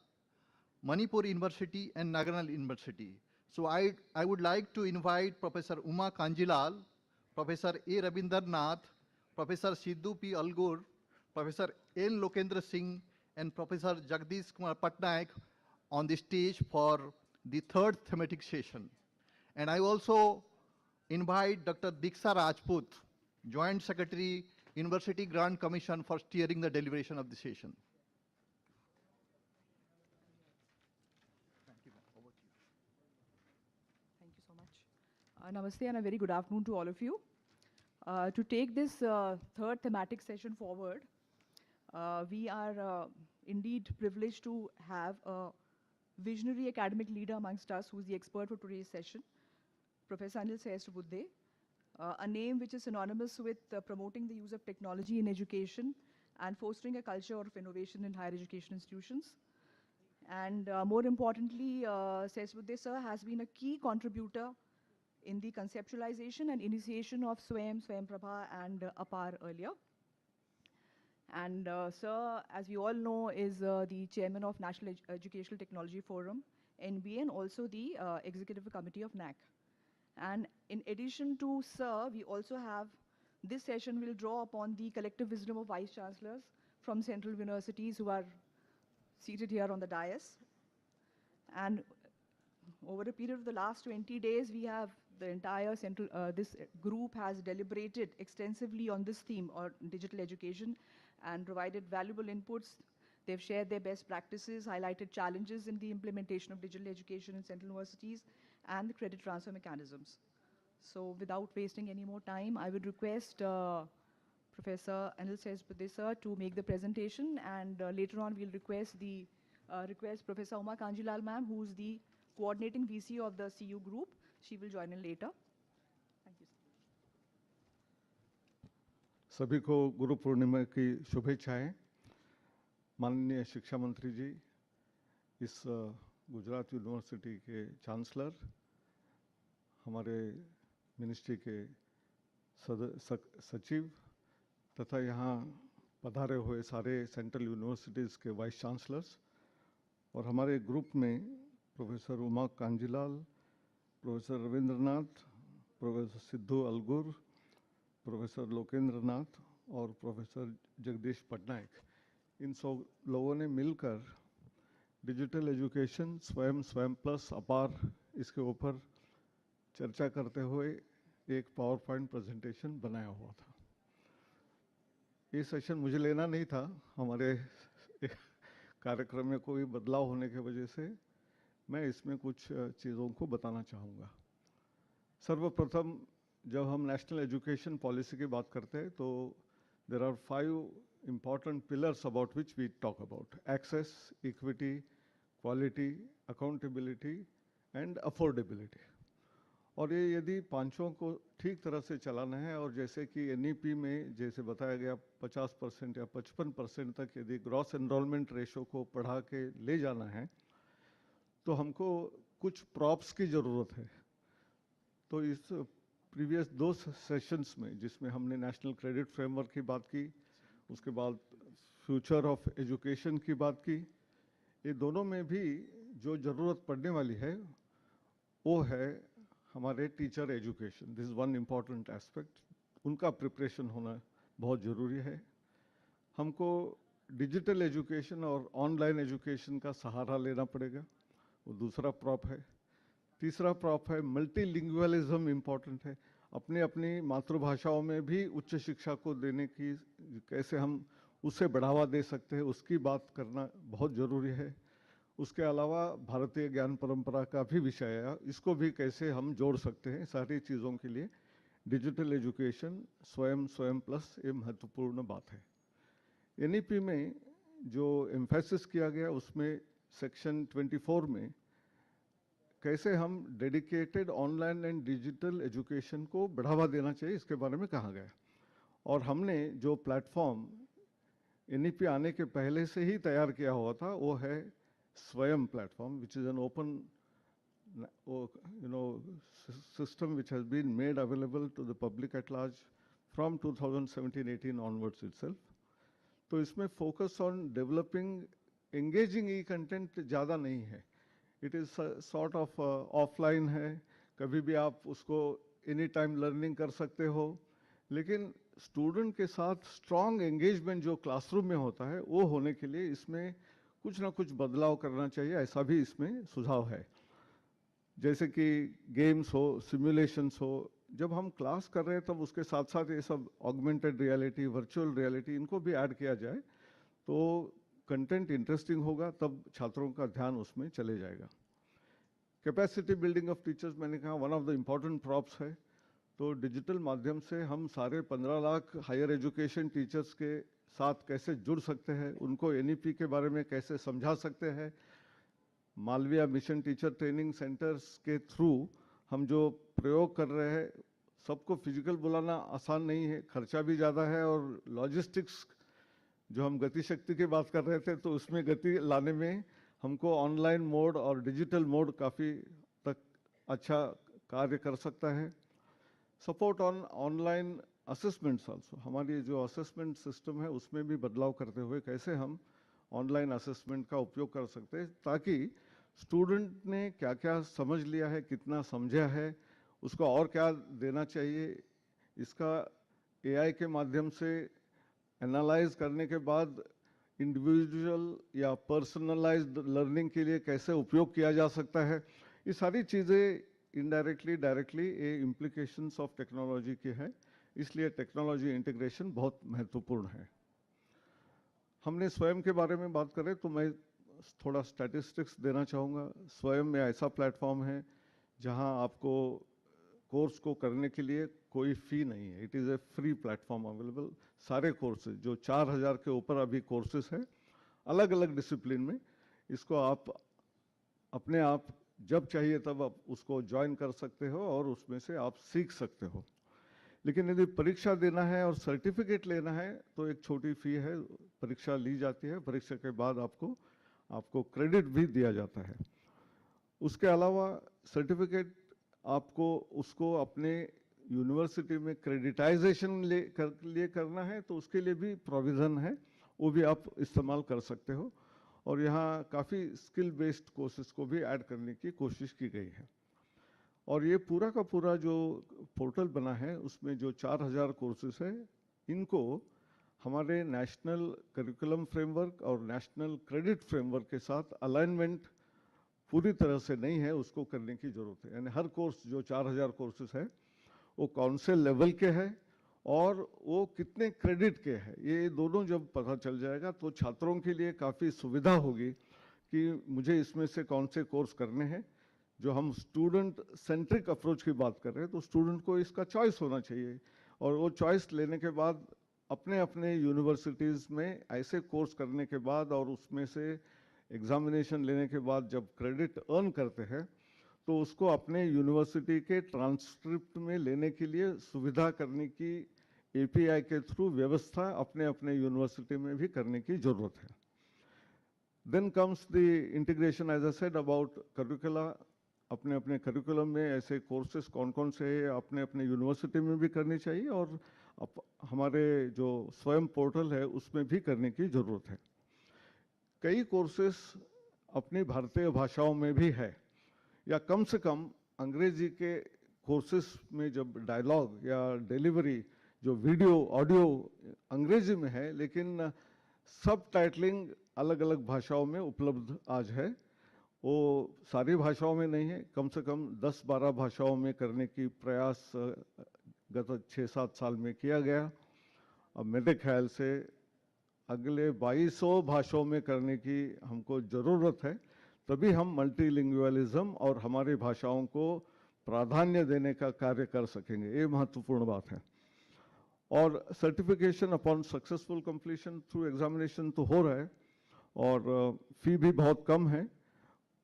S1: Manipur University, and Nagaland University. So I would like to invite Professor Uma Kanjilal, Professor A. Rabindranath, Professor Sidhu P. Algur, Professor N. Lokendra Singh, and Professor Jagdish Kumar Patnaik on the stage for the third thematic session. And I also invite Dr. Diksha Rajput, Joint Secretary, University Grant Commission, for steering the deliberation of the session. Thank you. Over to you.
S17: Thank you so much. Namaste and a very good afternoon to all of you. To take this third thematic session forward, we are indeed privileged to have a visionary academic leader amongst us who is the expert for today's session, Professor Anil Sahasrabudhe, a name which is synonymous with promoting the use of technology in education and fostering a culture of innovation in higher education institutions. And more importantly, Seswade sir has been a key contributor in the conceptualization and initiation of SWAYAM, SWAYAM Prabha, and APAR earlier. And sir, as we all know, is the chairman of National Educational Technology Forum, NBA, and also the executive committee of NAC. And in addition to sir, we also have, this session will draw upon the collective wisdom of vice chancellors from central universities who are seated here on the dais. And over a period of the last 20 days, we have the entire central, this group has deliberated extensively on this theme, or digital education, and provided valuable inputs. They've shared their best practices, highlighted challenges in the implementation of digital education in central universities, and the credit transfer mechanisms. So without wasting any more time, I would request Professor Anil Seswade sir to make the presentation, and later on we'll request Professor Uma Kanjilal ma'am, who's the coordinating VC of the CU group. She will join in later. Thank you.
S1: सभी को गुरु पूर्णिमा की शुभेच्छाएं। माननीय शिक्षा मंत्री जी, इस Gujarat university के chancellor, हमारे ministry के सचिव तथा यहाँ पधारे हुए सारे सेंट्रल यूनिवर्सिटीज़ के वाइस चांसलर्स, और हमारे ग्रुप में professor Uma Kanjilal, professor Ravindranath, professor Siddhu Algur, professor Lokendra Nath और प्रोफेसर जगदीश पटनायक, इन सब लोगों ने मिलकर डिजिटल एजुकेशन स्वयं, स्वयं प्लस, अपार, इसके ऊपर चर्चा करते हुए एक पावर पॉइंट प्रेजेंटेशन बनाया हुआ था। ये सेशन मुझे लेना नहीं था, हमारे कार्यक्रम में कोई बदलाव होने की वजह से मैं इसमें कुछ चीज़ों को बताना चाहूँगा। सर्वप्रथम जब हम नेशनल एजुकेशन पॉलिसी की बात करते हैं तो there are 5 important pillars about which we talk about: access, equity, quality, accountability and affordability. और ये यदि पांचों को ठीक तरह से चलाना है, और जैसे कि NEP में जैसे बताया गया 50% या 55% तक यदि ग्रॉस एनरोलमेंट रेशो को बढ़ा के ले जाना है, तो हमको कुछ प्रॉप्स की ज़रूरत है। तो इस प्रीवियस 2 सेशंस में, जिसमें हमने नेशनल क्रेडिट फ्रेमवर्क की बात की, उसके बाद फ्यूचर ऑफ एजुकेशन की बात की, ये दोनों में भी जो ज़रूरत पड़ने वाली है वो है हमारे teacher education. This is one important aspect, उनका प्रिपरेशन होना बहुत ज़रूरी है। हमको डिजिटल एजुकेशन और ऑनलाइन एजुकेशन का सहारा लेना पड़ेगा, वो दूसरा प्रॉप है। तीसरा प्रॉप है मल्टीलिंगुअलिज्म, इम्पॉर्टेंट है। अपनी अपनी मातृभाषाओं में भी उच्च शिक्षा को देने की कैसे हम उसे बढ़ावा दे सकते हैं, उसकी बात करना बहुत ज़रूरी है। उसके अलावा भारतीय ज्ञान परंपरा का भी विषय है, इसको भी कैसे हम जोड़ सकते हैं। सारी चीज़ों के लिए डिजिटल एजुकेशन स्वयं, स्वयं प्लस ये महत्वपूर्ण बात है। NEP में जो एम्फेसिस किया गया उसमें सेक्शन 24 में कैसे हम dedicated online and digital education को बढ़ावा देना चाहिए, इसके बारे में कहा गया। और हमने जो प्लेटफॉर्म NEP आने के पहले से ही तैयार किया हुआ था वो है स्वयं platform, which is an open system which has been made available to the public at large from 2017-18 onwards itself. तो इसमें focus on developing engaging E content ज़्यादा नहीं है। It is sort of offline है, कभी भी आप उसको एनी टाइम लर्निंग कर सकते हो, लेकिन स्टूडेंट के साथ स्ट्रॉन्ग एंगेजमेंट जो क्लासरूम में होता है वो होने के लिए इसमें कुछ ना कुछ बदलाव करना चाहिए, ऐसा भी इसमें सुझाव है। जैसे कि गेम्स हो, सिमुलेशंस हो, जब हम क्लास कर रहे हैं तब उसके साथ साथ ये सब ऑगमेंटेड रियलिटी, वर्चुअल रियलिटी, इनको भी ऐड किया जाए तो कंटेंट इंटरेस्टिंग होगा, तब छात्रों का ध्यान उसमें चले जाएगा। कैपेसिटी बिल्डिंग ऑफ टीचर्स, मैंने कहा one of the important props है। तो डिजिटल माध्यम से हम सारे 15 लाख हायर एजुकेशन टीचर्स के साथ कैसे जुड़ सकते हैं, उनको NEP के बारे में कैसे समझा सकते हैं। Malaviya mission teacher training centres के थ्रू हम जो प्रयोग कर रहे हैं, सबको फिजिकल बुलाना आसान नहीं है, खर्चा भी ज़्यादा है और लॉजिस्टिक्स
S18: जो हम गति शक्ति की बात कर रहे थे, तो उसमें गति लाने में हमको ऑनलाइन मोड और डिजिटल मोड काफ़ी तक अच्छा कार्य कर सकता है। Support on online assessments also, हमारी जो असेसमेंट सिस्टम है उसमें भी बदलाव करते हुए कैसे हम ऑनलाइन असेसमेंट का उपयोग कर सकते हैं, ताकि स्टूडेंट ने क्या क्या समझ लिया है, कितना समझा है, उसको और क्या देना चाहिए, इसका एआई के माध्यम से एनालाइज करने के बाद इंडिविजुअल या पर्सनलाइज्ड लर्निंग के लिए कैसे उपयोग किया जा सकता है। ये सारी चीज़ें इनडायरेक्टली डायरेक्टली ये इम्प्लीकेशंस ऑफ टेक्नोलॉजी की है, इसलिए टेक्नोलॉजी इंटीग्रेशन बहुत महत्वपूर्ण है। हमने स्वयं के बारे में बात करें तो मैं थोड़ा स्टैटिस्टिक्स देना चाहूँगा। स्वयं में ऐसा प्लेटफॉर्म है जहां आपको कोर्स को करने के लिए कोई फ़ी नहीं है। It is a free platform available. सारे कोर्सेज जो 4000 के ऊपर अभी कोर्सेज हैं अलग अलग डिसिप्लिन में, इसको आप अपने आप जब चाहिए तब आप उसको ज्वाइन कर सकते हो और उसमें से आप सीख सकते हो। लेकिन यदि परीक्षा देना है और सर्टिफिकेट लेना है तो एक छोटी फ़ी है, परीक्षा ली जाती है, परीक्षा के बाद आपको क्रेडिट भी दिया जाता है। उसके अलावा सर्टिफिकेट आपको उसको अपने यूनिवर्सिटी में क्रेडिटाइजेशन लिए करना है तो उसके लिए भी प्रोविज़न है, वो भी आप इस्तेमाल कर सकते हो। और यहाँ काफ़ी स्किल बेस्ड कोर्सेज को भी ऐड करने की कोशिश की गई है। और ये पूरा का पूरा जो पोर्टल बना है उसमें जो 4000 कोर्सेज है, इनको हमारे नेशनल करिकुलम फ्रेमवर्क और नेशनल क्रेडिट फ्रेमवर्क के साथ अलाइनमेंट पूरी तरह से नहीं है, उसको करने की ज़रूरत है। यानी हर कोर्स जो 4000 कोर्सेज है वो कौन से लेवल के हैं और वो कितने क्रेडिट के हैं, ये दोनों जब पता चल जाएगा तो छात्रों के लिए काफ़ी सुविधा होगी कि मुझे इसमें से कौन से कोर्स करने हैं। जो हम स्टूडेंट सेंट्रिक अप्रोच की बात कर रहे हैं तो स्टूडेंट को इसका चॉइस होना चाहिए, और वो चॉइस लेने के बाद अपने अपने यूनिवर्सिटीज़ में ऐसे कोर्स करने के बाद और उसमें से एग्जामिनेशन लेने के बाद जब क्रेडिट अर्न करते हैं तो उसको अपने यूनिवर्सिटी के ट्रांसक्रिप्ट में लेने के लिए सुविधा करने की एपीआई के थ्रू व्यवस्था अपने अपने यूनिवर्सिटी में भी करने की ज़रूरत है। Then comes the integration, as I said about curricula. अपने अपने करिकुलम में ऐसे कोर्सेज कौन कौन से हैं अपने अपने यूनिवर्सिटी में भी करनी चाहिए और हमारे जो स्वयं पोर्टल है उसमें भी करने की ज़रूरत है। कई कोर्सेज अपनी भारतीय भाषाओं में भी है, या कम से कम अंग्रेजी के कोर्सेज में जब डायलॉग या डिलीवरी जो वीडियो ऑडियो अंग्रेजी में है, लेकिन सब टाइटलिंग अलग अलग भाषाओं में उपलब्ध आज है। वो सारी भाषाओं में नहीं है, कम से कम 10-12 भाषाओं में करने की प्रयास गत 6-7 साल में किया गया। अब मेरे ख्याल से अगले 2200 भाषाओं में करने की हमको ज़रूरत है, तभी हम मल्टीलिंगुअलिज्म और हमारी भाषाओं को प्राधान्य देने का कार्य कर सकेंगे। ये महत्वपूर्ण बात है। और certification upon successful completion through examination तो हो रहा है और फी भी बहुत कम है।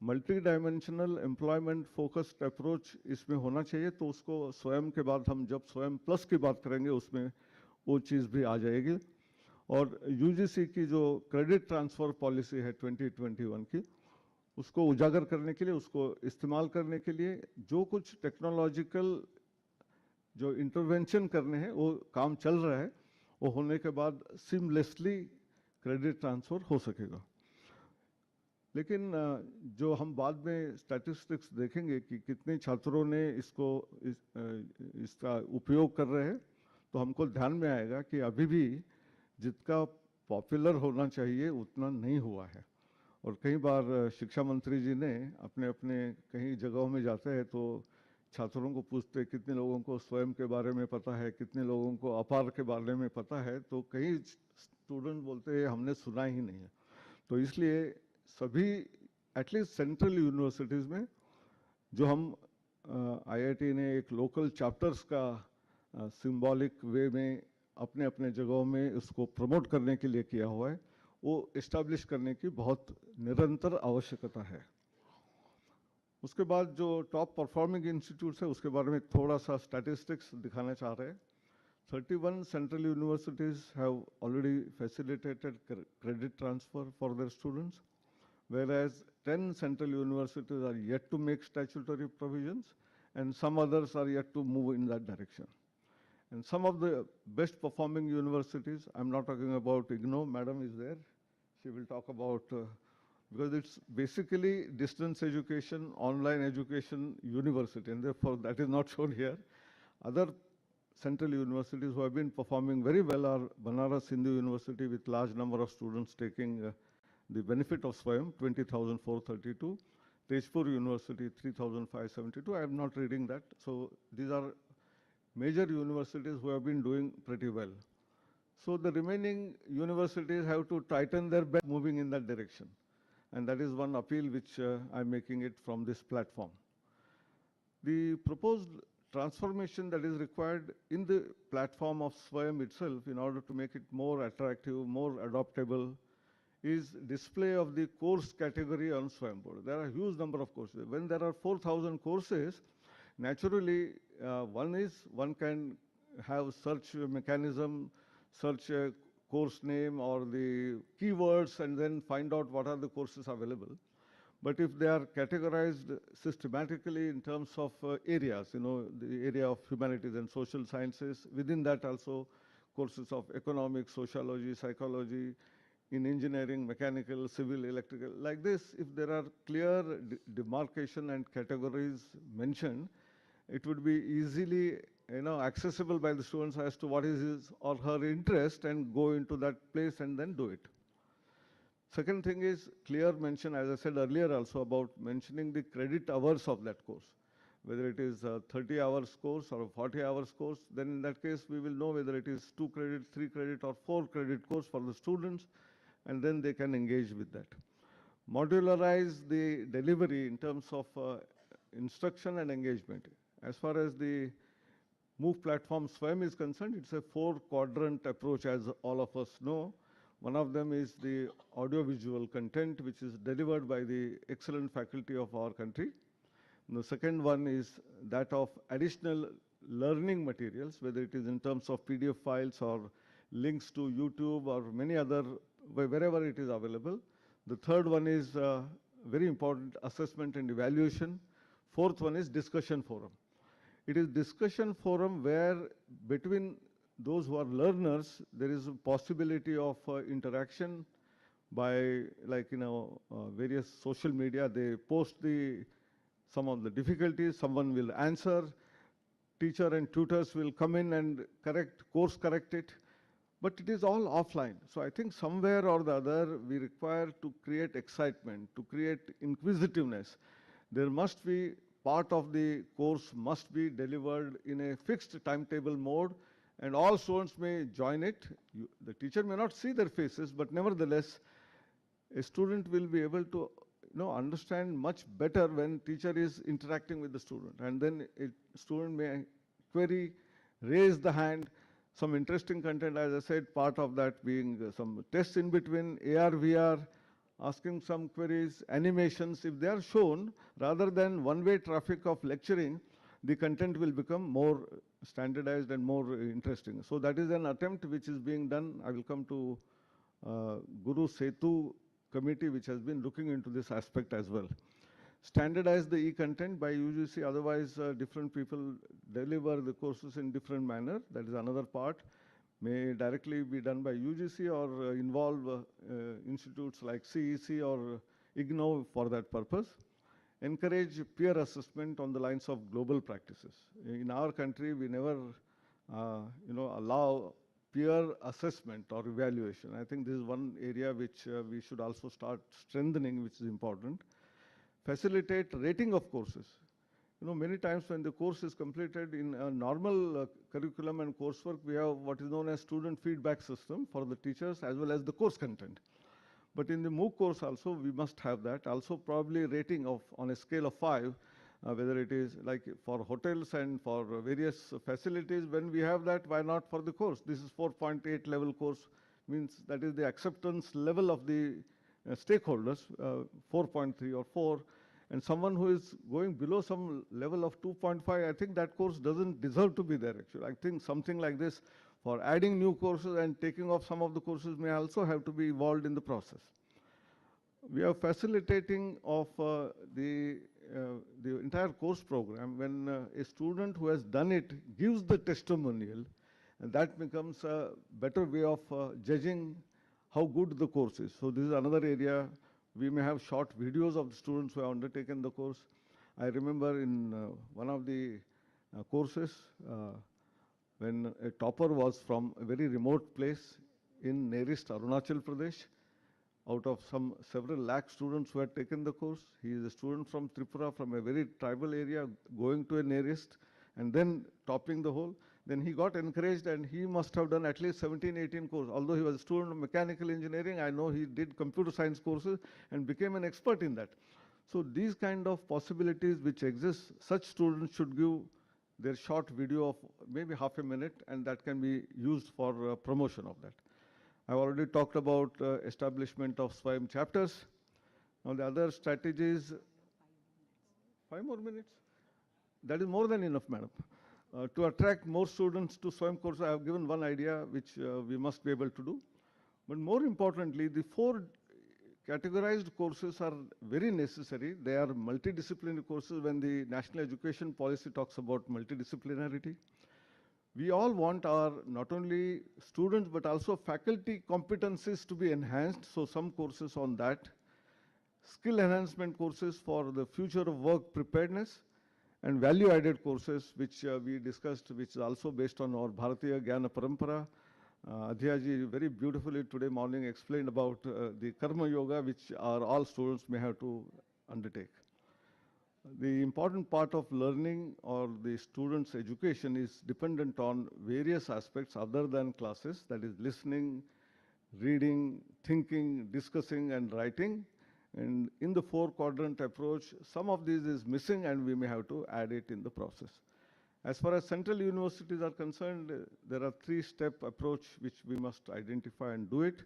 S18: Multi dimensional employment focused approach इसमें होना चाहिए, तो उसको स्वयं के बाद हम जब स्वयं प्लस की बात करेंगे उसमें वो चीज़ भी आ जाएगी। और यूजीसी की जो क्रेडिट ट्रांसफ़र पॉलिसी है 2021 की, उसको उजागर करने के लिए, उसको इस्तेमाल करने के लिए जो कुछ टेक्नोलॉजिकल जो इंटरवेंशन करने हैं वो काम चल रहा है, वो होने के बाद सीमलेसली क्रेडिट ट्रांसफ़र हो सकेगा। लेकिन जो हम बाद में स्टैटिस्टिक्स देखेंगे कि कितने छात्रों ने इसका उपयोग कर रहे हैं, तो हमको ध्यान में आएगा कि अभी भी जितना पॉपुलर होना चाहिए उतना नहीं हुआ है। और कई बार शिक्षा मंत्री जी ने अपने अपने कई जगहों में जाते हैं तो छात्रों को पूछते कितने लोगों को स्वयं के बारे में पता है, कितने लोगों को अपार के बारे में पता है, तो कई स्टूडेंट बोलते हैं हमने सुना ही नहीं है। तो इसलिए सभी एटलीस्ट सेंट्रल यूनिवर्सिटीज़ में जो हम आईआईटी ने एक लोकल चैप्टर्स का सिंबॉलिक वे में अपने अपने जगहों में उसको प्रमोट करने के लिए किया हुआ है, वो इस्टेब्लिश करने की बहुत निरंतर आवश्यकता है। उसके बाद जो टॉप परफॉर्मिंग इंस्टीट्यूट्स है उसके बारे में थोड़ा सा स्टैटिस्टिक्स दिखाना चाह रहे हैं। 31 central universities have already facilitated credit transfer for their students, whereas 10 central universities are yet to make statutory provisions, and some others are yet to move in that direction. And some of the best performing universities, I'm not talking about IGNO, madam is there, she will talk about, because it's basically distance education, online education university, and therefore that is not shown here. Other central universities who have been performing very well are Banaras Hindu University with large number of students taking the benefit of SWAYAM, 20,432. Tezpur University, 3,572. I am not reading that. So these are major universities who have been doing pretty well. So the remaining universities have to tighten their belt moving in that direction. And that is one appeal which I'm making it from this platform. The proposed transformation that is required in the platform of SWAYAM itself in order to make it more attractive, more adoptable, is display of the course category on SWAYAM board. There are a huge number of courses. When there are 4,000 courses, naturally one can have search mechanism, search a course name or the keywords and then find out what are the courses available. But if they are categorized systematically in terms of areas, the area of humanities and social sciences, within that also courses of economics, sociology, psychology, in engineering, mechanical, civil, electrical, like this, if there are clear demarcation and categories mentioned, it would be easily accessible by the students as to what is his or her interest and go into that place and then do it. Second thing is clear mention, as I said earlier also, about mentioning the credit hours of that course. Whether it is a 30 hours course or a 40 hours course, then in that case we will know whether it is 2 credit, 3 credit or 4 credit course for the students, and then they can engage with that. Modularize the delivery in terms of instruction and engagement. As far as the MOOC platform SWAYAM is concerned, it's a 4-quadrant approach, as all of us know. One of them is the audiovisual content, which is delivered by the excellent faculty of our country. And the second one is that of additional learning materials, whether it is in terms of PDF files or links to YouTube or many other, wherever it is available. The third one is very important, assessment and evaluation. Fourth one is discussion forum. It is discussion forum where between those who are learners, there is a possibility of interaction by, various social media. They post some of the difficulties, someone will answer, teacher and tutors will come in and course correct it, but it is all offline. So I think somewhere or the other, we require to create excitement, to create inquisitiveness. There must be part of the course must be delivered in a fixed timetable mode, and all students may join it. The teacher may not see their faces, but nevertheless, a student will be able to understand much better when teacher is interacting with the student. And then a student may query, raise the hand, some interesting content, as I said, part of that being some tests in between, AR, VR, asking some queries, animations. If they are shown, rather than one-way traffic of lecturing, the content will become more standardized and more interesting. So that is an attempt which is being done. I will come to Guru Setu committee, which has been looking into this aspect as well. Standardize the e-content by UGC, otherwise different people deliver the courses in different manner. That is another part. May directly be done by UGC or involve institutes like CEC or IGNO for that purpose. Encourage peer assessment on the lines of global practices. In our country, we never allow peer assessment or evaluation. I think this is one area which we should also start strengthening, which is important. Facilitate rating of courses. Many times when the course is completed in a normal curriculum and coursework, we have what is known as student feedback system for the teachers as well as the course content. But in the MOOC course also, we must have that. Also probably rating on a scale of 5, whether it is like for hotels and for various facilities. When we have that, why not for the course? This is 4.8 level course, means that is the acceptance level of the stakeholders, 4.3 or 4. And someone who is going below some level of 2.5, I think that course doesn't deserve to be there actually. I think something like this for adding new courses and taking off some of the courses may also have to be evolved in the process. We are facilitating of the entire course program when a student who has done it gives the testimonial, and that becomes a better way of judging how good the course is. So this is another area. We may have short videos of the students who have undertaken the course. I remember in one of the courses when a topper was from a very remote place in nearest Arunachal Pradesh. Out of some several lakh students who had taken the course, he is a student from Tripura, from a very tribal area, going to a nearest and then topping the whole. Then he got encouraged and he must have done at least 17, 18 courses. Although he was a student of mechanical engineering, I know he did computer science courses and became an expert in that. So these kind of possibilities which exist, such students should give their short video of maybe half a minute, and that can be used for promotion of that. I've already talked about establishment of SWAYAM chapters. Now the other strategies, 5 more minutes? That is more than enough, madam. To attract more students to SWAYAM courses, I have given one idea which we must be able to do. But more importantly, the 4 categorized courses are very necessary. They are multidisciplinary courses when the National Education Policy talks about multidisciplinarity. We all want our not only students but also faculty competencies to be enhanced, so some courses on that. Skill enhancement courses for the future of work preparedness, and value-added courses which we discussed, which is also based on our Bharatiya Jnana Parampara. Adhyaji very beautifully today morning explained about the Karma Yoga, which all students may have to undertake. The important part of learning or the student's education is dependent on various aspects other than classes, that is listening, reading, thinking, discussing and writing. And in the 4-quadrant approach, some of these is missing and we may have to add it in the process. As far as central universities are concerned, there are 3-step approach which we must identify and do it.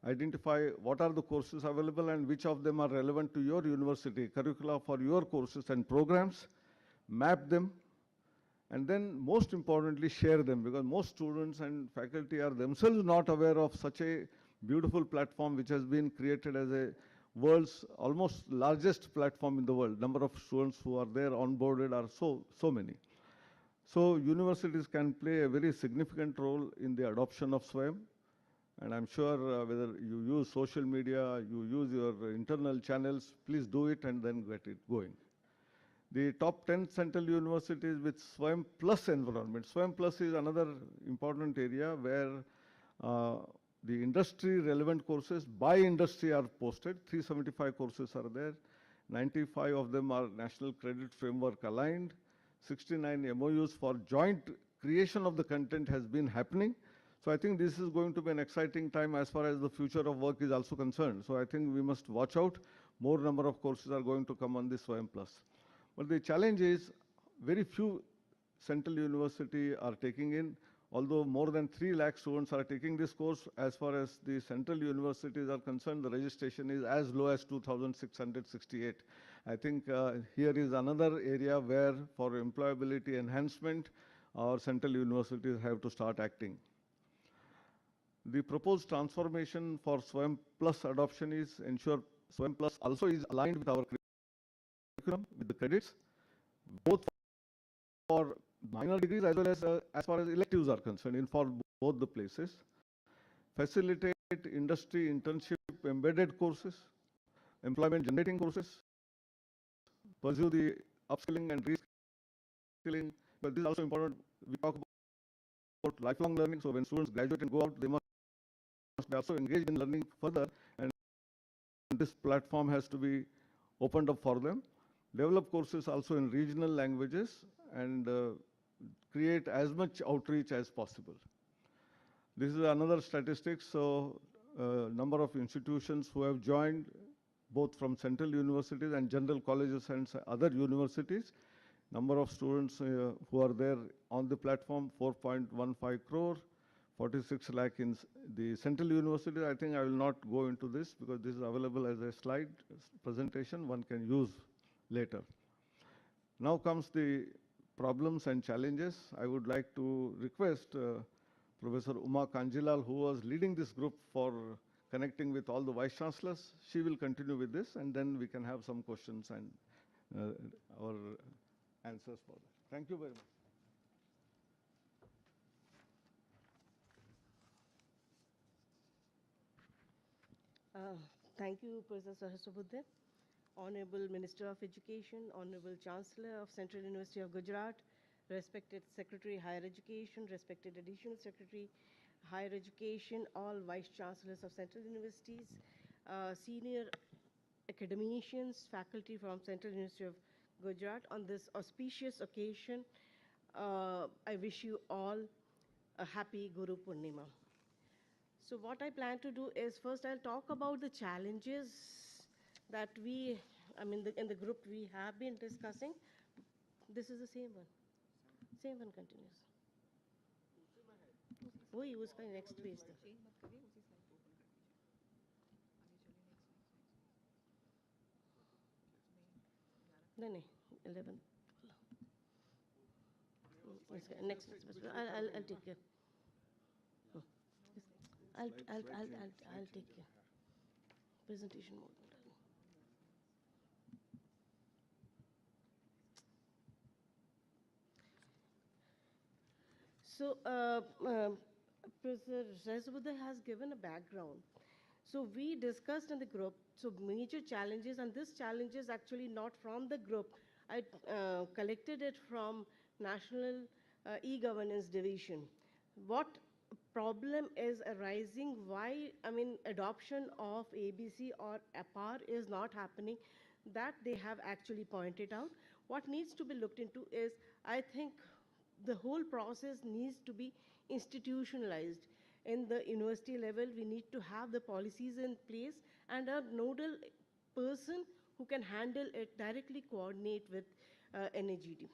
S18: Identify what are the courses available and which of them are relevant to your university, curricula for your courses and programs, map them, and then most importantly share them, because most students and faculty are themselves not aware of such a beautiful platform which has been created as a world's almost largest platform in the world. Number of students who are there onboarded are so many. So universities can play a very significant role in the adoption of SWAYAM. And I'm sure whether you use social media, you use your internal channels, please do it and then get it going. The top 10 central universities with SWAYAM Plus environment. SWAYAM Plus is another important area where the industry relevant courses by industry are posted. 375 courses are there. 95 of them are National Credit Framework aligned. 69 MOUs for joint creation of the content has been happening. So I think this is going to be an exciting time as far as the future of work is also concerned. So I think we must watch out. More number of courses are going to come on this SWAYAM Plus. But the challenge is very few central university are taking in, although more than 3 lakh students are taking this course. As far as the central universities are concerned, the registration is as low as 2,668. I think here is another area where for employability enhancement, our central universities have to start acting. The proposed transformation for SWAYAM Plus adoption is ensure SWAYAM Plus also is aligned with our curriculum, with the credits, both for minor degrees as far as electives are concerned, in for both the places. Facilitate industry internship embedded courses, employment generating courses, pursue the upskilling and reskilling, but this is also important. We talk about lifelong learning, so when students graduate and go out, they must also engage in learning further, and this platform has to be opened up for them. Develop courses also in regional languages and create as much outreach as possible. This is another statistic. So number of institutions who have joined, both from central universities and general colleges and other universities. Number of students who are there on the platform, 4.15 crore, 46 lakh in the central universities. I think I will not go into this because this is available as a slide presentation. One can use later. Now comes the problems and challenges. I would like to request Professor Uma Kanjilal, who was leading this group for connecting with all the Vice Chancellors. She will continue with this, and then we can have some questions and our answers for that. Thank you very much.
S19: Thank you, Professor Sahasrabudhe. Honorable Minister of Education, Honorable Chancellor of Central University of Gujarat, respected Secretary Higher Education, respected Additional Secretary Higher Education, all Vice Chancellors of Central Universities, senior academicians, faculty from Central University of Gujarat. On this auspicious occasion, I wish you all a happy Guru Purnima. So what I plan to do is, first I'll talk about the challenges that in the group we have been discussing. This is the same one. Same one continues. वही उसका next page था. नहीं 11. Next. I'll take care. I'll take care. Presentation mode. So, Professor Sahasrabudhe has given a background. So we discussed in the group, so major challenges, and this challenge is actually not from the group. I collected it from National E-Governance Division. What problem is arising, why, adoption of ABC or APAR is not happening, that they have actually pointed out. What needs to be looked into is, I think, the whole process needs to be institutionalized. In the university level, we need to have the policies in place and a nodal person who can handle it, directly coordinate with NHED.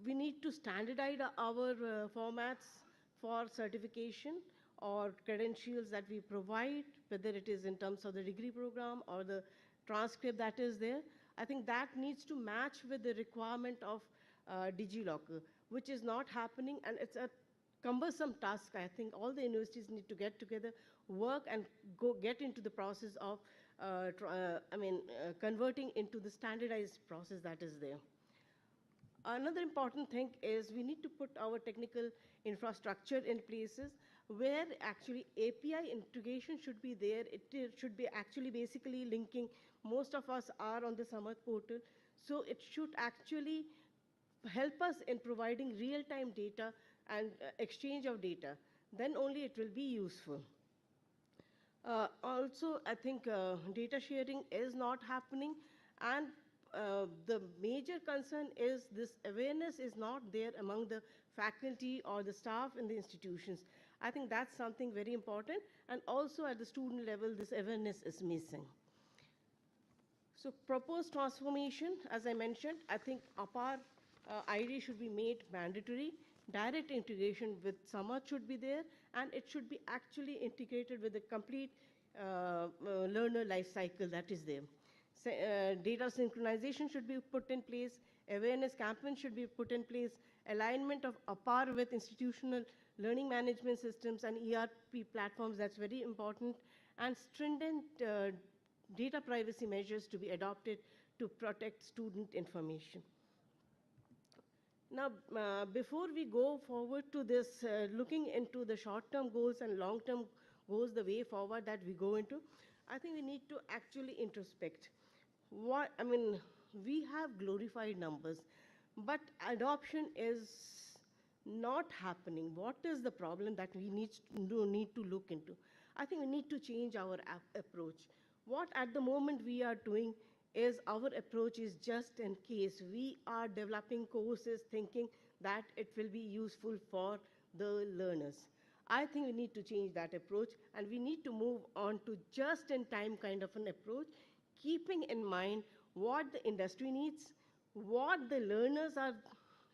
S19: We need to standardize our formats for certification or credentials that we provide, whether it is in terms of the degree program or the transcript that is there. I think that needs to match with the requirement of DigiLocker, which is not happening, and it's a cumbersome task. I think all the universities need to get together, work, and get into the process of converting into the standardized process that is there. Another important thing is we need to put our technical infrastructure in places where actually API integration should be there. It should be actually basically linking. Most of us are on the Samarth portal, so it should actually help us in providing real-time data and exchange of data. Then only it will be useful. Also, I think data sharing is not happening, and the major concern is this awareness is not there among the faculty or the staff in the institutions. I think that's something very important, and also at the student level, this awareness is missing. So proposed transformation, as I mentioned, I think APAR ID should be made mandatory. Direct integration with Samarth should be there, and it should be actually integrated with the complete learner life cycle that is there. So, data synchronization should be put in place, awareness campaign should be put in place, alignment of APAR with institutional learning management systems and ERP platforms, that's very important, and stringent data privacy measures to be adopted to protect student information. Now, before we go forward to this, looking into the short-term goals and long-term goals, the way forward that we go into, I think we need to actually introspect. We have glorified numbers, but adoption is not happening. What is the problem that we need to look into? I think we need to change our approach. What at the moment we are doing is our approach is just in case. We are developing courses thinking that it will be useful for the learners. I think we need to change that approach, and we need to move on to just-in-time kind of an approach, keeping in mind what the industry needs, what the learners are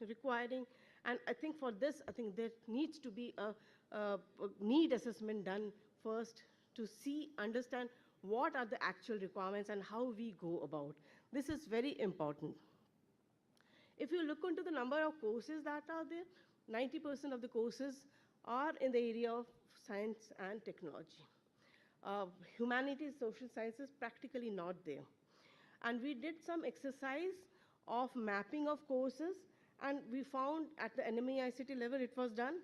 S19: requiring, and I think for this, I think there needs to be a need assessment done first to see, understand what are the actual requirements and how we go about. This is very important. If you look into the number of courses that are there, 90% of the courses are in the area of science and technology. Humanities, social sciences, practically not there. And we did some exercise of mapping of courses, and we found at the NMEICT level it was done.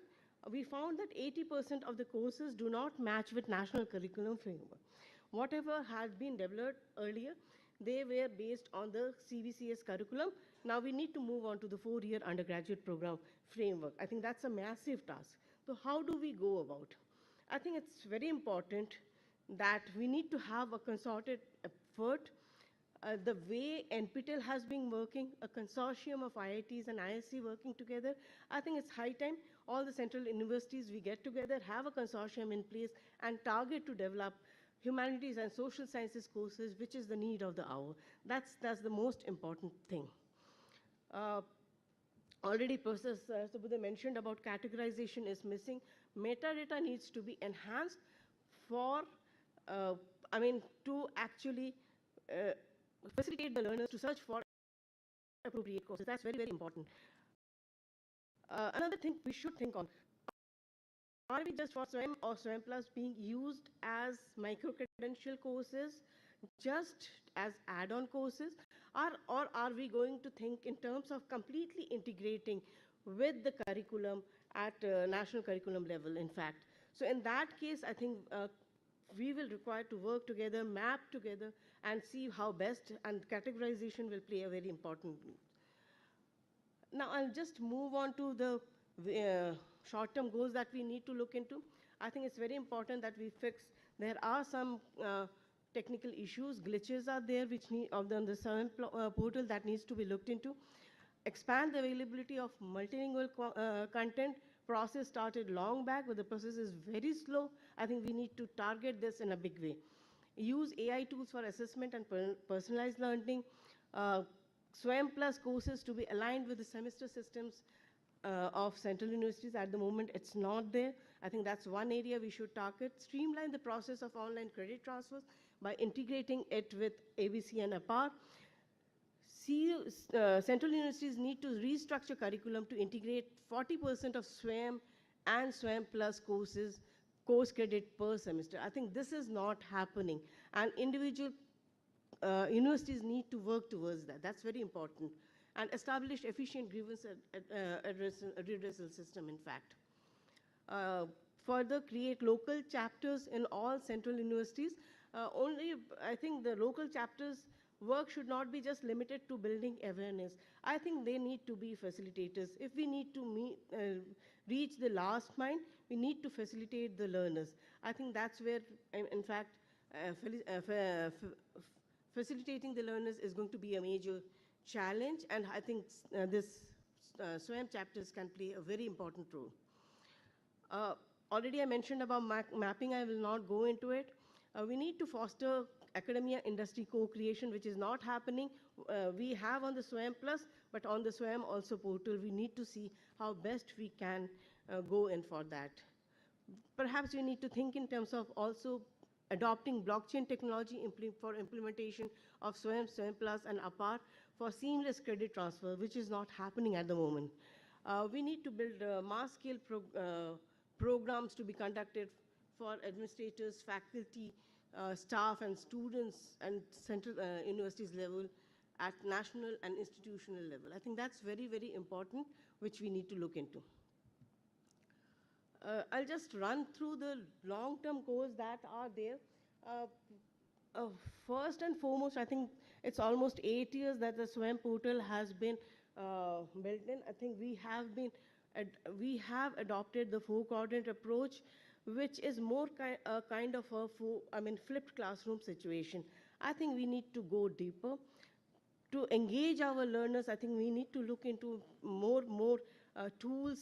S19: We found that 80% of the courses do not match with national curriculum framework. Whatever had been developed earlier, they were based on the CBCS curriculum. Now we need to move on to the 4-year undergraduate program framework. I think that's a massive task. So how do we go about? I think it's very important that we need to have a concerted effort. The way NPTEL has been working, a consortium of IITs and ISC working together, I think it's high time all the central universities, we get together, have a consortium in place, and target to develop humanities and social sciences courses, which is the need of the hour. That's the most important thing. Already Professor Subudhe mentioned about categorization is missing. Metadata needs to be enhanced for, to actually facilitate the learners to search for appropriate courses. That's very, very important. Another thing we should think on, are we just for SWAYAM or SWAYAM Plus being used as micro-credential courses, just as add-on courses, or are we going to think in terms of completely integrating with the curriculum at national curriculum level, in fact? So in that case, I think we will require to work together, map together, and see how best, and categorization will play a very important role. Now I'll just move on to the short-term goals that we need to look into. I think it's very important that we fix, there are some technical issues, glitches are there which need, on the SWAYAM portal that needs to be looked into. Expand the availability of multilingual content. Process started long back, but the process is very slow. I think we need to target this in a big way. Use AI tools for assessment and personalized learning. SWAYAM Plus courses to be aligned with the semester systems of central universities. At the moment, it's not there. I think that's one area we should target. Streamline the process of online credit transfers by integrating it with ABC and APAR. Central universities need to restructure curriculum to integrate 40% of SWAYAM and SWAYAM Plus courses, course credit per semester. I think this is not happening, and individual universities need to work towards that. That's very important. And establish efficient grievance redressal system, in fact. Further, create local chapters in all central universities. I think the local chapters work should not be just limited to building awareness. I think they need to be facilitators. If we need to reach the last mile, we need to facilitate the learners. I think that's where, in fact, facilitating the learners is going to be a major challenge, and I think this SWAYAM chapters can play a very important role. Already I mentioned about mapping, I will not go into it. We need to foster academia industry co-creation, which is not happening. We have on the SWAYAM Plus, but on the SWAYAM also portal, we need to see how best we can go in for that. Perhaps we need to think in terms of also adopting blockchain technology for implementation of SWAYAM, SWAYAM Plus, and APAR for seamless credit transfer, which is not happening at the moment. We need to build mass-scale programs to be conducted for administrators, faculty, staff, and students, and central universities level at national and institutional level. I think that's very, very important, which we need to look into. I'll just run through the long-term goals that are there. First and foremost, I think it's almost 8 years that the SWAYAM portal has been built in. I think we have adopted the 4-quadrant approach, which is more kind of a flipped classroom situation. I think we need to go deeper. To engage our learners, I think we need to look into more tools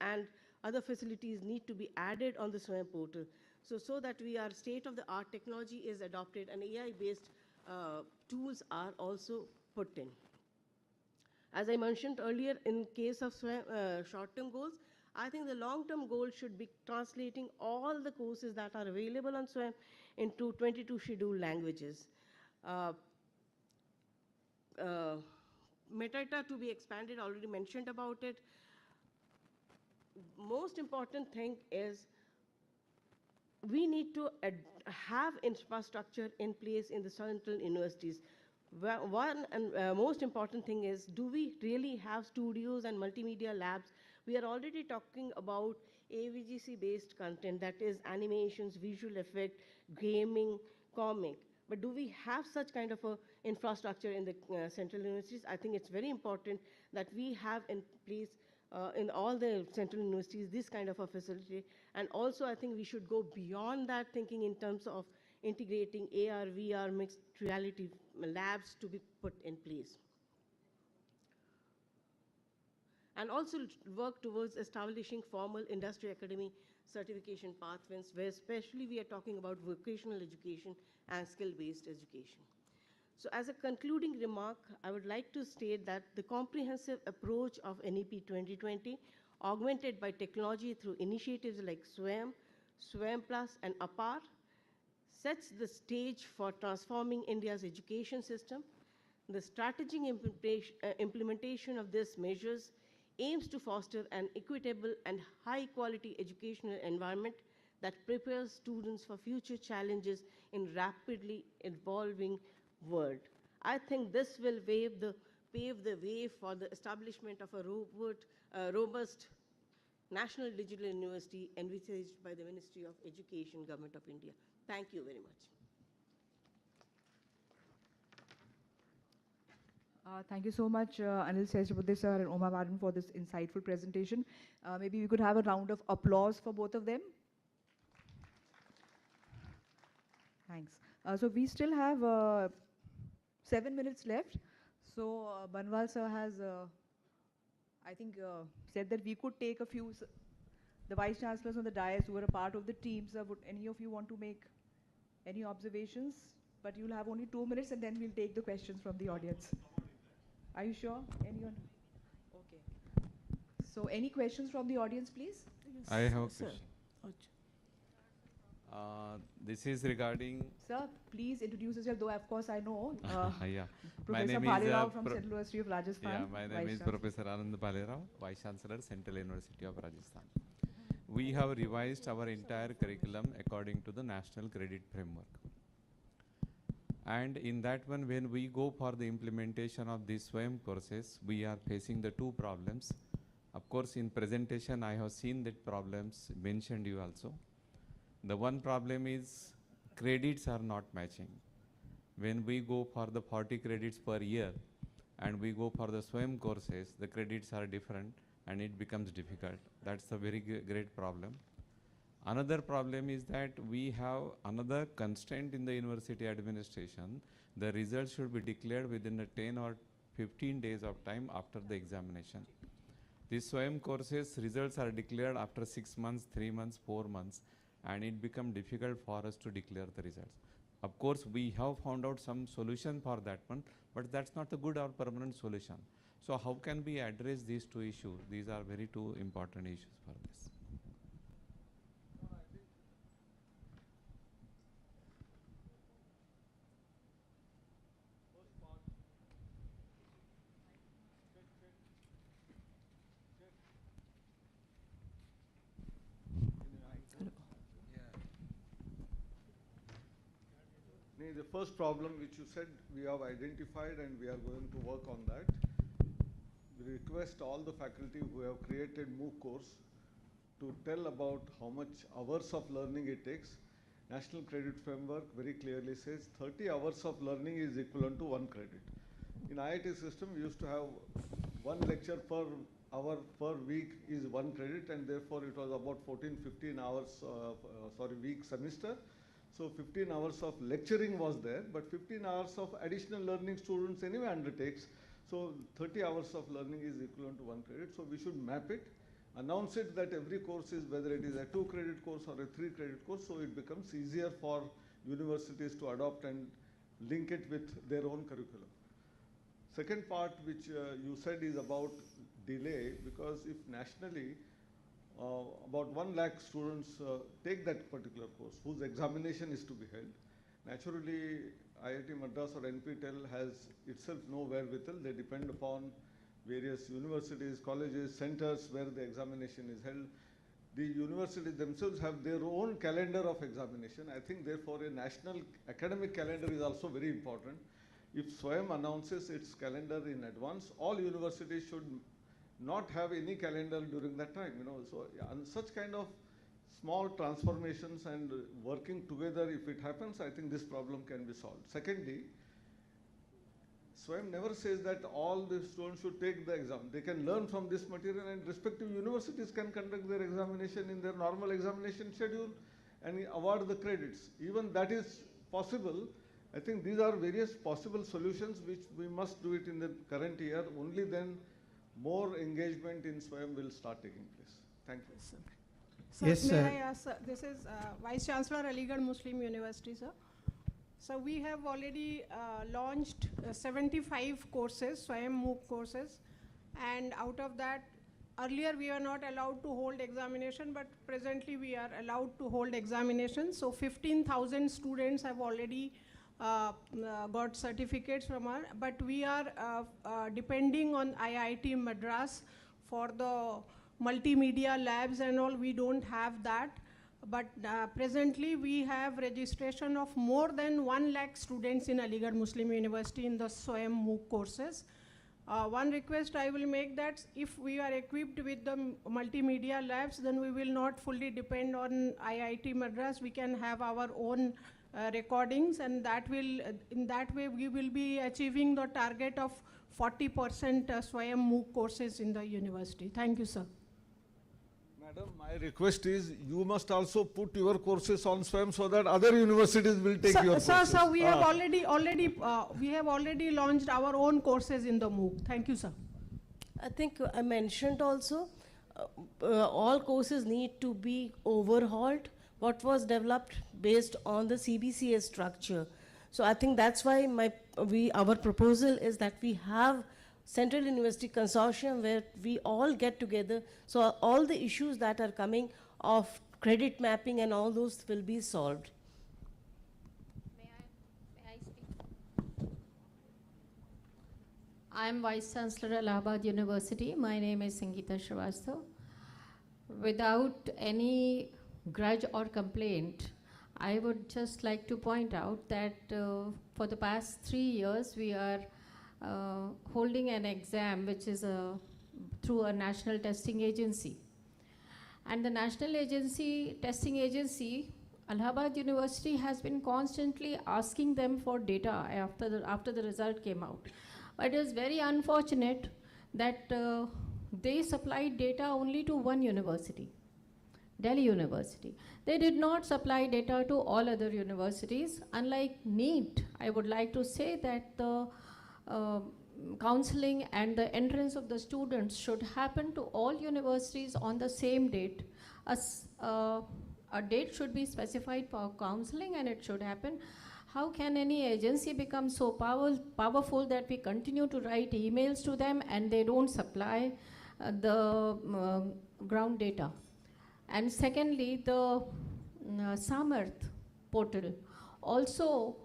S19: and other facilities need to be added on the SWAYAM portal. So that we are state-of-the-art technology is adopted and AI-based tools are also put in. As I mentioned earlier, in case of short-term goals, I think the long-term goal should be translating all the courses that are available on SWAYAM into 22 scheduled languages. Metadata to be expanded, already mentioned about it. Most important thing is we need to have infrastructure in place in the central universities. One and most important thing is, do we really have studios and multimedia labs? We are already talking about AVGC-based content, that is animations, visual effect, gaming, comic. But do we have such kind of a infrastructure in the central universities? I think it's very important that we have in place in all the central universities this kind of a facility. And also I think we should go beyond that, thinking in terms of integrating AR, VR, mixed reality labs to be put in place. And also work towards establishing formal industry academy certification pathways, where especially we are talking about vocational education and skill-based education. So as a concluding remark, I would like to state that the comprehensive approach of NEP 2020, augmented by technology through initiatives like SWAYAM, SWAYAM Plus, and APAR, sets the stage for transforming India's education system. The strategic implementation of these measures aims to foster an equitable and high-quality educational environment that prepares students for future challenges in rapidly evolving world. I think this will pave the way for the establishment of a robust National Digital University envisaged by the Ministry of Education, Government of India. Thank you very much.
S17: Thank you so much, Anil Seshabudde sir and Oma Madam, for this insightful presentation. Maybe we could have a round of applause for both of them. Thanks. So we still have 7 minutes left. So Banwal sir has, I think, said that we could take a few, the Vice Chancellors on the dais who are a part of the team. Sir, would any of you want to make any observations? But you'll have only 2 minutes and then we'll take the questions from the audience. Are you sure? Anyone? Okay. So any questions from the audience, please?
S20: Yes, I have a question. This is regarding...
S17: Sir, please introduce yourself, though of course I know.
S20: Yeah.
S17: Professor Bhalerao from Central University of Rajasthan.
S20: Yeah, my name is Professor Anand Bhalerao, Vice Chancellor, Central University of Rajasthan. We have revised our entire curriculum according to the National Credit Framework. And in that one, when we go for the implementation of these SWAYAM courses, we are facing the two problems. Of course, in presentation, I have seen that problems mentioned you also. The one problem is credits are not matching. When we go for the 40 credits per year and we go for the SWAYAM courses, the credits are different and it becomes difficult. That's a very great problem. Another problem is that we have another constraint in the university administration. The results should be declared within the 10 or 15 days of time after the examination. These SWAYAM courses results are declared after 6 months, 3 months, 4 months, and it becomes difficult for us to declare the results. Of course, we have found out some solution for that one, but that's not a good or permanent solution. So how can we address these two issues? These are very two important issues for this.
S18: The first problem which you said we have identified and we are going to work on that. We request all the faculty who have created MOOC course to tell about how much hours of learning it takes. National Credit Framework very clearly says 30 hours of learning is equivalent to 1 credit. In IIT system, we used to have 1 lecture per hour per week is 1 credit, and therefore it was about 14-15 hours, week semester. So 15 hours of lecturing was there, but 15 hours of additional learning students anyway undertakes. So 30 hours of learning is equivalent to 1 credit. So we should map it, announce it that every course is, whether it is a 2 credit course or a 3 credit course, so it becomes easier for universities to adopt and link it with their own curriculum. Second part which you said is about delay, because if nationally about 1 lakh students take that particular course, whose examination is to be held. Naturally, IIT Madras or NPTEL has itself no wherewithal. They depend upon various universities, colleges, centers where the examination is held. The universities themselves have their own calendar of examination. I think therefore a national academic calendar is also very important. If SWAYAM announces its calendar in advance, all universities should not have any calendar during that time, So and such kind of small transformations and working together, if it happens, I think this problem can be solved. Secondly, SWAYAM never says that all the students should take the exam. They can learn from this material, and respective universities can conduct their examination in their normal examination schedule and award the credits. Even that is possible. I think these are various possible solutions which we must do it in the current year. Only then more engagement in SWAYAM will start taking place. Thank you.
S21: Sir,
S5: Yes,
S21: may I ask, this is Vice Chancellor Aligarh Muslim University, sir. So we have already launched 75 courses, SWAYAM MOOC courses, and out of that, earlier we were not allowed to hold examination, but presently we are allowed to hold examinations. So 15,000 students have already got certificates from us, but we are depending on IIT Madras for the multimedia labs and all. We don't have that, but presently we have registration of more than 1 lakh students in Aligarh Muslim University in the SWAYAM MOOC courses. One request I will make, that if we are equipped with the multimedia labs, then we will not fully depend on IIT Madras. We can have our own recordings, and that will, in that way we will be achieving the target of 40% SWAYAM MOOC courses in the university. Thank you, sir.
S18: Madam, my request is you must also put your courses on SWAYAM so that other universities will take your courses.
S21: Sir, we have already launched our own courses in the MOOC. Thank you, sir.
S19: I think I mentioned also, all courses need to be overhauled. What was developed based on the CBCS structure. So I think that's why our proposal is that we have Central University Consortium where we all get together. So all the issues that are coming of credit mapping and all those will be solved.
S22: May I speak? I am Vice Chancellor Allahabad University. My name is Sangeeta Srivastava. Without any grudge or complaint, I would just like to point out that for the past 3 years we are holding an exam which is through a national testing agency. And the national testing agency, Allahabad University, has been constantly asking them for data after the result came out. But it is very unfortunate that they supplied data only to one university, Delhi University. They did not supply data to all other universities. Unlike NEET, I would like to say that the counseling and the entrance of the students should happen to all universities on the same date. A date should be specified for counseling and it should happen. How can any agency become so powerful that we continue to write emails to them and they don't supply the ground data? And secondly, the Samarth portal also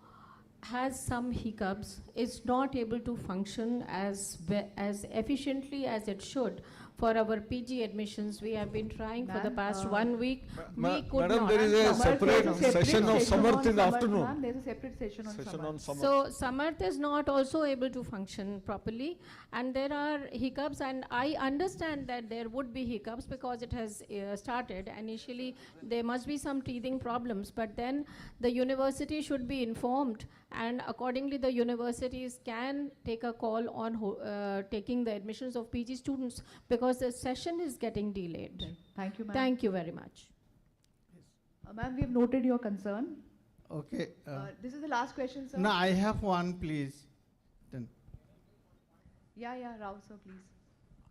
S22: has some hiccups. It's not able to function as efficiently as it should. For our PG admissions, we have been trying for the past 1 week. We could
S18: Madam,
S22: not.
S18: there is a separate session of Samarth in the afternoon.
S17: Ma'am, there's a separate session on Samarth.
S22: So Samarth is not also able to function properly, and there are hiccups, and I understand that there would be hiccups because it has started. Initially, there must be some teething problems, but then the university should be informed, and accordingly the universities can take a call on taking the admissions of PG students, because the session is getting delayed.
S17: Thank you, ma'am.
S22: Thank you very much.
S17: Ma'am, we have noted your concern.
S23: Okay.
S17: This is the last question, sir.
S23: No, I have one, please. Then.
S17: Yeah, Rao, sir, please.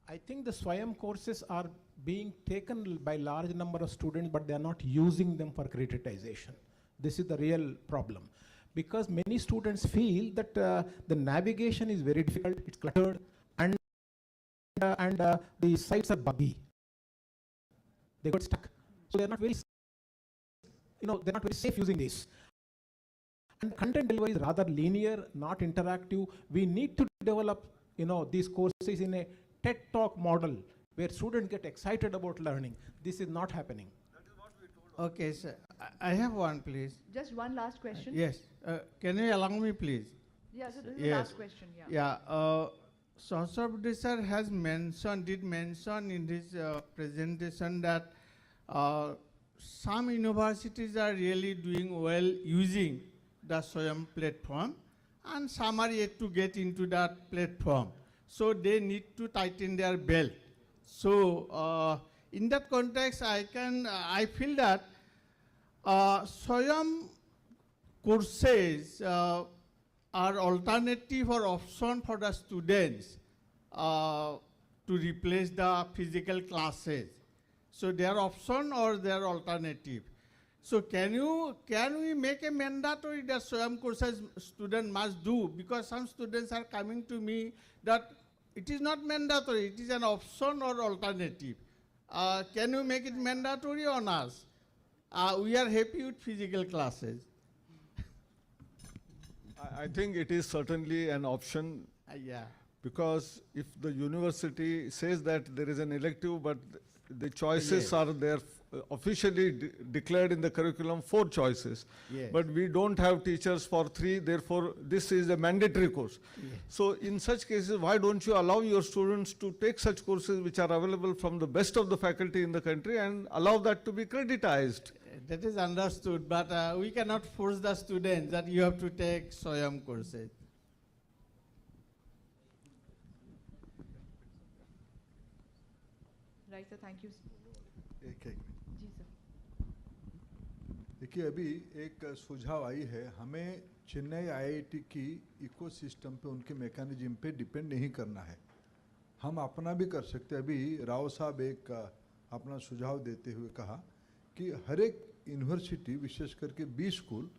S11: I think the SWAYAM courses are being taken by large number of students, but they are not using them for accreditation. This is the real problem. Because many students feel that the navigation is very difficult, it's cluttered, and the sites are buggy. they got stuck. So they're not very, they're not very safe using this. And content delivery is rather linear, not interactive. We need to develop, these courses in a TED Talk model where students get excited about learning. This is not happening.
S23: Okay, sir. I have one, please.
S17: Just one last question.
S23: Yes. Can you allow me, please?
S17: Yeah, so this is the last question. Yeah.
S23: Yeah. Sahasrabudhe sir has did mention in his presentation that some universities are really doing well using the SWAYAM platform, and some are yet to get into that platform. So they need to tighten their belt. So in that context, I feel that SWAYAM courses are alternative or option for the students to replace the physical classes. So they are option or they are alternative. So can we make a mandatory that SWAYAM courses student must do? Because some students are coming to me that it is not mandatory, it is an option or alternative. Can you make it mandatory on us? We are happy with physical classes.
S18: I think it is certainly an option.
S23: Yeah.
S18: Because if the university says that there is an elective, but the choices are there officially declared in the curriculum 4 choices.
S23: Yes.
S18: But we don't have teachers for 3, therefore this is a mandatory course.
S23: Yes.
S18: So in such cases, why don't you allow your students to take such courses which are available from the best of the faculty in the country and allow that to be creditized?
S23: That is understood, but we cannot force the students that you have to take SWAYAM courses.
S17: Right, sir. Thank you.
S3: एक
S17: जी sir.
S3: देखिए अभी एक सुझाव आई है, हमें Chennai IIT की ecosystem पे उनके मैकेनिज्म पे डिपेंड नहीं करना है, हम अपना भी कर सकते हैं। अभी राव साहब एक अपना सुझाव देते हुए कहा कि हर एक यूनिवर्सिटी विशेष करके 20 स्कूल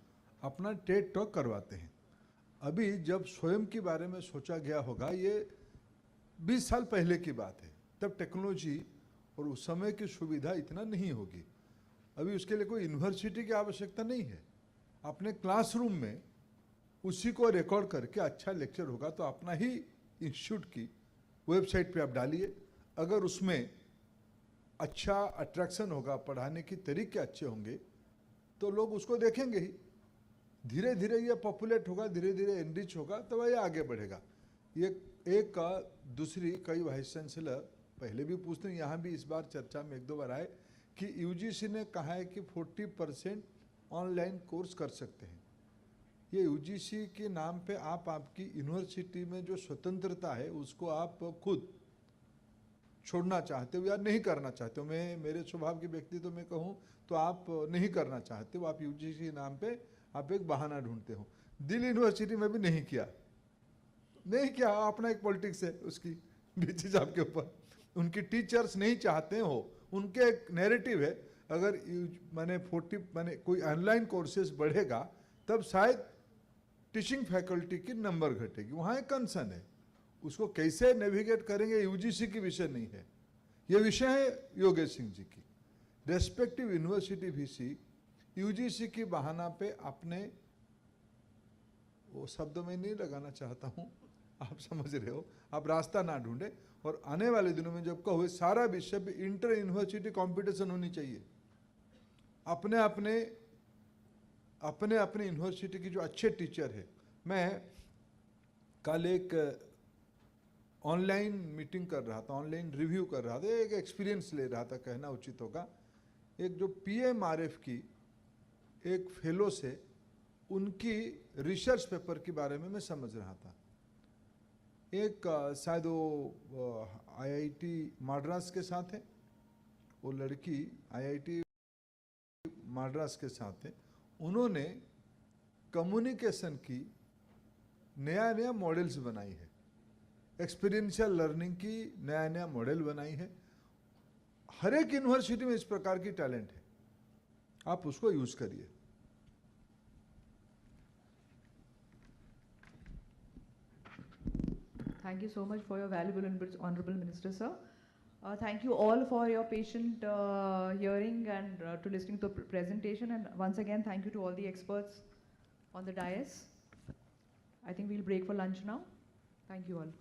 S3: अपना टेड टॉक करवाते हैं। अभी जब स्वयं के बारे में सोचा गया होगा, ये 20 साल पहले की बात है, तब टेक्नोलॉजी और उस समय की सुविधा इतना नहीं होगी। अभी उसके लिए कोई यूनिवर्सिटी की आवश्यकता नहीं है, अपने क्लासरूम में उसी को रिकॉर्ड करके अच्छा लेक्चर होगा तो अपना ही इंस्टीट्यूट की वेबसाइट पे आप डालिए, अगर उसमें अच्छा अट्रैक्शन होगा, पढ़ाने के तरीके अच्छे होंगे तो लोग उसको देखेंगे ही। धीरे धीरे ये पॉपुलेट होगा, धीरे धीरे एनरिच होगा, तो वह आगे बढ़ेगा। ये एक दूसरी कई वाइस चांसलर पहले भी पूछते हैं, यहाँ भी इस बार चर्चा में 1-2 बार आए कि यूजीसी ने कहा है कि 40% ऑनलाइन कोर्स कर सकते हैं। ये यूजीसी के नाम पे आप आपकी यूनिवर्सिटी में जो स्वतंत्रता है उसको आप खुद छोड़ना चाहते हो या नहीं करना चाहते हो। मैं मेरे स्वभाव के व्यक्ति तो मैं कहूँ तो आप नहीं करना चाहते हो, आप यूजीसी के नाम पे आप एक बहाना ढूंढते हो। दिल्ली यूनिवर्सिटी में भी नहीं किया, अपना एक पॉलिटिक्स है उसकी बीच आपके ऊपर। उनकी टीचर्स नहीं चाहते हो, उनके एक नैरेटिव है, अगर माने कोई ऑनलाइन कोर्सेज बढ़ेगा तब शायद टीचिंग फैकल्टी की नंबर घटेगी, वहाँ एक कंसर्न है। उसको कैसे नेविगेट करेंगे यूजीसी की विषय नहीं है, ये विषय है योगेश सिंह जी की। रेस्पेक्टिव यूनिवर्सिटी वीसी यूजीसी की बहाना पे अपने, वो शब्द में नहीं लगाना चाहता हूँ, आप समझ रहे हो, आप रास्ता ना ढूंढे। और आने वाले दिनों में जब कहो सारा विषय पे इंटर यूनिवर्सिटी कंपटीशन होनी चाहिए, अपने अपने यूनिवर्सिटी की जो अच्छे टीचर है। मैं कल एक ऑनलाइन मीटिंग कर रहा था, ऑनलाइन रिव्यू कर रहा था, एक एक्सपीरियंस ले रहा था, कहना उचित होगा। एक जो पीएमआरएफ की एक फेलो से उनकी रिसर्च पेपर के बारे में मैं समझ रहा था। एक शायद वो आईआईटी मद्रास के साथ है, वो लड़की आईआईटी मद्रास के साथ है। उन्होंने कम्युनिकेशन की नया मॉडल्स बनाई है, एक्सपीरियंशियल लर्निंग की नया मॉडल बनाई है। हर एक यूनिवर्सिटी में इस प्रकार की टैलेंट है, आप उसको यूज करिए।
S17: Thank you so much for your valuable inputs, Honorable Minister, sir. Thank you all for your patient hearing and to listening to the presentation. And once again, thank you to all the experts on the dais. I think we'll break for lunch now. Thank you all.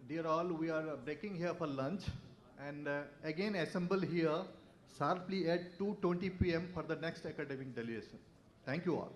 S1: Dear all, we are breaking here for lunch and again assemble here sharply at 2:20 p.m. for the next academic delegation. Thank you all.